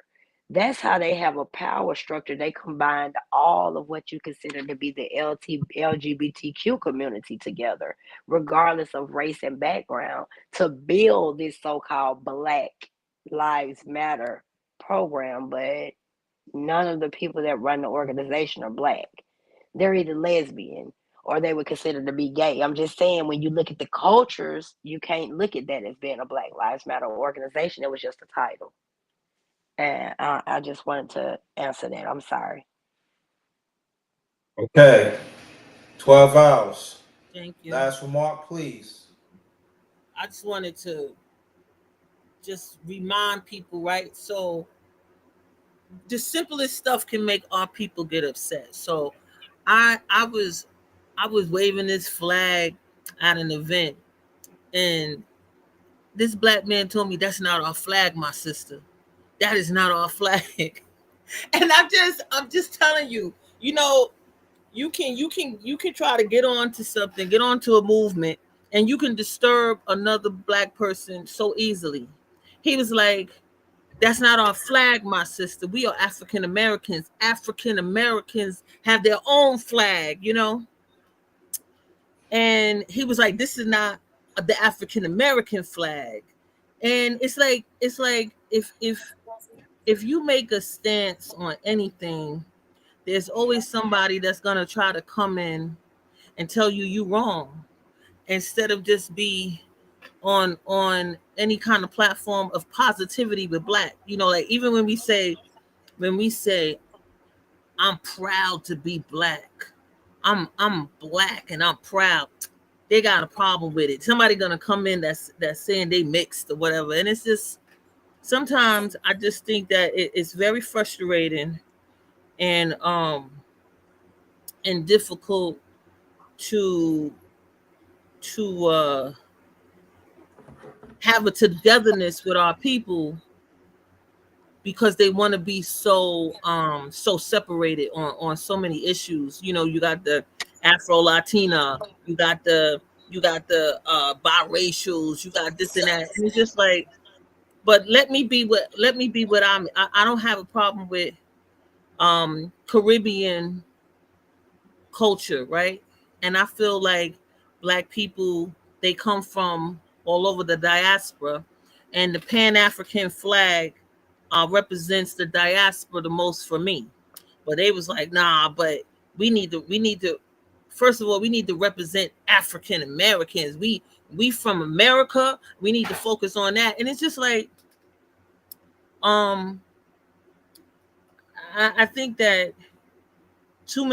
that's how they have a power structure. They combined all of what you consider to be the LGBTQ community together, regardless of race and background, to build this so-called Black Lives Matter program. But none of the people that run the organization are black. They're either lesbian or they would consider to be gay. I'm just saying, when you look at the cultures, you can't look at that as being a Black Lives Matter organization. It was just a title. And I just wanted to answer that. I'm sorry. Okay, 12 hours. Thank you. Last remark, please. I just wanted to just remind people, right? So the simplest stuff can make our people get upset. So I was waving this flag at an event, and this black man told me, "That's not our flag, my sister. That is not our flag." And I'm just telling you, you can try to get on to something, get onto a movement, and you can disturb another black person so easily. He was like, "That's not our flag, my sister. We are African Americans. African Americans have their own flag." And he was like, "This is not the African American flag." And it's like if you make a stance on anything, there's always somebody that's gonna try to come in and tell you wrong, instead of just be on any kind of platform of positivity with black. Like, even when we say I'm proud to be black, I'm black and I'm proud, they got a problem with it. Somebody gonna come in that's saying they mixed or whatever. And it's just, sometimes I just think that it's very frustrating and difficult to have a togetherness with our people, because they want to be so separated on so many issues. You got the Afro Latina, you got the biracials, you got this and that, and it's just like, but let me be what I don't have a problem with Caribbean culture, right? And I feel like black people, they come from all over the diaspora, and the Pan African flag represents the diaspora the most for me. but they was like, nah, but we need to first of all, we need to represent African Americans. We from America. We need to focus on that. And it's just like, um, I think that too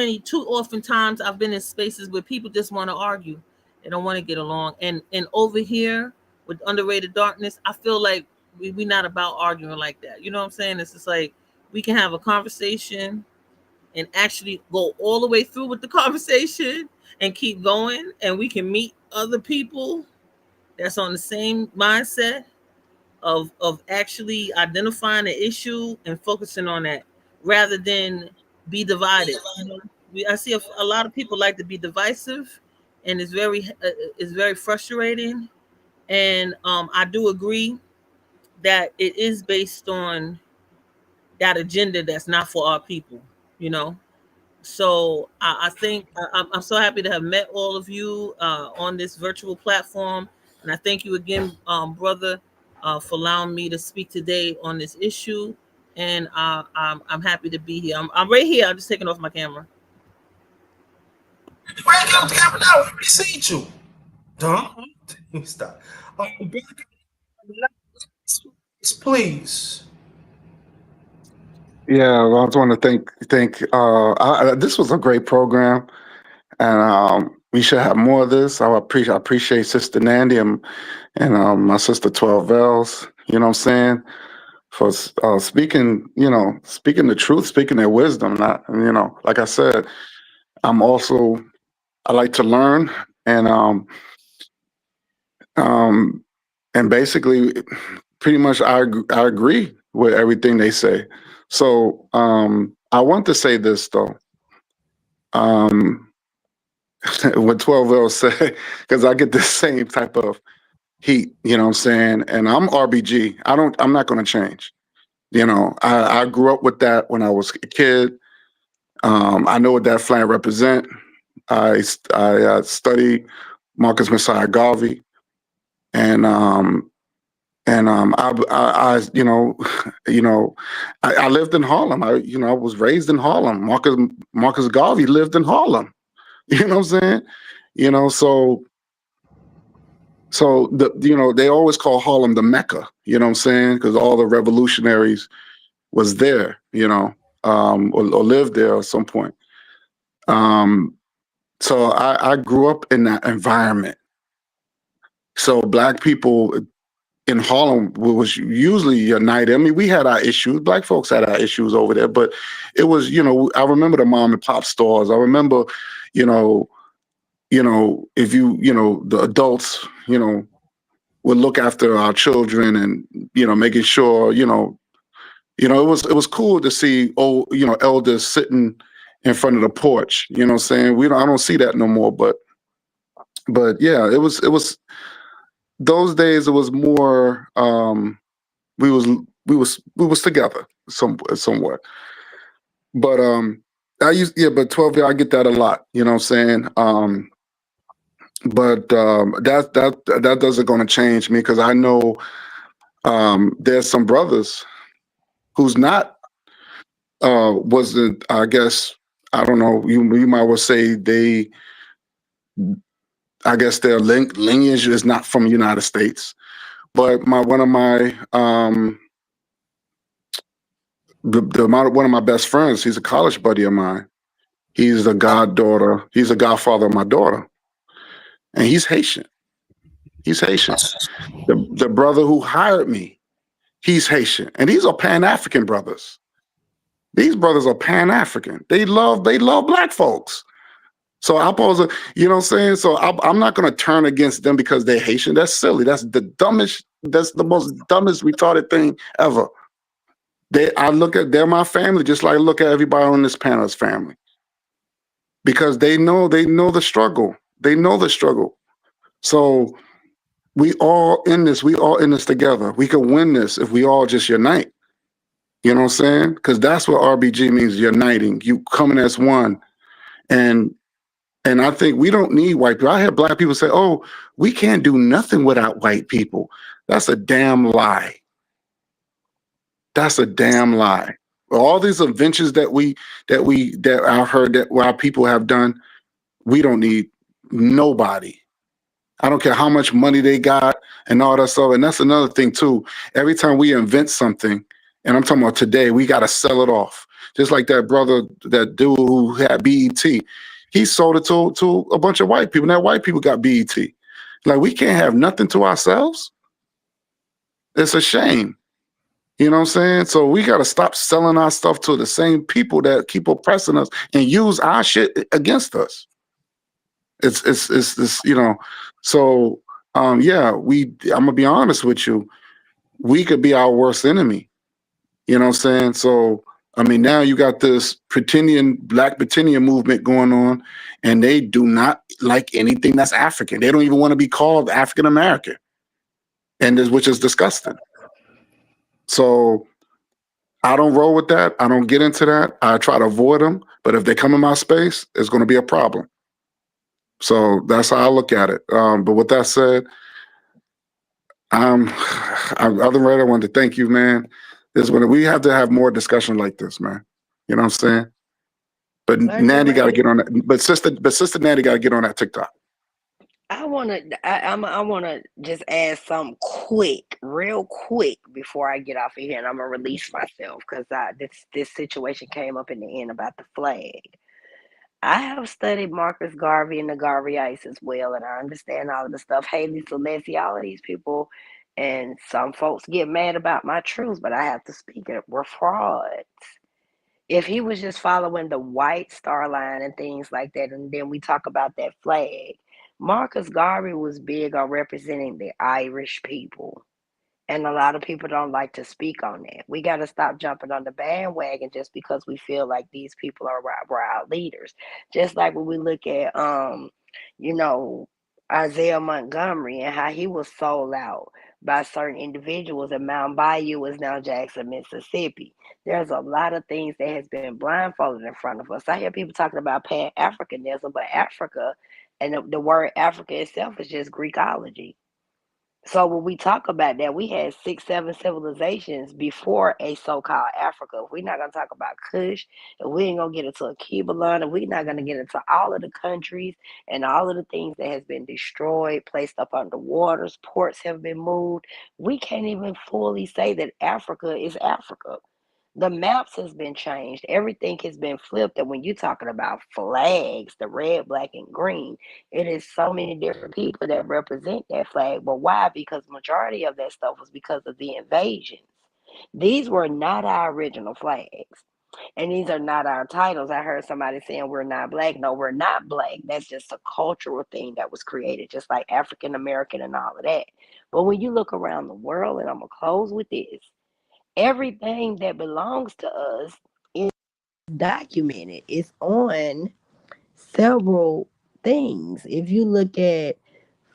often times I've been in spaces where people just want to argue. They don't want to get along. And over here with Underrated Darkness, I feel like we not about arguing like that. You know what I'm saying? It's just like we can have a conversation and actually go all the way through with the conversation and keep going, and we can meet other people that's on the same mindset of actually identifying the issue and focusing on that rather than be divided. You know, I see a lot of people like to be divisive, and it's very frustrating. And I do agree that it is based on that agenda that's not for our people. You know, so I think I'm so happy to have met all of you on this virtual platform, and I thank you again, brother, for allowing me to speak today on this issue. And I'm happy to be here. I'm right here. I'm just taking off my camera. Where you got the camera now? We see you. Don't stop. Please. Yeah, well, I just want to thank. This was a great program, and we should have more of this. I appreciate Sister Nandy and my sister 12 L's. You know what I'm saying, for speaking. You know, speaking the truth, speaking their wisdom. Not, you know, like I said, I'm also, I like to learn, and um, and basically, pretty much I agree with everything they say. So I want to say this though. Um, what 12 L said, because I get the same type of heat, you know what I'm saying? And I'm RBG. I'm not gonna change. You know, I grew up with that when I was a kid. I know what that flag represent. I studied Marcus Messiah Garvey, and you know, I lived in Harlem. I was raised in Harlem. Marcus Garvey lived in Harlem. You know what I'm saying? You know, so they always call Harlem the Mecca. You know what I'm saying? Because all the revolutionaries was there. You know, or lived there at some point. So I grew up in that environment. So black people in Harlem was usually united. I mean, we had our issues. Black folks had our issues over there, but it was, I remember the mom and pop stores. I remember, you know, if the adults, would look after our children and, making sure, it was cool to see elders sitting in front of the porch. You know what I'm saying? I don't see that no more, but yeah, it was those days. It was more. We was together somewhat. But but 12 year I get that a lot, you know what I'm saying? But that doesn't gonna change me because I know there's some brothers who's not wasn't, I guess, I don't know, you might well say I guess their lineage is not from the United States. But one of my one of my best friends, he's a college buddy of mine. He's a godfather of my daughter. And he's Haitian. He's Haitian. The brother who hired me, he's Haitian. And these are Pan-African brothers. These brothers are Pan-African. They love black folks. So I'm supposed to, you know what I'm saying? So I'm not going to turn against them because they're Haitian. That's silly. That's the most dumbest retarded thing ever. They're my family just like I look at everybody on this panel's family. Because they know the struggle. They know the struggle. So we all in this together. We can win this if we all just unite. You know what I'm saying? Because that's what RBG means, uniting. You coming as one. And I think we don't need white people. I hear black people say, oh, we can't do nothing without white people. That's a damn lie. That's a damn lie. All these inventions that I've heard that our people have done, we don't need nobody. I don't care how much money they got and all that stuff. And that's another thing too. Every time we invent something, and I'm talking about today, we got to sell it off. Just like that brother, that dude who had BET, he sold it to a bunch of white people. Now white people got BET. Like we can't have nothing to ourselves. It's a shame. You know what I'm saying? So we got to stop selling our stuff to the same people that keep oppressing us and use our shit against us. It's this, you know. So yeah, I'm gonna be honest with you. We could be our worst enemy. You know what I'm saying? So I mean, now you got this black pretending movement going on, and they do not like anything that's African. They don't even want to be called African American, which is disgusting. So I don't roll with that. I don't get into that. I try to avoid them. But if they come in my space, it's going to be a problem. So that's how I look at it. But with that said, other than that, I wanted to thank you, man. We have to have more discussion like this, man. You know what I'm saying? But Nanny got to get on that. Sister Nanny got to get on that TikTok. I wanna just add something quick, real quick, before I get off of here, and I'm gonna release myself because this situation came up in the end about the flag. I have studied Marcus Garvey and the Garveyites as well, and I understand all of the stuff. Haley Selassie, all of these people, and some folks get mad about my truths, but I have to speak it. We're frauds. If he was just following the white star line and things like that, and then we talk about that flag, Marcus Garvey was big on representing the Irish people. And a lot of people don't like to speak on that. We got to stop jumping on the bandwagon just because we feel like these people are our leaders. Just like when we look at, you know, Isaiah Montgomery and how he was sold out by certain individuals, and Mount Bayou is now Jackson, Mississippi. There's a lot of things that has been blindfolded in front of us. I hear people talking about Pan Africanism, but Africa and the word Africa itself is just Greekology. So when we talk about that, we had 6, 7 civilizations before a so-called Africa. If we're not gonna talk about Kush, if we ain't gonna get into Akibalan, if we're not gonna get into all of the countries and all of the things that has been destroyed, placed up under waters, ports have been moved, we can't even fully say that Africa is Africa. The maps has been changed. Everything has been flipped. And when you're talking about flags, the red, black, and green, it is so many different people that represent that flag. But why? Because majority of that stuff was because of the invasions. These were not our original flags. And these are not our titles. I heard somebody saying we're not black. No, we're not black. That's just a cultural thing that was created, just like African American and all of that. But when you look around the world, and I'm going to close with this, everything that belongs to us is documented. It's on several things. If you look at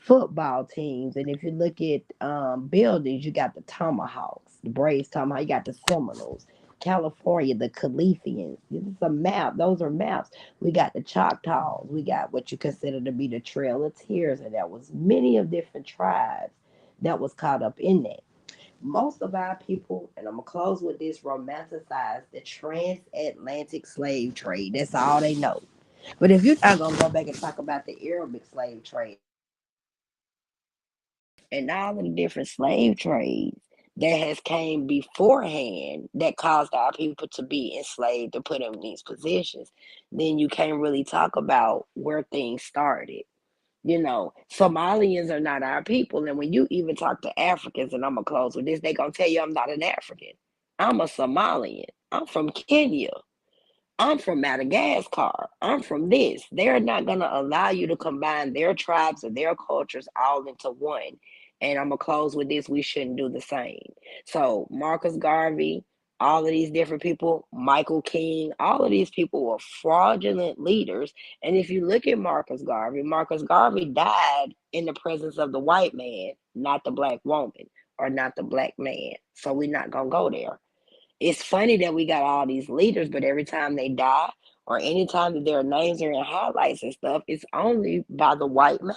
football teams, and if you look at buildings, you got the Tomahawks, the Braves Tomahawk, you got the Seminoles, California, the Califians. This is a map. Those are maps. We got the Choctaws. We got what you consider to be the Trail of Tears, and there was many of different tribes that was caught up in that. Most of our people, and I'm gonna close with this, romanticize the transatlantic slave trade. That's all they know. But if you're not gonna go back and talk about the Arabic slave trade and all of the different slave trades that has came beforehand that caused our people to be enslaved to put them in these positions, then you can't really talk about where things started. You know, Somalians are not our people. And when you even talk to Africans, and I'm going to close with this, they're going to tell you I'm not an African. I'm a Somalian. I'm from Kenya. I'm from Madagascar. I'm from this. They're not going to allow you to combine their tribes and their cultures all into one. And I'm going to close with this. We shouldn't do the same. So, Marcus Garvey, all of these different people, Michael King, all of these people were fraudulent leaders. And if you look at Marcus Garvey died in the presence of the white man, not the black woman or not the black man. So, we're not going to go there. It's funny that we got all these leaders, but every time they die or anytime that their names are in highlights and stuff, it's only by the white man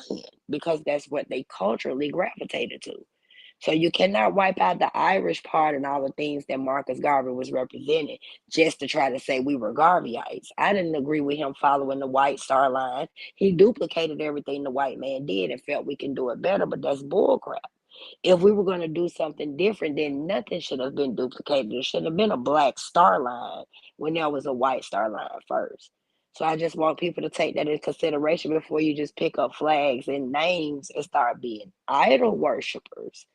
because that's what they culturally gravitated to. So you cannot wipe out the Irish part and all the things that Marcus Garvey was representing just to try to say we were Garveyites. I didn't agree with him following the White Star Line. He duplicated everything the white man did and felt we can do it better, but that's bullcrap. If we were going to do something different, then nothing should have been duplicated. There should have been a black star line when there was a white star line first. So I just want people to take that into consideration before you just pick up flags and names and start being idol worshipers.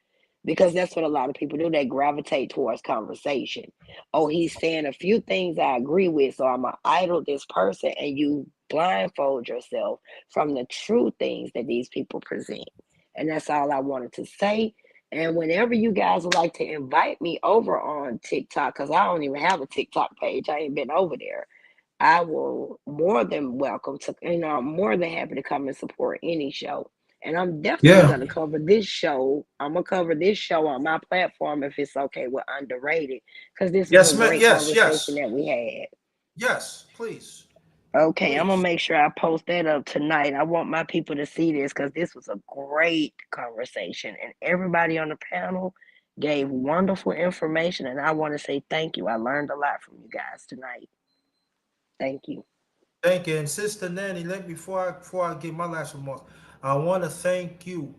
Because that's what a lot of people do. They gravitate towards conversation. Oh, he's saying a few things I agree with, so I'm going to idol this person, and you blindfold yourself from the true things that these people present. And that's all I wanted to say. And whenever you guys would like to invite me over on TikTok, because I don't even have a TikTok page, I ain't been over there. I will more than welcome to, I'm more than happy to come and support any show. And I'm definitely Yeah. going to cover this show. I'm going to cover this show on my platform if it's okay with Underrated, because this was a Yes, man. great Yes, conversation yes, that we had. yes. Please, Okay, I'm gonna please. make sure I post that up tonight. I want my people to see this because this was a great conversation, and everybody on the panel gave wonderful information. And I want to say thank you. I learned a lot from you guys tonight. Thank you. Thank you. And Sister Nanny, let me before I give my last remarks, I want to thank you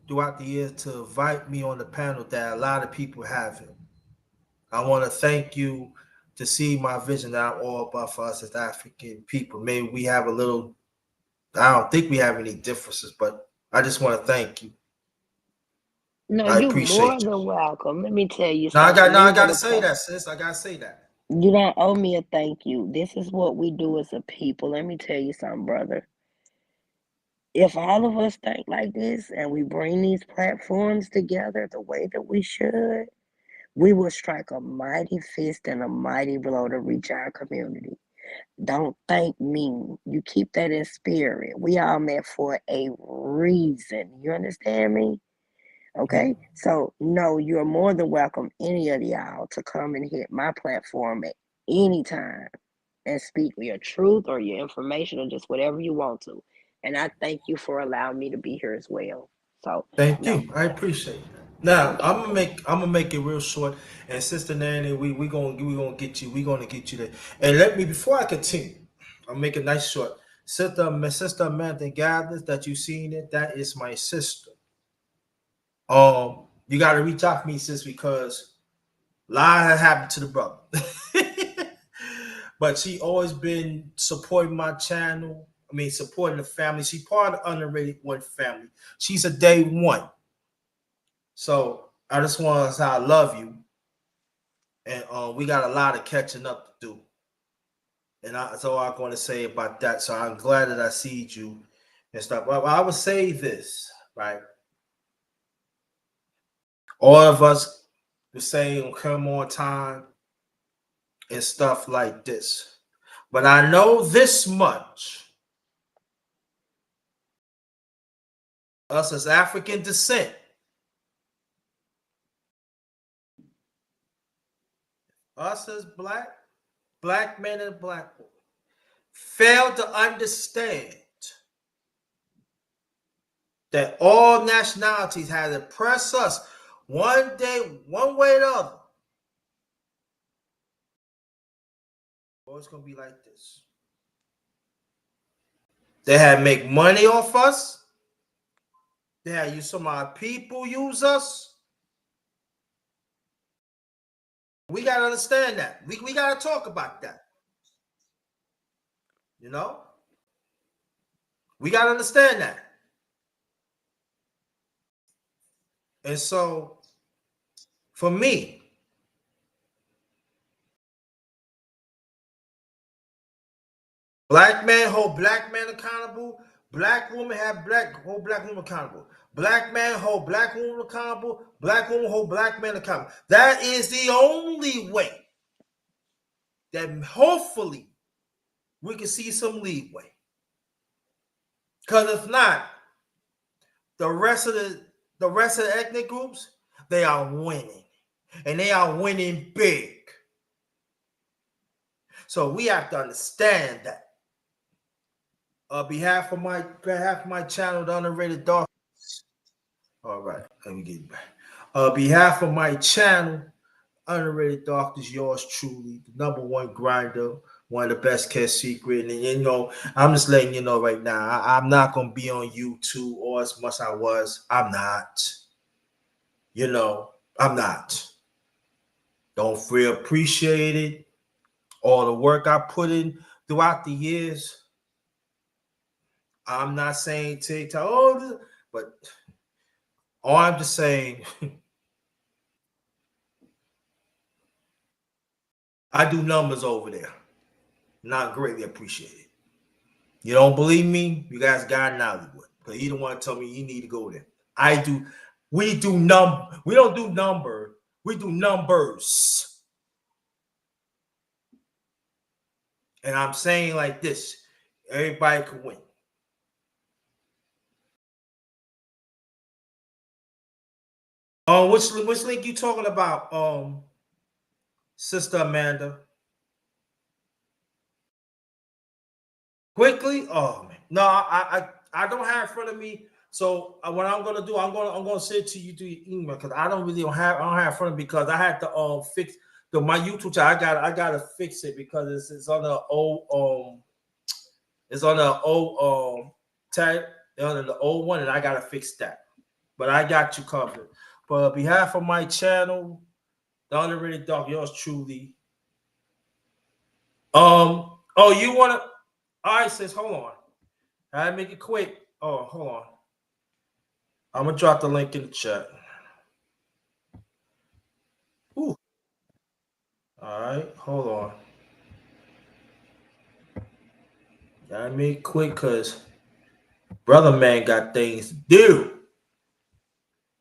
throughout the years to invite me on the panel that a lot of people haven't. I want to thank you to see my vision that I'm all about for us as African people. Maybe we have a little, I don't think we have any differences, but I just want to thank you. No, I you more appreciate you. than welcome. Let me tell you Now something. I This gotta what say that, sis. I gotta say that. you don't owe me a thank you. This is what we do as a people. Let me tell you something, brother. If all of us think like this and we bring these platforms together the way that we should, we will strike a mighty fist and a mighty blow to reach our community. Don't thank me. You keep that in spirit. We all met for a reason. You understand me? Okay? So, no, you're more than welcome, any of y'all, to come and hit my platform at any time and speak your truth or your information or just whatever you want to. And I thank you for allowing me to be here as well. So, Thank no, you. I appreciate it. Now okay. I'm gonna make it real short. And Sister Nanny, we gonna get you there. And let me before I continue, I'll make it nice short. Sister Amanda Gathers that you seen it, that is my sister. You gotta reach out to me, sis, because a lot has happened to the brother. But she always been supporting my channel. I mean, supporting the family. She part of the Underrated One family. She's a day one. So I just want to say I love you, and we got a lot of catching up to do. And that's all I'm going to say about that. So I'm glad that I see you and stuff. Well, I would say this, right? All of us the same come on time and stuff like this. But I know this much. Us as African descent, us as black men and black women, fail to understand that all nationalities had to press us one day, one way or the other. Well, it's gonna be like this. They had make money off us. They had use some of our people use us. We gotta understand that. We gotta talk about that. You know? We gotta understand that. And so for me, black man hold black man accountable. Black woman hold black woman accountable. Black man hold black woman accountable. Black woman hold black man accountable. That is the only way that hopefully we can see some leeway. Because if not, the rest of the ethnic groups, they are winning. And they are winning big. So we have to understand that. On behalf of my channel, the Underrated Dark. All right, let me get it back. Behalf of my channel, Underrated Doctors, yours truly, the number one grinder, one of the best kept secret. And you know, I'm just letting you know right now, I'm not gonna be on YouTube or as much as I was. I'm not. You know, I'm not. Don't feel appreciated. All the work I put in throughout the years. I'm not saying TikTok, but all I'm just saying, I do numbers over there. Not greatly appreciated. You don't believe me? You guys got in Hollywood. Because you don't want to tell me you need to go there. I do. We do we don't do number. We do numbers. And I'm saying like this. Everybody can win. Which link you talking about, Sister Amanda? Quickly? Oh man. No, I don't have in front of me. So what I'm gonna do, I'm gonna send it to you through your email because I don't have in front of me because I had to fix my YouTube channel. I gotta fix it because it's on the old it's on the old tag on the old one and I gotta fix that. But I got you covered. But on behalf of my channel, the Underrated Dog, yours truly. Oh, you wanna all right, sis, hold on. I make it quick. Oh, hold on. I'm gonna drop the link in the chat. Ooh. All right, hold on. Gotta make it quick because brother man got things to do.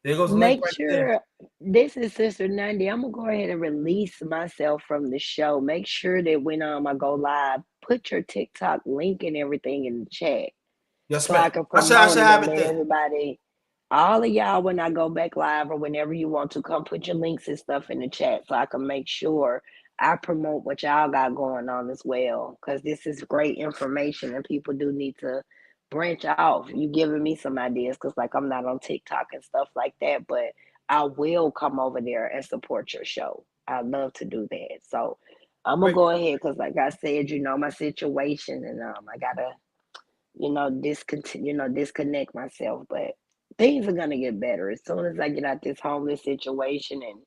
There goes the link Make right there. sure this is Sister 90. I'm gonna go ahead and release myself from the show. Make sure that when I go live, put your TikTok link and everything in the chat Yes, so ma'am. I can I promote should it have and it let there. everybody, all of y'all, when I go back live or whenever you want to, come put your links and stuff in the chat so I can make sure I promote what y'all got going on as well. Because this is great information and people do need to branch off. You giving me some ideas because, like, I'm not on TikTok and stuff like that, but I will come over there and support your show. I'd love to do that. So I'm gonna Great. go ahead because, like I said, you know my situation, and I gotta disconnect myself. But things are gonna get better as soon as I get out this homeless situation and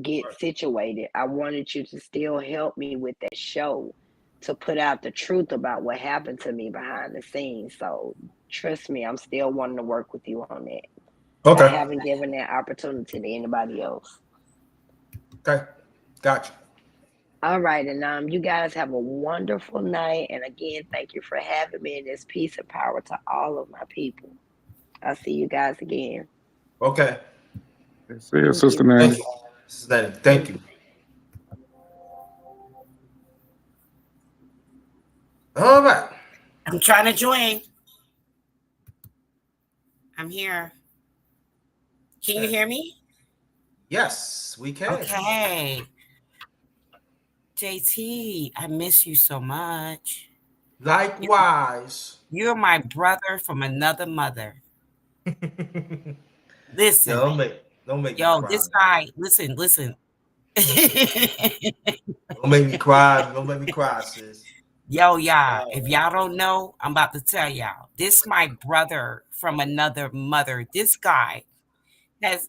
get situated. I wanted you to still help me with that show to put out the truth about what happened to me behind the scenes. So trust me, I'm still wanting to work with you on that. I Okay. haven't given that opportunity to anybody else. Okay. Gotcha. All right, and you guys have a wonderful night. And again, thank you for having me. And this peace and power to all of my people. I'll see you guys again. Okay. See you, Thank Sister you. Thank Mandy. you. Thank you. All right. I'm trying to join. I'm here. Can you hear me? Yes, we can. Okay. JT, I miss you so much. Likewise. You're my brother from another mother. Listen, Yo, don't make me yo, cry. this guy, listen. Don't make me cry. Don't make me cry, sis. Yo, y'all, if y'all don't know, I'm about to tell y'all. This my brother from another mother. This guy has,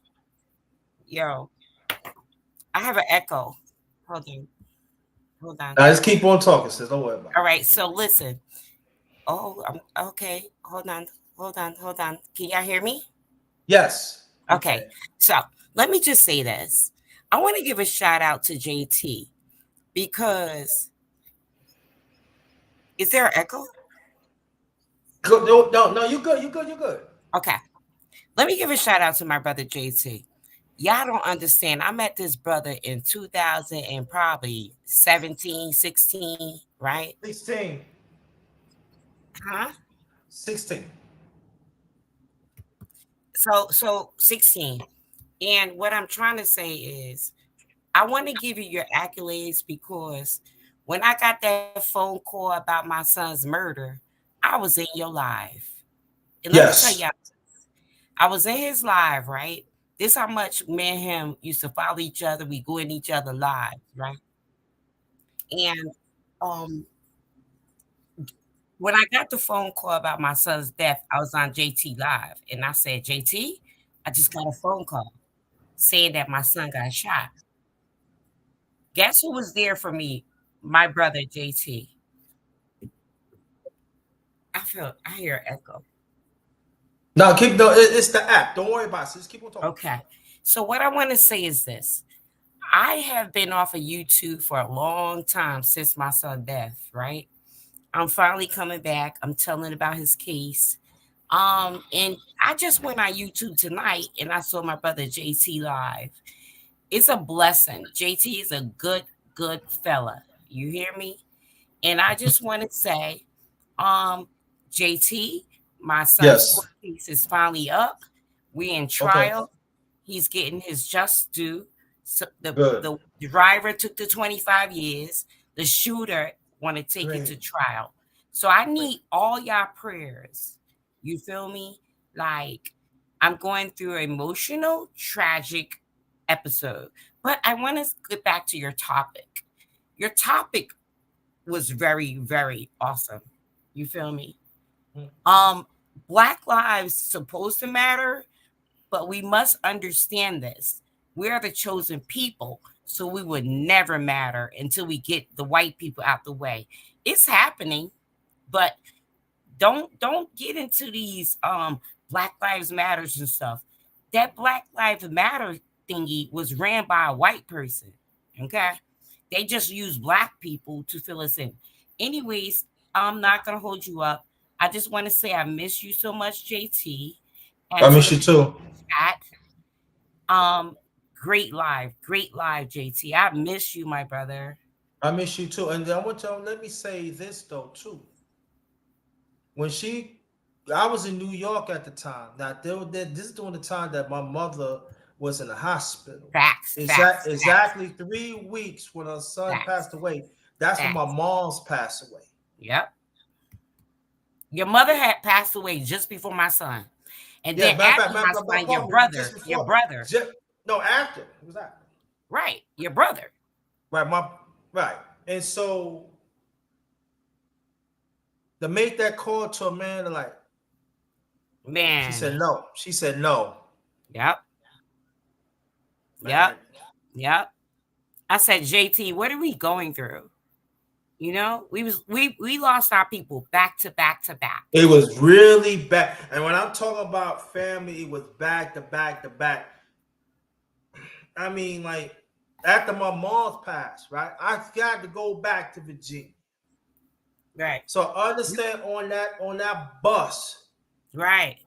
yo, I have an echo. Hold on. Hold on. Now just keep on talking, sis. Don't worry about All it. right, so listen. Oh, okay. Hold on. Can y'all hear me? Yes, we can. Okay. So let me just say this. I want to give a shout out to JT because is there an echo? Good. No, you good. You good. You good. Okay. Let me give a shout out to my brother JT. Y'all don't understand. I met this brother in 2000 and probably 17, 16, right? 16. Huh? 16. So 16. And what I'm trying to say is I want to give you your accolades because when I got that phone call about my son's murder, I was in your live. And let me tell Yes. y'all, I was in his live, right? This how much me and him used to follow each other. We go in each other lives, right? And um, when I got the phone call about my son's death, I was on JT Live, and I said, JT, I just got a phone call saying that my son got shot. Guess who was there for me? My brother JT. I hear an echo. No, keep no. It's the app. Don't worry about it. Just keep on talking. Okay. So what I want to say is this. I have been off of YouTube for a long time since my son's death, right? I'm finally coming back. I'm telling about his case. And I just went on YouTube tonight and I saw my brother JT live. It's a blessing. JT is a good fella. You hear me? And I just want to say, um, JT, my son's Yes. court case is finally up. We in Okay. trial. He's getting his just due. So Good. the driver took the 25 years. The shooter want to take it Great. to trial. So I need all y'all prayers. You feel me? Like I'm going through an emotional, tragic episode. But I want to get back to your topic. Your topic was very, very awesome. You feel me? Black lives supposed to matter, but we must understand this. We are the chosen people, so we would never matter until we get the white people out the way. It's happening, but don't get into these Black Lives Matters and stuff. That Black Lives Matter thingy was ran by a white person. Okay. They just use black people to fill us in. Anyways, I'm not gonna hold you up. I just want to say I miss you so much, JT. I And to miss the you too. chat, great live, JT. I miss you, my brother. I miss you too. And I want to let me say this though too. When I was in New York at the time. Now this is during the time that my mother was in the hospital. Facts. Exactly 3 weeks when her son Facts. passed away. That's when my mom's passed away. Yep. Your mother had passed away just before my son. And Yeah, then after my son, your brother. No, after. It was after. Right. Your brother. Right. And so to make that call to a man, like, man, she said no. She said no. Yep. Man. Yep. I said, JT, what are we going through? You know, we lost our people back to back to back. It was really bad. And when I'm talking about family, it was back to back to back. I mean, like, after my mom's passed, right? I got to go back to Virginia. Right. So understand on that bus. Right.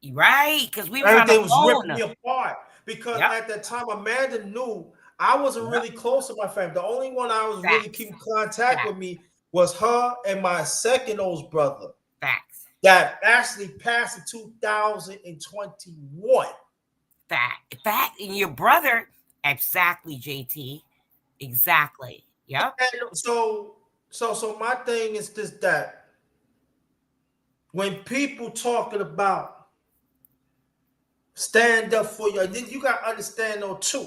Because we everything was ripping me apart. Because Yep. at that time, Amanda knew I wasn't really close to my family. The only one I was really keeping contact with me was her and my second oldest brother. Facts. That actually passed in 2021. Fact. And your brother, exactly, JT. Exactly. Yep. And so my thing is this, that when people talking about stand up for you, you got to understand though too.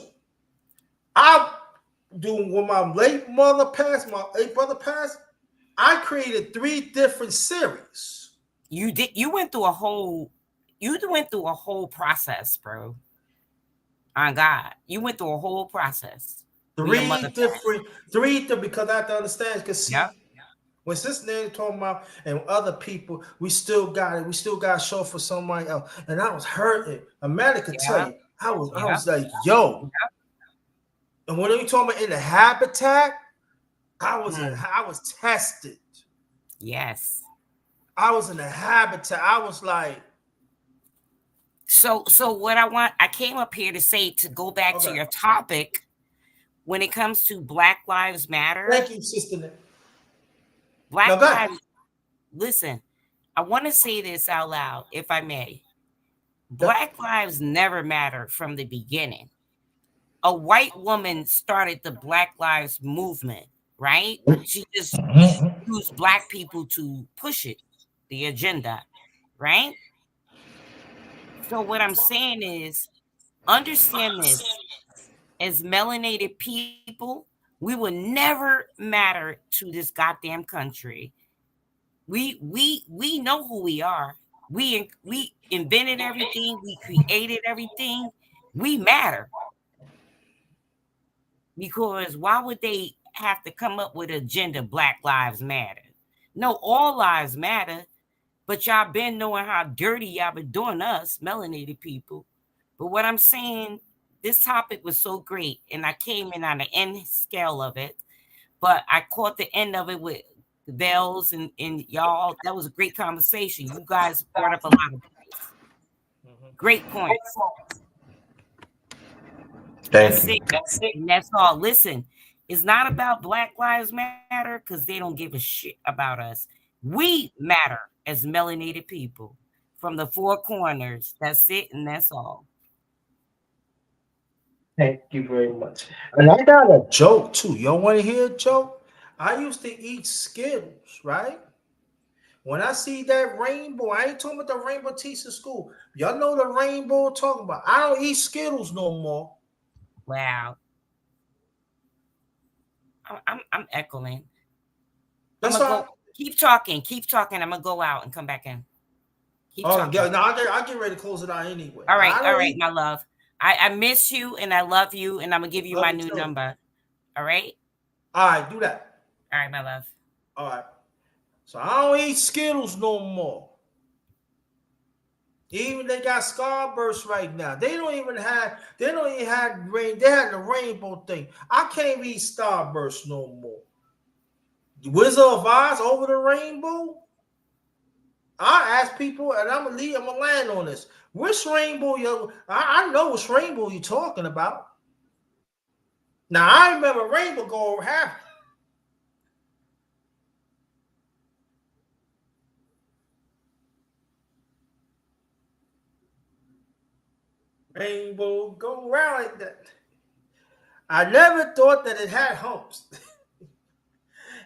When my late mother passed, my late brother passed, I created 3 different series. You did. You went through a whole process, bro. On God, you went through a whole process. 3 different, because I have to understand. Because see, when Sister Nanny talking about and other people, we still got it. We still got to show for somebody else. And I was hurting. Amanda could tell you, I was like, yo. And when we talking about in the habitat, I was tested. Yes. I was in the habitat. I was like. So what I came up here to say, to go back to your topic, when it comes to Black Lives Matter. Thank you, Sister. Black Lives. Listen, I want to say this out loud, if I may. Black lives never mattered from the beginning. A white woman started the Black Lives movement, right? She just used black people to push it, the agenda, right? So what I'm saying is, Understand this. As melanated people, we will never matter to this goddamn country. We know who we are. We invented everything. We created everything. We matter. Because why would they have to come up with an agenda Black Lives Matter? No, all lives matter. But y'all been knowing how dirty y'all been doing us, melanated people. But what I'm saying, this topic was so great, and I came in on the end scale of it, but I caught the end of it with the bells and y'all. That was a great conversation. You guys brought up a lot of points. Great points. That's it. And that's all. Listen, it's not about Black Lives Matter because they don't give a shit about us. We matter as melanated people from the four corners. That's it, and that's all. Thank you very much. And I got a joke too. Y'all want to hear a joke? I used to eat Skittles, right? When I see that rainbow, I ain't talking about the rainbow teeth in school. Y'all know the rainbow I'm talking about. I don't eat Skittles no more. Wow. I'm echoing. That's I'm gonna all. go. Keep talking. Keep talking. I'm gonna go out and come back in. Keep talking. Yeah, no, I get ready to close it out anyway. All right, I all don't right, eat. my love. I miss you and I love you, and I'm gonna give you Love my you new too. number. All right? All right, do that. All right, my love. All right. So I don't eat Skittles no more. Even they got Starburst right now. They don't even have rain. They had the rainbow thing. I can't eat Starburst no more. Wizard of Oz over the rainbow? I ask people, and I'm gonna land on this. Which rainbow I know which rainbow you're talking about. Now I remember rainbow go half. Rainbow go around like that. I never thought that it had humps.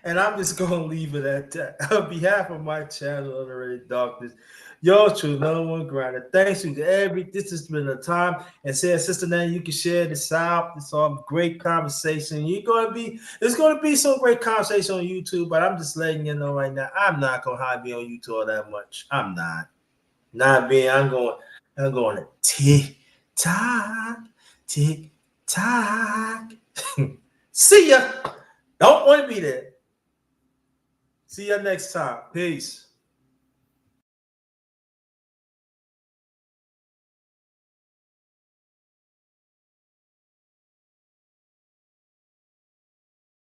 And I'm just gonna leave it at that. On behalf of my channel, Underrated Darkness, your true number one grinder. Thanks to this has been a time. And say, Sister Nan, you can share this out. It's all great conversation. There's gonna be some great conversation on YouTube, but I'm just letting you know right now, I'm not gonna hide me on YouTube all that much. I'm not being. I'm going to tick tock. See ya. Don't want to be there. See you next time. Peace.